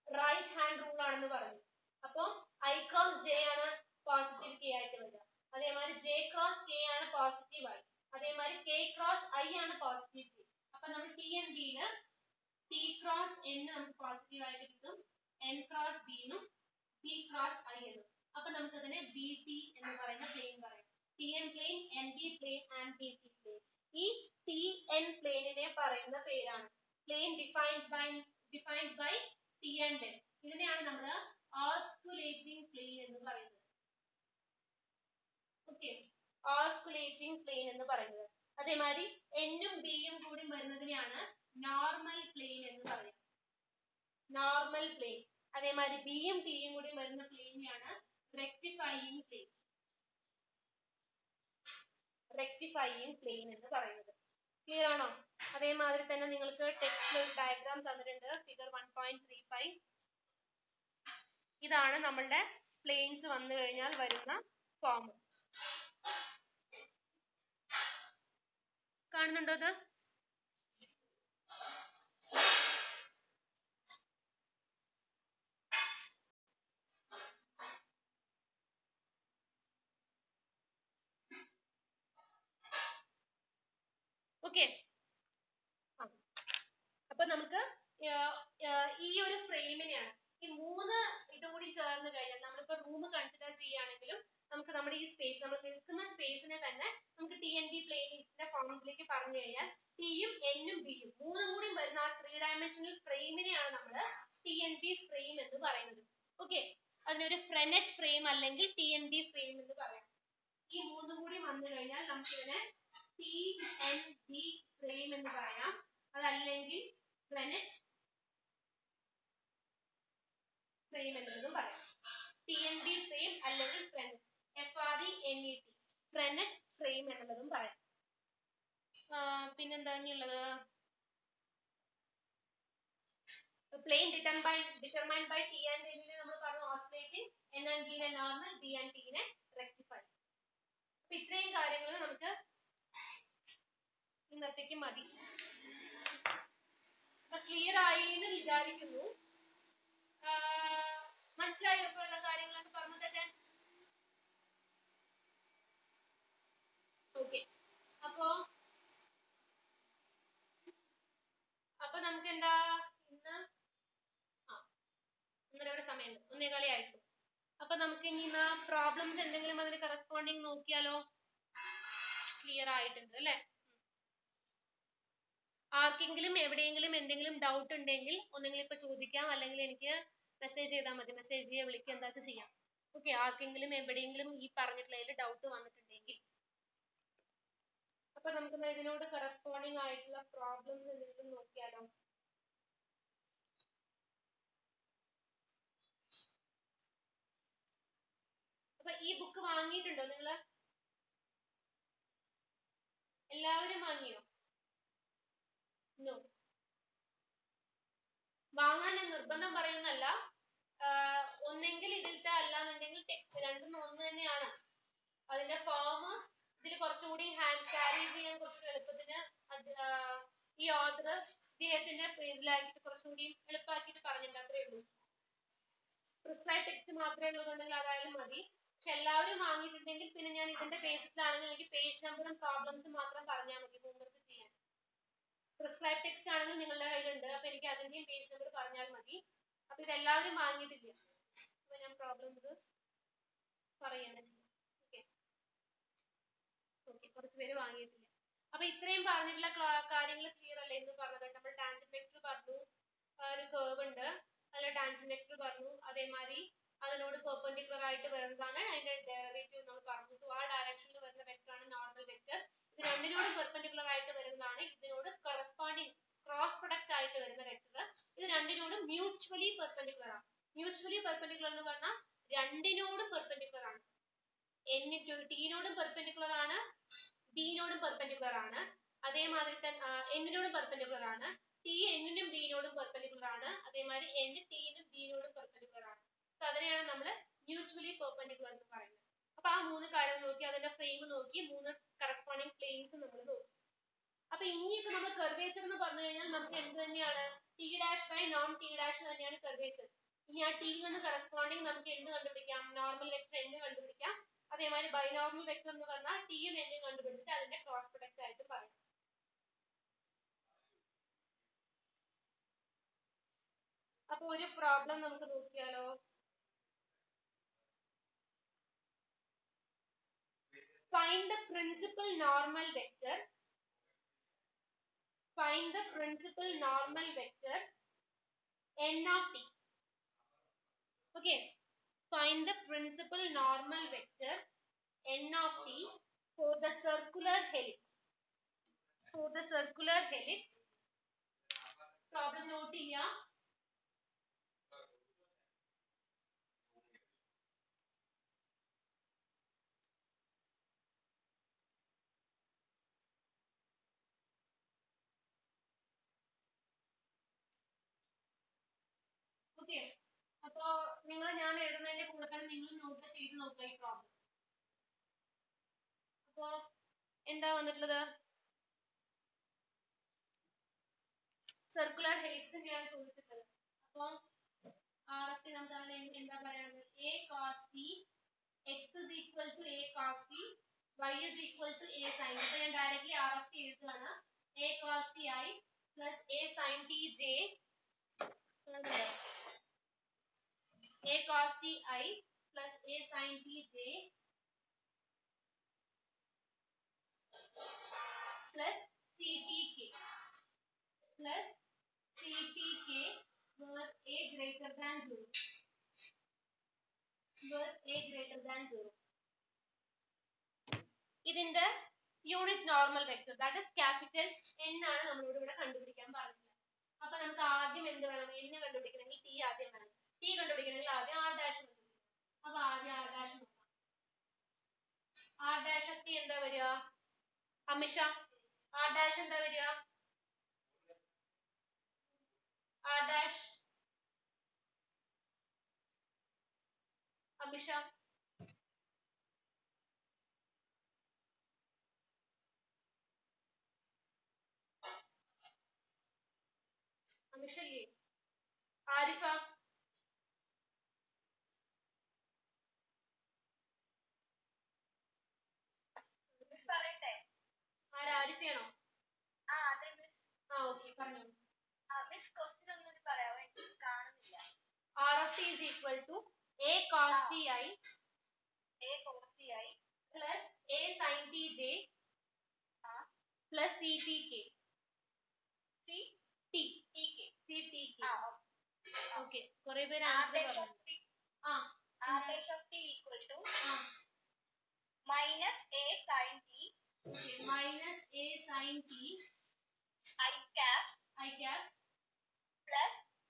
Speaker 1: റൈറ്റ് ഹാൻഡ് റൂൾ ആണെന്ന് പറഞ്ഞു. അപ്പൊ ഐ ക്രോസ് ജെ ആണ് പോസിറ്റീവ് കെ ആയിട്ട് വരിക, അതേമാതിരി ജെ ക്രോസ് കെ ആണ് പോസിറ്റീവ് ഐ, അതേമാതിരി കെ ക്രോസ് ഐ ആണ് പോസിറ്റീവ് ജെ. അപ്പൊ നമ്മൾ ടി എൻ ബിയില് ടി ക്രോസ് എൻ നമുക്ക് പോസിറ്റീവ് ആയിട്ട് കിട്ടും, എൻ ക്രോസ് ബി എന്നും ബി ക്രോസ് ഐ എന്നും. അപ്പൊ നമുക്ക് ഇതിനെ ബി ടി എന്ന് പറയുന്ന പ്ലെയിൻ പറയാം. T n plane, n b plane and b t plane. ഈ ടി എൻ പ്ലെയിനിനെ പറയുന്ന പേരാണ് plane defined by t and n. ഇതിനെയാണ് നമ്മൾ ഓസ്കുലേറ്റിംഗ് പ്ലെയിൻ എന്ന് പറയുന്നത്. ഓക്കെ, ഓസ്കുലേറ്റിംഗ് പ്ലെയിൻ എന്ന് പറയുന്നത്. അതേമാതിരി എന്നും ബിയും കൂടി വരുന്നതിനെയാണ് നോർമൽ പ്ലെയിൻ എന്ന് പറയുന്നത്, നോർമൽ പ്ലെയിൻ. അതേമാതിരി ബിയും ടിയും കൂടി വരുന്ന പ്ലെയിനെയാണ് റെക്ടിഫൈയിങ് പ്ലെയിൻ, റെക്ടിഫൈയിങ് പ്ലെയിൻ എന്ന് പറയുന്നത്. ക്ലിയർ ആണോ? അതേമാതിരി തന്നെ നിങ്ങൾക്ക് ടെക്സ്റ്റിൽ ഒരു ഡയഗ്രാം തന്നിട്ടുണ്ട്, ഫിഗർ 1.35. ഇതാണ് നമ്മളുടെ പ്ലെയിൻസ് വന്നു കഴിഞ്ഞാൽ വരുന്ന ഫോം. കാണുന്നുണ്ടോ അത്? ഓക്കെ, അപ്പൊ നമുക്ക് ഈ ഒരു ഫ്രെയിമിനെയാണ്, ഈ മൂന്ന് ഇതും കൂടി ചേർന്ന് കഴിഞ്ഞാൽ നമ്മളിപ്പോ റൂം കൺസിഡർ ചെയ്യുകയാണെങ്കിലും നമുക്ക് നമ്മുടെ ഈ സ്പേസ്, നമ്മൾ നിൽക്കുന്ന സ്പേസിനെ തന്നെ നമുക്ക് ടി എൻ ബി പ്ലെയിനിന്റെ ഫോമിലേക്ക് പറഞ്ഞു കഴിഞ്ഞാൽ ടിയും എന്നും ബിയും മൂന്നും കൂടി വരുന്ന ആ 3 ഡയമെൻഷണൽ ഫ്രെയിമിനെയാണ് നമ്മൾ ടി എൻ ബി ഫ്രെയിം എന്ന് പറയുന്നത്. ഓക്കെ, അതിനൊരു ഫ്രെനെറ്റ് ഫ്രെയിം അല്ലെങ്കിൽ ടി എൻ ബി ഫ്രെയിം എന്ന് പറയാം. ഈ മൂന്നും കൂടി വന്നു കഴിഞ്ഞാൽ നമുക്ക് ഇതിനെ TND ഫ്രെയിം എന്ന് പറയാം. അതല്ലെങ്കിൽ ഫ്രെനറ്റ് ഫ്രെയിം എന്നതും പറയാം. TND ഫ്രെയിം അല്ലെങ്കിൽ ഫ്രെനറ്റ്, FRENET ഫ്രെനറ്റ് ഫ്രെയിം എന്നതും പറയാം. പിന്നെന്താ ഇനിയുള്ളത്? Plane determined by T and N നെ നമ്മൾ പറഞ്ഞു ഓസിലേറ്റിംഗ്, N and B നെ നോർമൽ, B and T നെ റെക്ടിഫൈ. അപ്പൊ ഇത്രയും കാര്യങ്ങൾ നമുക്ക് ഇന്നത്തേക്ക് മതി. അപ്പൊ ക്ലിയർ ആയി എന്ന് വിചാരിക്കുന്നു. മനസ്സിലായോ ഇപ്പോൾ ഉള്ള കാര്യങ്ങളൊക്കെ പറഞ്ഞതൊക്കെ? ഓക്കെ. അപ്പൊ നമുക്ക് എന്താ ഇന്ന് 1:30 സമയമുണ്ട്, 1:15 ആയിട്ട്. അപ്പൊ നമുക്ക് ഇനി പ്രോബ്ലംസ് എന്തെങ്കിലും അതിന് കറസ്പോണ്ടിങ് നോക്കിയാലോ? ക്ലിയർ ആയിട്ടുണ്ട് അല്ലെ? ആർക്കെങ്കിലും എവിടെയെങ്കിലും എന്തെങ്കിലും ഡൗട്ട് ഉണ്ടെങ്കിൽ ഒന്നെങ്കിൽ ഇപ്പൊ ചോദിക്കാം, അല്ലെങ്കിൽ എനിക്ക് മെസ്സേജ് ചെയ്താൽ മതി. മെസ്സേജ് ചെയ്യുക, വിളിക്കുക, എന്താ ചെയ്യാം. ഓക്കെ. ആർക്കെങ്കിലും എവിടെയെങ്കിലും ഈ പറഞ്ഞിട്ടുള്ളതിൽ ഡൗട്ട് വന്നിട്ടുണ്ടെങ്കിൽ അപ്പൊ നമുക്ക് ഇതിനോട് കറസ്പോണ്ടിങ് ആയിട്ടുള്ള പ്രോബ്ലംസ് എന്തെങ്കിലും നോക്കിയാലോ? അപ്പൊ ഈ ബുക്ക് വാങ്ങിയിട്ടുണ്ടോ നിങ്ങള്? എല്ലാവരും വാങ്ങിയോ? നോ. വാങ്ങാൻ ഞാൻ നിർബന്ധം പറയുന്നല്ല. ഒന്നെങ്കിൽ ഇതിലത്തെ അല്ലാന്നുണ്ടെങ്കിൽ ടെക്സ്റ്റ്, രണ്ടും ഒന്ന് തന്നെയാണ്. അതിന്റെ ഫോം ഇതിൽ കുറച്ചുകൂടി ഹാൻഡ് ക്യാരി ചെയ്യാൻ കുറച്ചുകൂടി എളുപ്പത്തിന് ഈ ഓഥർ ഇദ്ദേഹത്തിന്റെ പേരിലാക്കിയിട്ട് കുറച്ചുകൂടി എളുപ്പമാക്കിയിട്ട് പറഞ്ഞിട്ടുണ്ട്, അത്രേ ഉള്ളൂ. പ്രിസ്ക്രൈബ് ടെക്സ്റ്റ് മാത്രമേ ഉള്ളതുണ്ടെങ്കിൽ അതായാലും മതി. പക്ഷെ എല്ലാവരും വാങ്ങിയിട്ടുണ്ടെങ്കിൽ പിന്നെ ഞാൻ ഇതിന്റെ ബേസിസിലാണെങ്കിൽ എനിക്ക് പേജ് നമ്പറും പ്രോബ്ലംസും മാത്രം പറഞ്ഞാൽ മതി ഹോംവർക്ക് ചെയ്യാൻ. പ്രിസ്ക്രൈബ് ടെക്സ്റ്റ് ആണെങ്കിൽ നിങ്ങളുടെ കയ്യിലുണ്ട്, അപ്പൊ എനിക്ക് അതിന്റെയും പേജ് നമ്പർ പറഞ്ഞാൽ മതി. അപ്പൊ ഇതെല്ലാവരും വാങ്ങിയിട്ടില്ല, അപ്പൊ ഞാൻ പ്രോബ്ലംസ് പറയുന്നത് ചെയ്യാം. ഓക്കെ. കുറച്ച് പേര് വാങ്ങിയിട്ടില്ല. അപ്പൊ ഇത്രയും പറഞ്ഞിട്ടുള്ള കാര്യങ്ങൾ ക്ലിയർ അല്ലേ എന്ന് പറഞ്ഞത്? നമ്മൾ ടാൻജന്റ് വെക്ടർ പറഞ്ഞു, ഒരു കർവ് ഉണ്ട്, അതിൽ ടാൻജന്റ് വെക്ടർ പറഞ്ഞു, അതേമാതിരി അതിനോട് പെർപെൻഡിക്കുലർ ആയിട്ട് വരുന്നതാണ് അതിന്റെ ഡെറിവേറ്റീവ് നമ്മൾ പറഞ്ഞു. സോ ആ ഡയറക്ഷനിൽ വരുന്ന വെക്ടർ ആണ് നോർമൽ വെക്ടർ. ഇത് രണ്ടിനോട് പെർപെൻഡിക്കുലർ ആയിട്ട് വരുന്നതാണ്, ഇതിനോട് കറസ്പോണ്ടിങ് ക്രോസ് പ്രൊഡക്റ്റ് ആയിട്ട് വരുന്ന വെക്ടർ. ഇത് രണ്ടിനോടും മ്യൂച്വലി പെർപെൻഡിക്കുലർ ആണ്. മ്യൂച്വലി പെർപെൻഡിക്കുലർ എന്ന് പറഞ്ഞാൽ രണ്ടിനോടും പെർപെൻഡിക്കുലർ ആണ്. T-നോടും പെർപെൻഡിക്കുലർ ആണ്, B-നോടും പെർപെൻഡിക്കുലർ ആണ്, അതേമാതിരി തന്നെ N-നോടും പെർപെൻഡിക്കുലർ ആണ്, T N-നും B-നോടും പെർപെൻഡിക്കുലർ ആണ്, അതേമാതിരി N T-നും B-നോടും പെർപെൻഡിക്കുലർ ആണ്. സോ അതിനെയാണ് നമ്മൾ മ്യൂച്വലി പെർപെൻഡിക്കുലർ എന്ന് പറയുന്നത്. അപ്പൊ ആ മൂന്ന് കാര്യം നോക്കി, അതിന്റെ ഫ്രെയിം നോക്കി, മൂന്ന് കറസ്പോണ്ടിങ് പ്ലെയിൻസ് നമ്മൾ നോക്കി. അപ്പൊ ഇനിയിപ്പോ നമ്മൾ കർവേച്ചർ എന്ന് പറഞ്ഞു കഴിഞ്ഞാൽ നമുക്ക് എന്ത് തന്നെയാണ്? T' നോൺ T' തന്നെയാണ് കർവേച്ചർ. ഇനി ആ T നിന്ന് കറസ്പോണ്ടിങ് നമുക്ക് എന്ത് കണ്ടുപിടിക്കാം? നോർമൽ വെക്ടർ N കണ്ടുപിടിക്കാം. അതേമാതിരി ബൈനോർമൽ വെക്ടർ എന്ന് പറഞ്ഞാൽ T-യും N-ഉം കണ്ടുപിടിച്ചിട്ട് അതിന്റെ ക്രോസ് പ്രൊഡക്റ്റ് ആയിട്ട് പറയാം. അപ്പൊ ഒരു പ്രോബ്ലം നമുക്ക് നോക്കിയാലോ? Find the principal normal vector. Find the principal normal vector N of T. Okay. Find the principal normal vector N of T for the circular helix. For the circular helix. Problem note here. Okay. അപ്പോ നിങ്ങൾ ഞാൻ എഴുതുന്നതിന്റെ കൂടെ തന്നെ നിങ്ങൾ നോട്ട് ചെയ്ത് നോക്കുക ഈ പ്രോബ്ലം. അപ്പോ എന്താ വന്നിട്ടുള്ളത്? സർക്കുലർ ഹെലിക്സിന്റെയാണ് ചോദിച്ചിട്ടുള്ളത്. അപ്പോ RT നമുക്ക് എന്താ പറയുന്നത്? A cos t x is equal to A cos t, y is equal to A sin t. അപ്പോൾ ഞാൻ ഡയറക്റ്റ്ലി RT എഴുതുകയാണ്. A cos t I plus A sin t j. A cos t I plus A sin t j plus CTK plus CTK where A greater than 0. Where A greater than 0. Vector that is capital N ആണ് നമ്മളോട് ഇവിടെ കണ്ടുപിടിക്കാൻ പറഞ്ഞത്. അപ്പൊ നമുക്ക് ആദ്യം എന്ത് വേണം? N കണ്ടുപിടിക്കണമെങ്കിൽ T ആദ്യം വേണം. T കണ്ടുപിടിക്കണമെങ്കിൽ ആദ്യം R ഡാഷ് കണ്ടുപിടിക്കണം. അപ്പൊ ആദ്യം R ഡാഷ് നോക്കാം. R ഡാഷ് T എന്താ വരിക? അമിഷ, R ഡാഷ് എന്താ വരിക? R ഡാഷ് അമിഷ, അമിഷല്ലേ? ആരിഫ,
Speaker 2: പറയട്ടെ?
Speaker 1: ആരിഫയാണോ?
Speaker 2: അതെ മിസ്.
Speaker 1: ഓക്കെ, പറഞ്ഞു.
Speaker 2: മിസ് ക്വസ്റ്റ്യൻ ഒന്നുകൂടി പറയാമോ? എനിക്ക് കാണുന്നില്ല.
Speaker 1: R of T is equal to A cos Ti plus A sin Tj plus CTK. CTK. Okay. കുറേ പേര് ആൻസർ പറഞ്ഞു.
Speaker 2: R dash of T equal to minus A sin T.
Speaker 1: Okay. Minus A sin T
Speaker 2: I cap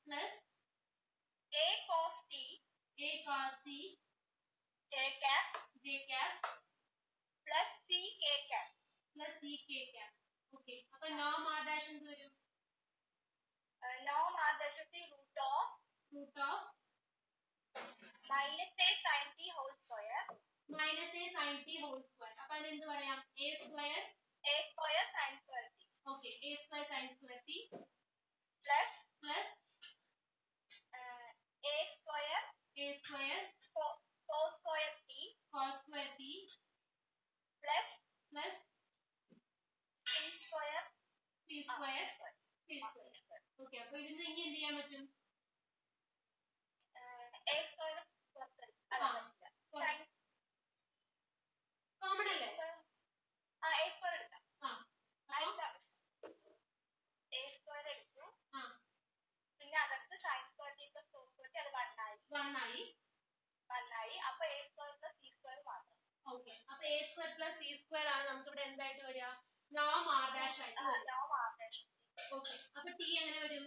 Speaker 2: plus A cos T J cap plus CK cap.
Speaker 1: Okay. അപ്പോൾ norm R dash എന്ത് വരും?
Speaker 2: Norm R dash of T root of minus A sin T whole square.
Speaker 1: അപ്പോൾ അതിന് എന്ത് പറയാം? A square
Speaker 2: sin square T.
Speaker 1: Okay. A square sin square T
Speaker 2: plus A square cos square T plus C square.
Speaker 1: Okay. അപ്പോൾ ഇതിന് ഇനി എന്ത് ചെയ്യാൻ പറ്റും?
Speaker 2: A square
Speaker 1: കോമൺ അല്ലേ?
Speaker 2: A square എടുക്കാം. A square എടുത്തു. പിന്നെ അതടുത്ത് sin square T plus cos square T അത് 1 ആയി. അപ്പൊ A square plus C square മാത്രം.
Speaker 1: ഓക്കെ. അപ്പൊ A square plus C square ആണ് നമുക്ക് ഇവിടെ എന്തായിട്ട് വരിക? norm R dash ആയിട്ട് വരും. ഓക്കെ. അപ്പൊ T എങ്ങനെ വരും?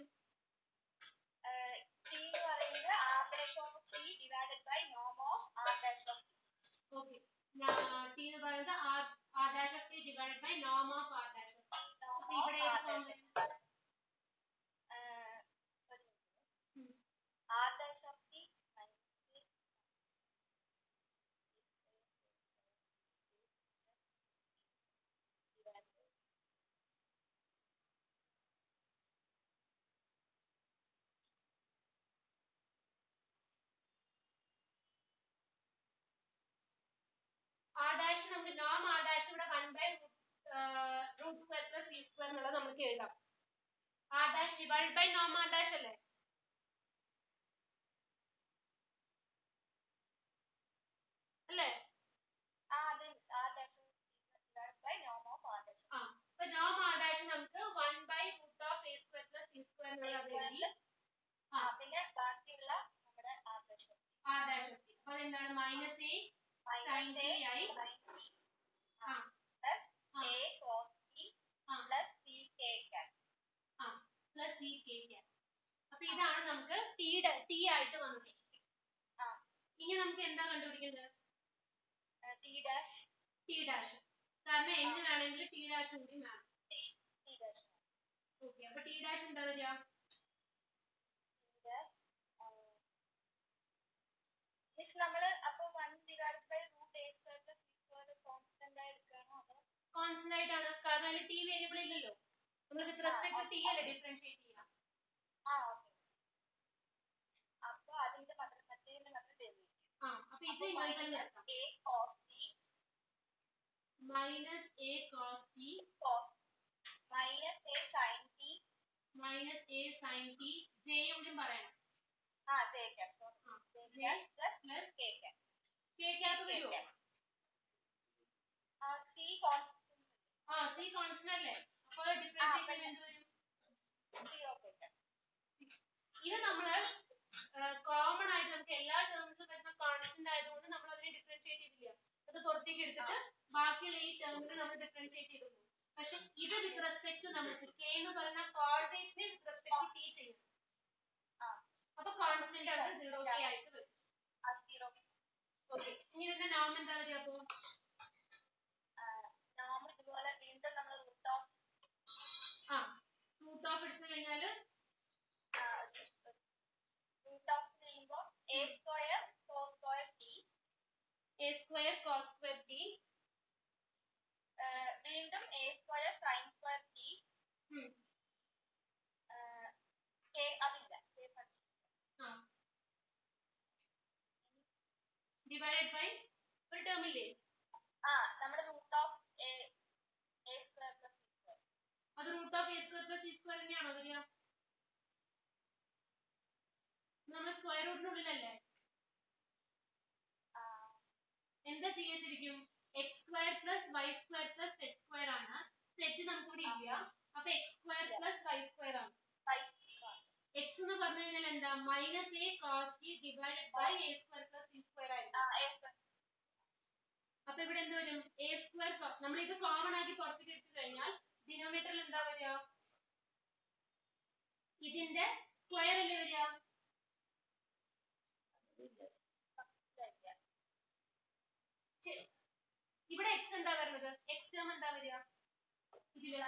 Speaker 2: T എന്ന് പറയുന്നത് R dash of T divided by norm of R dash of T.
Speaker 1: Okay. T എന്ന് പറയുന്നത് R dash of T divided by norm of R dash of T. അപ്പൊ ഇവിടെ ഏത് ഫോം വരും?
Speaker 2: R dash of T
Speaker 1: R dash നമുക്ക് norm R dash ഇവിടെ 1 by root square plus C square എന്നുള്ളത് നമുക്ക് എഴുതാം. R dash divided by norm R dash അല്ലേ? അല്ലേ?
Speaker 2: അതെ. R dash divided by norm of R dash.
Speaker 1: അപ്പൊ norm R dash നമുക്ക് 1 by root of A square plus C square എന്നുള്ളത് എഴുതി.
Speaker 2: പിന്നെ ബാക്കിയുള്ള നമ്മുടെ R dash.
Speaker 1: അപ്പോൾ എന്താണ്? minus A sin T ആയി
Speaker 2: plus A cos T plus CK cap.
Speaker 1: plus CK cap. അപ്പൊ ഇതാണ് നമുക്ക് T ആയിട്ട് വന്നത്. ഇനി നമുക്ക് എന്താ കണ്ടുപിടിക്കേണ്ടത്?
Speaker 2: T dash.
Speaker 1: കാരണം N വേണമെങ്കിൽ T dash കൂടി വേണം. ഓക്കെ. അപ്പൊ T dash എന്താ വരിക?
Speaker 2: നമ്മൾ അപ്പോൾ 1 divided by root A square plus C square constant ആയി എടുക്കണോ അതോ
Speaker 1: കോൺസ്റ്റന്റ് ആയിട്ടാണ്? കാരണം അതിൽ T വേരിയബിൾ ഇല്ലല്ലോ. നമ്മൾ വിത്ത് റെസ്പെക്ട് ടു T അല്ലേ ഡിഫറൻഷിയേറ്റ് ചെയ്യാം.
Speaker 2: ഓക്കേ. അപ്പോൾ അതിന്റെ മറ്റേതിന്റെ ഡെറിവേറ്റീവ്.
Speaker 1: അപ്പോൾ ഇത് ഇങ്ങനെ തന്നെ എടുക്കാം.
Speaker 2: A cos T
Speaker 1: minus A cos T
Speaker 2: minus A sin T
Speaker 1: J കൂടി പറയണം.
Speaker 2: J cap plus K cap.
Speaker 1: K cap വരുമോ?
Speaker 2: C constant.
Speaker 1: C constant അല്ലേ? അപ്പോൾ ഡിഫറൻഷിയേറ്റ് ചെയ്യുമ്പോൾ എന്ത് വരും? ഇത് നമ്മള് കോമൺ ആയിട്ട് നമുക്ക് എല്ലാ ടേംസിലും വരുന്ന കോൺസ്റ്റന്റ് ആയതുകൊണ്ട് നമ്മൾ അതിനെ ഡിഫറൻഷിയേറ്റ് ചെയ്തില്ല. അത് പുറത്തേക്ക് എടുത്തിട്ട് ബാക്കിയുള്ള ഈ ടേമിൽ നമ്മൾ ഡിഫറൻഷിയേറ്റ് ചെയ്തു. പക്ഷെ ഇത് വിത്ത് റെസ്പെക്ട് ടു നമുക്ക് k എന്ന് പറയുന്ന കോർഡിനേറ്റിനെ വിത്ത് റെസ്പെക്ട് ടു t ചെയ്യും. അപ്പൊ കോൺസ്റ്റന്റ് ആണ് 0k ആയിട്ട് വരും. ഓക്കെ, ഇനി ഇതിന്റെ നോം എന്താ വരിക? അപ്പോ
Speaker 2: നോം ഇതുപോലെ വീണ്ടും നമ്മൾ റൂട്ട്
Speaker 1: ഓഫ് എടുത്തു കഴിഞ്ഞാൽ
Speaker 2: റൂട്ട് ഓഫ് ചെയ്യുമ്പോൾ a square cos square t
Speaker 1: a square cos square t
Speaker 2: വീണ്ടും a square sin square t k അതില്ല
Speaker 1: ഡിവൈഡഡ് ബൈ ഒരു ടേം ഇല്ലേ?
Speaker 2: നമ്മുടെ root of a square plus c square.
Speaker 1: അത് root of a square plus c square തന്നെയാണോ വരിക? നമ്മൾ സ്ക്വയർ റൂട്ടിനുള്ളിലല്ലേ? എന്താ ചെയ്യാ ശരിക്കും? X square plus Y square plus Z square ആണ്. സെറ്റ് നമുക്ക് ഇവിടെ ഇല്ല. അപ്പൊ X square plus Y square ആണ്. എക്സ് എന്ന് പറഞ്ഞു കഴിഞ്ഞാൽ എന്താ? Minus a cos t divided by A square plus C square ആയിരിക്കും. അപ്പൊ ഇവിടെ എന്ത് വരും? A square. നമ്മൾ ഇത് കോമൺ ആക്കി പുറത്തേക്ക് എടുത്തു കഴിഞ്ഞാൽ ഡിനോമിനേറ്ററിൽ എന്താ വരിക? ഇതിന്റെ സ്ക്വയർ അല്ലേ വരിക? ഇവിടെ എക്സ് എന്താ വരുന്നത്? എക്സ് ടേം എന്താ വരിക? ഇതില്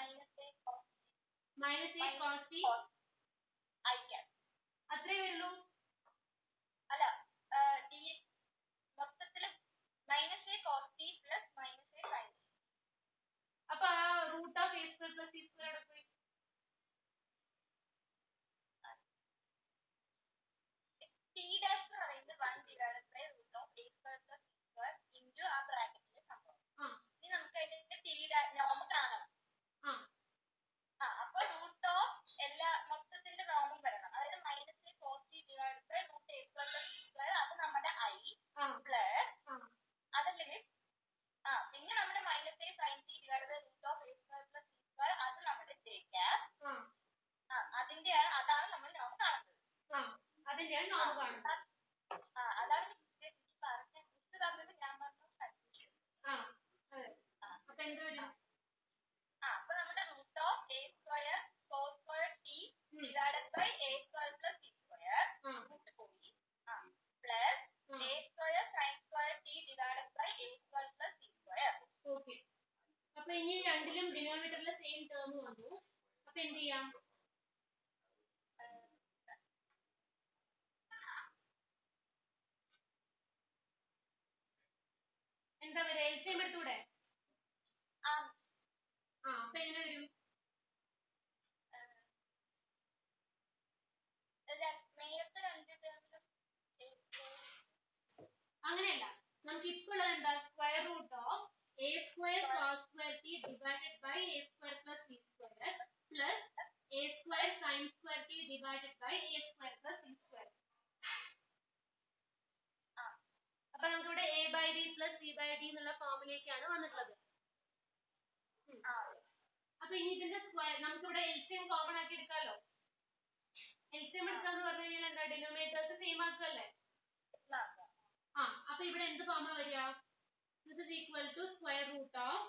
Speaker 1: മൈനസ് എ കോസ് ടി അത്രേ വരുള്ളൂ.
Speaker 2: അല്ല, മൊത്തത്തിൽ minus a cos t plus minus a sine.
Speaker 1: അപ്പൊ ആ root of A square plus C square അവിടെ പോയി.
Speaker 2: ടി ഡാഷ് എന്ന് പറയുന്നത് 1 divided by root of A square plus C square into ആ ബ്രാക്കറ്റിലെ സംഭവം. ഇനി നമുക്ക് അതിന്റെ ടി നോം കാണണം. അപ്പൊ റൂട്ട് ഓഫ് എല്ലാ മൊത്തത്തിന്റെ നോമും വരണം. അതായത് minus a cos t divided by root a square plus C square, അത് നമ്മുടെ ഐ പ്ലസ് അതല്ലെങ്കിൽ പിന്നെ നമ്മുടെ minus a sine t divided by root of A square plus C square, അത് നമ്മുടെ ജെ ക്യാപ്. അതാണ് നമ്മൾ നോം കാണുന്നത്.
Speaker 1: അതിന്റെയാണ് നോം കാണുന്നത്.
Speaker 2: അതാണ് പറഞ്ഞത്. ഞാൻ പറഞ്ഞു
Speaker 1: അപ്പൊ എന്ത് വരും?
Speaker 2: അപ്പൊ നമ്മുടെ root of A square cos square T divided by A square plus C square root പോയി plus A square sine square T divided by A square plus C square.
Speaker 1: Okay, അപ്പൊ ഇനി രണ്ടിലും ഡിനോമിനേറ്ററിലെ സെയിം ടേം വന്നു. അപ്പൊ എന്ത് ചെയ്യാം? എന്താ വരിക? എൽസിഎം എടുത്തൂടെ? അപ്പൊ എങ്ങനെ വരും? അങ്ങനെയല്ല, നമുക്ക് ഇപ്പോൾ എന്താ? Square root of A square cos square T divided by A square plus C square plus A square sine square T divided by A square plus C square. അപ്പൊ നമുക്ക് ഇവിടെ a by B plus C by d എന്നുള്ള ഫോമിലേക്കാണ് വന്നിട്ടുള്ളത്. അപ്പൊ ഇനി ഇതിന്റെ സ്ക്വയർ നമുക്ക് ഇവിടെ എൽസിഎം കോമൺ ആക്കി എടുക്കാമല്ലോ. എൽസിഎം എടുക്കാന്ന് പറഞ്ഞു കഴിഞ്ഞാൽ എന്താ? ഡിനോമിനേറ്റേഴ്സ് സെയിം ആക്കല്ലേ? അപ്പൊ ഇവിടെ എന്ത് ഫോമാ വരിക? This is equal to square root of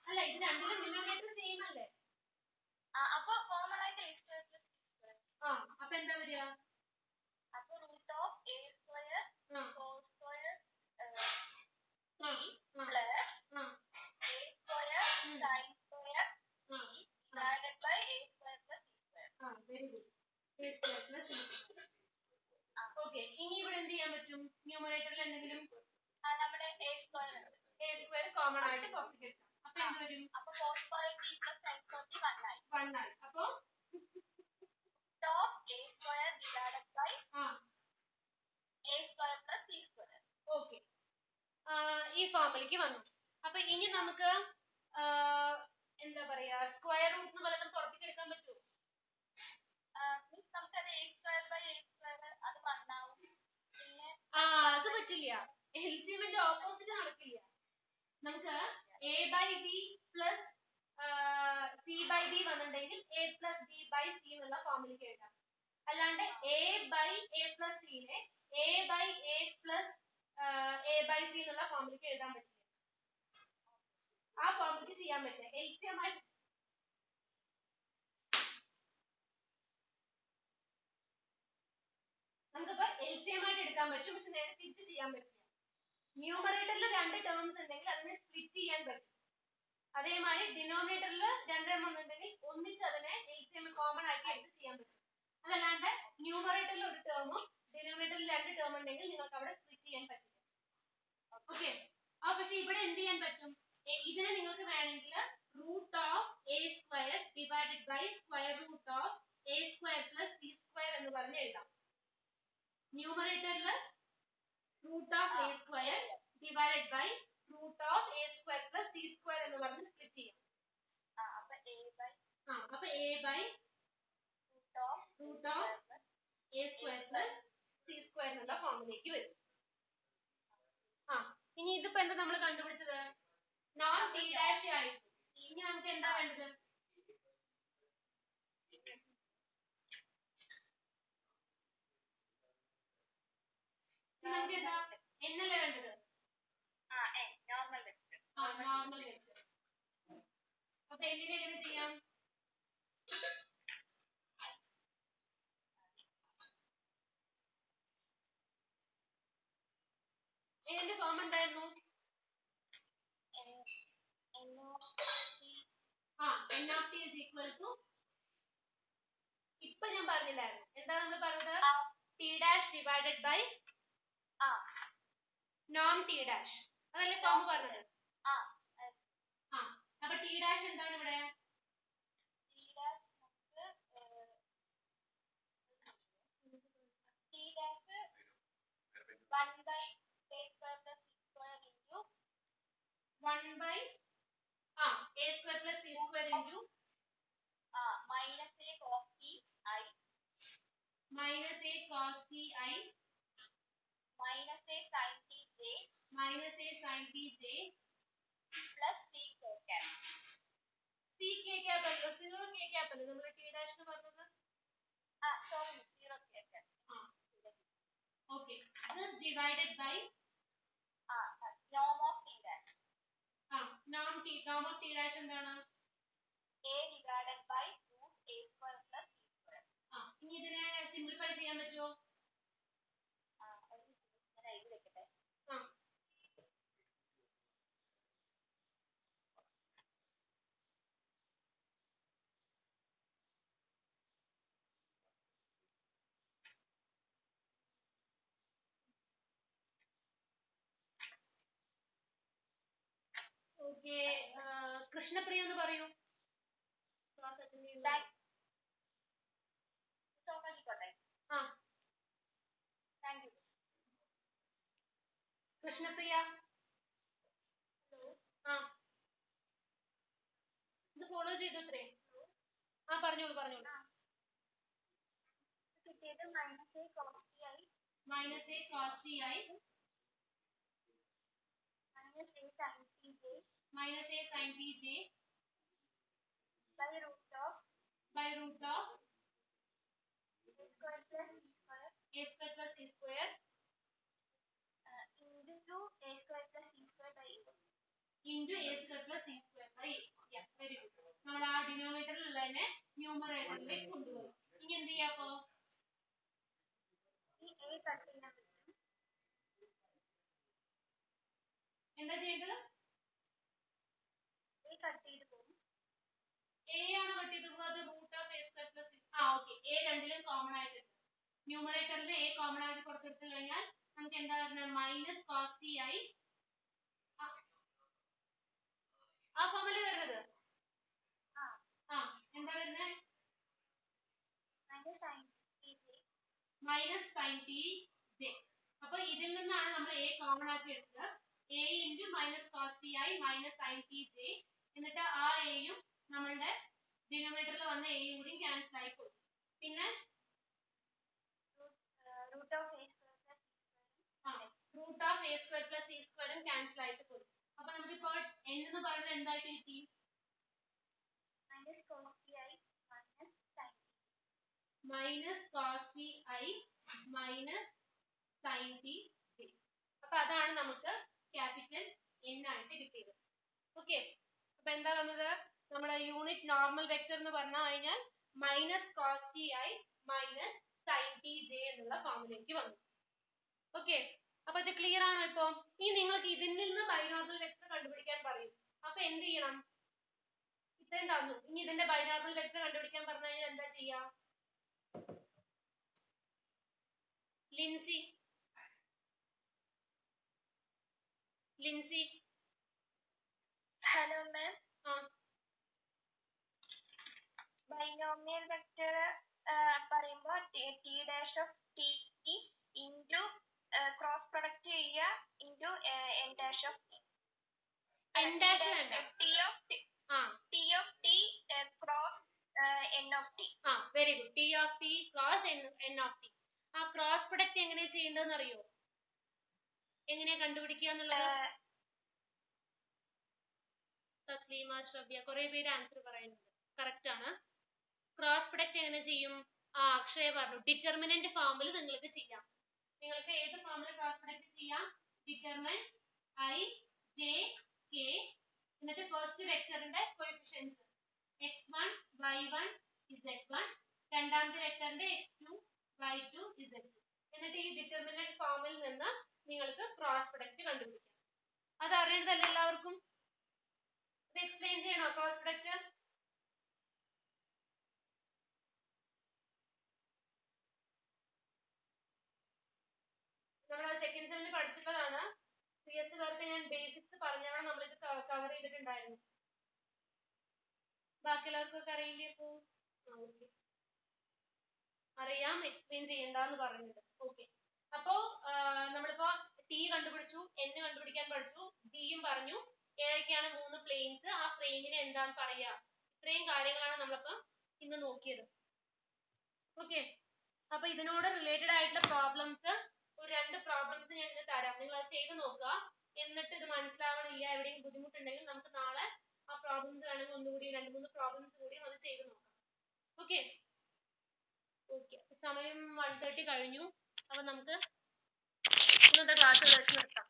Speaker 1: അല്ല, ഇത് രണ്ടിലും ഡിനോമിനേറ്റർ സെയിം അല്ലേ?
Speaker 2: അപ്പൊ കോമൺ ആയിട്ട്
Speaker 1: അപ്പൊ എന്താ വരിക?
Speaker 2: അപ്പൊ root of A square cos square plus A square sine square divided by A square plus C square.
Speaker 1: Very good. A square plus C square. Okay, ഇനി ഇവിടെ എന്ത് ചെയ്യാൻ പറ്റും? ന്യൂമറേറ്ററിൽ എന്തെങ്കിലും
Speaker 2: നമ്മുടെ എ സ്ക്വയർ
Speaker 1: കോമൺ ആയിട്ട് പുറത്തേക്ക് എടുക്കാം. അപ്പൊ എന്ത് വരും?
Speaker 2: അപ്പൊ cos square T plus sine square t 1 ആയി.
Speaker 1: അപ്പൊ
Speaker 2: of A square divided by A square plus C square.
Speaker 1: Okay, ഈ ഫോമിലേക്ക് വന്നു. അപ്പൊ ഇനി നമുക്ക് എന്താ പറയാ? സ്ക്വയർ റൂട്ട് എന്ന് പറയുന്നത് പുറത്തേക്ക് എടുക്കാൻ പറ്റുമോ?
Speaker 2: നമുക്കത് a square by A square അത് 1 ആവും. പിന്നെ
Speaker 1: അത് പറ്റില്ല. എൽസിഎമ്മിന്റെ ഓപ്പോസിറ്റ് നടക്കില്ല. നമുക്ക് A by B plus C by B വന്നിട്ടുണ്ടെങ്കിൽ A plus B by C എന്നുള്ള ഫോമിലേക്ക് എഴുതാം. അല്ലാണ്ട് എ ബൈ എ പ്ലസ് സിനെ A by A plus A by C എന്നുള്ള ഫോമിലേക്ക് എഴുതാൻ പറ്റില്ല. ആ ഫോമിലേക്ക് ചെയ്യാൻ പറ്റില്ല. LCM ആയിട്ട് നമുക്കിപ്പോ LCM ആയിട്ട് എടുക്കാൻ പറ്റും, പക്ഷെ നേരെ തിരിച്ച് ചെയ്യാൻ പറ്റില്ല. ന്യൂമറേറ്ററിൽ 2 ടേംസ് ഉണ്ടെങ്കിൽ അതിനെ സ്പ്ലിറ്റ് ചെയ്യാൻ പറ്റും. അതേമാതിരി ഡിനോമിനേറ്ററിൽ 2 വന്നിട്ടുണ്ടെങ്കിൽ ഒന്നിച്ച് അതിനെ LCM കോമൺ ആക്കി എടുത്ത് ചെയ്യാൻ പറ്റും. അതല്ലാണ്ട് ന്യൂമറേറ്ററിൽ ഒരു ടേമും ഡിനോമിനേറ്ററിൽ 2 ടേം ഉണ്ടെങ്കിൽ നിങ്ങൾക്ക് അവിടെ സ്പ്ലിറ്റ് ചെയ്യാൻ പറ്റില്ല. ഓക്കെ, പക്ഷെ ഇവിടെ എന്ത് ചെയ്യാൻ പറ്റും? ഇതിനെ നിങ്ങൾക്ക് വേണമെങ്കിൽ root of A square divided by square root of A square plus C square എന്ന് പറഞ്ഞ് എഴുതാം. ന്യൂമറേറ്ററിൽ root of A square divided by root of A square plus C square എന്ന് പറഞ്ഞ് സ്പ്ലിറ്റ് ചെയ്യാം. അപ്പൊ a by root of A square plus C square എന്നുള്ള ഫോമിലേക്ക് വരും. ഇനി ഇതിപ്പോ എന്താ നമ്മൾ കണ്ടുപിടിച്ചത്? നോൺ ടി ഡാഷ് ആയിരുന്നു. ഇനി നമുക്ക് എന്താ വേണ്ടത്? നമുക്ക് എന്താ എന്നല്ലേ വേണ്ടത്? Normal vector. അപ്പൊ എന്നിനെ എങ്ങനെ ചെയ്യാം? ഇതിന്റെ ഫോം എന്തായിരുന്നു? n of t is equal to, ഇപ്പൊ ഞാൻ പറഞ്ഞില്ലായിരുന്നു എന്താ നമ്മൾ പറഞ്ഞത്? t dash divided by non t dash. അതല്ലേ ഫോം പറഞ്ഞത്? അപ്പൊ t dash എന്താണ് ഇവിടെ? One by a square plus c square into minus a cos t I minus a cos t I minus a sin t j minus a sin t j plus c k cap. c k cap അല്ലോ, 0 k cap അല്ലേ നമ്മൾ t dash എന്ന് പറഞ്ഞത്? sorry 0 k cap. Okay, this divided by norm of t dash. norm of t dash എന്താണ്? a divided by root a square plus c square. ഇനി ഇതിനെ സിംപ്ലിഫൈ ചെയ്യാൻ പറ്റുമോ? ഓക്കെ, കൃഷ്ണപ്രിയ എന്ന് പറയൂ. കൃഷ്ണപ്രിയ ഇത് ഫോളോ ചെയ്തു ഇത്രേ. പറഞ്ഞോളൂ. Minus a cos t i minus a sin t j by root of a square plus c square into a square plus c square by yeah, very good. നമ്മൾ ആ ഡിനോമിനേറ്ററിൽ ഉള്ളതിനെ ന്യൂമറേറ്ററിലേക്ക് കൊണ്ടുപോകും. ഇനി എന്ത് ചെയ്യാം? അപ്പോ എന്താ ചെയ്യേണ്ടത്? a ആണ് കട്ട് ചെയ്ത് പോകുക. അത് root of A square plus okay, a രണ്ടിലും കോമൺ ആയിട്ട് ന്യൂമറേറ്ററിൽ എ കോമൺ ആയിട്ട് കൊടുത്തെടുത്തു കഴിഞ്ഞാൽ നമുക്ക് എന്താ വരുന്നത്? മൈനസ് കോസ് ടി ഐ ആ ഫോമിൽ വരുന്നത്. എന്താ വരുന്നത്? Minus sine t j. അപ്പൊ ഇതിൽ നിന്നാണ് നമ്മൾ എ കോമൺ ആക്കി എടുത്തത്. A into minus cos t I minus sine t j. എന്നിട്ട് ആ എയും നമ്മളുടെ ഡിനോമിനേറ്ററിൽ വന്ന എയും കൂടി ക്യാൻസൽ ആയി പോകും. പിന്നെ root of A square plus c സ്ക്വയറും ക്യാൻസൽ ആയിട്ട് പോകും. അപ്പൊ നമുക്കിപ്പോൾ n എന്ന് പറയുന്നത് എന്തായിട്ട് കിട്ടി? Minus cos t I minus sine t j. അപ്പൊ അതാണ് നമുക്ക് ക്യാപിറ്റൽ എൻ ആയിട്ട് കിട്ടിയത്. ഓക്കെ, അപ്പൊ എന്താ വന്നത്? നമ്മുടെ യൂണിറ്റ് നോർമൽ വെക്ടർ എന്ന് പറഞ്ഞു കഴിഞ്ഞാൽ minus cos t I minus sine t j എന്നുള്ള ഫോമിലേക്ക് വന്നു. ഓക്കെ, അപ്പൊ ഇത് ക്ലിയർ ആണോ? ഇപ്പൊ ഇനി നിങ്ങൾക്ക് ഇതിൽ നിന്ന് ബൈനോർമൽ വെക്ടർ കണ്ടുപിടിക്കാൻ പറയും. അപ്പൊ എന്ത് ചെയ്യണം? ഇത്രയും തന്നു, ഇനി ഇതിന്റെ ബൈനോർമൽ വെക്ടർ കണ്ടുപിടിക്കാൻ പറഞ്ഞു കഴിഞ്ഞാൽ എന്താ ചെയ്യാ? Lincy
Speaker 2: hello ma'am. Binomial vector പറയുമ്പോൾ T dash of T into cross product ചെയ്യുക into N dash of T.
Speaker 1: N dash വേണ്ട,
Speaker 2: T of T cross N of T.
Speaker 1: Very good. T of T cross N of T. ആ ക്രോസ് പ്രൊഡക്റ്റ് എങ്ങനെയാ ചെയ്യേണ്ടതെന്ന് അറിയോ? എങ്ങനെയാ കണ്ടുപിടിക്കുക എന്നുള്ളത്? തസ്ലീമ, ശ്രബ്യ, കുറെ പേര് ആൻസർ പറയുന്നുണ്ട്. കറക്റ്റ് ആണ്. ക്രോസ് പ്രൊഡക്റ്റ് എങ്ങനെ ചെയ്യും? അക്ഷയ പറഞ്ഞു, ഡിറ്റർമിനന്റ് ഫോമിൽ നിങ്ങൾക്ക് ചെയ്യാം. നിങ്ങൾക്ക് ഏത് ഫോമിൽ ക്രോസ് പ്രൊഡക്റ്റ് ചെയ്യാം? ഡിറ്റർമിനന്റ് ഐ ജെ കെ, എന്നിട്ട് ഫസ്റ്റ് വെക്ടറിന്റെ കോഎഫിഷ്യൻസ് x1 y1 z1, രണ്ടാമത്തെ വെക്ടറിന്റെ x2 y2 z2, എന്നിട്ട് ഈ ഡിറ്റർമിനന്റ് ഫോമിൽ നിന്ന് നിങ്ങൾക്ക് ക്രോസ് പ്രൊഡക്റ്റ് കണ്ടുപിടിക്കാം. അത് അറിയേണ്ടതല്ലേ എല്ലാവർക്കും? ഇത് എക്സ്പ്ലെയിൻ ചെയ്യണോ ക്രോസ് പ്രൊഡക്റ്റ്? നമ്മൾ സെക്കൻഡ് സെമ്മിൽ പഠിച്ചിട്ടുള്ളതാണ്. CS-കാർക്ക് ഞാൻ ബേസിക്സ് പറഞ്ഞാണ് നമ്മളിത് കവർ ചെയ്തിട്ടുണ്ടായിരുന്നു. ബാക്കിയുള്ളവർക്കൊക്കെ അറിയില്ലേ? ഇപ്പോ അറിയാം, എക്സ്പ്ലെയിൻ ചെയ്യണ്ടെന്ന് പറഞ്ഞത്. ഓക്കെ, അപ്പോ നമ്മളിപ്പോ ടി കണ്ടുപിടിച്ചു, എൻ കണ്ടുപിടിക്കാൻ പഠിച്ചു, ഡിയും പറഞ്ഞു, ഏതൊക്കെയാണ് 3 പ്ലെയിൻസ്, ആ പ്ലെയിനിനെ എന്താന്ന് പറയാ. ഇത്രയും കാര്യങ്ങളാണ് നമ്മളിപ്പോ ഇന്ന് നോക്കിയത്. ഓക്കെ, അപ്പൊ ഇതിനോട് റിലേറ്റഡ് ആയിട്ടുള്ള പ്രോബ്ലംസ് ഒരു 2 പ്രോബ്ലംസ് ഞാൻ ഇന്ന് തരാം. നിങ്ങൾ അത് ചെയ്ത് നോക്കുക. എന്നിട്ട് ഇത് മനസ്സിലാവണില്ല, എവിടെയെങ്കിലും ബുദ്ധിമുട്ടുണ്ടെങ്കിൽ നമുക്ക് നാളെ ആ പ്രോബ്ലംസ് വേണമെങ്കിൽ ഒന്നുകൂടി 2-3 പ്രോബ്ലംസ് കൂടി അത് ചെയ്ത് നോക്കാം. ഓക്കെ, സമയം 1:30 കഴിഞ്ഞു. അപ്പൊ നമുക്ക് ഇന്നത്തെ ക്ലാസ് നിർത്താം.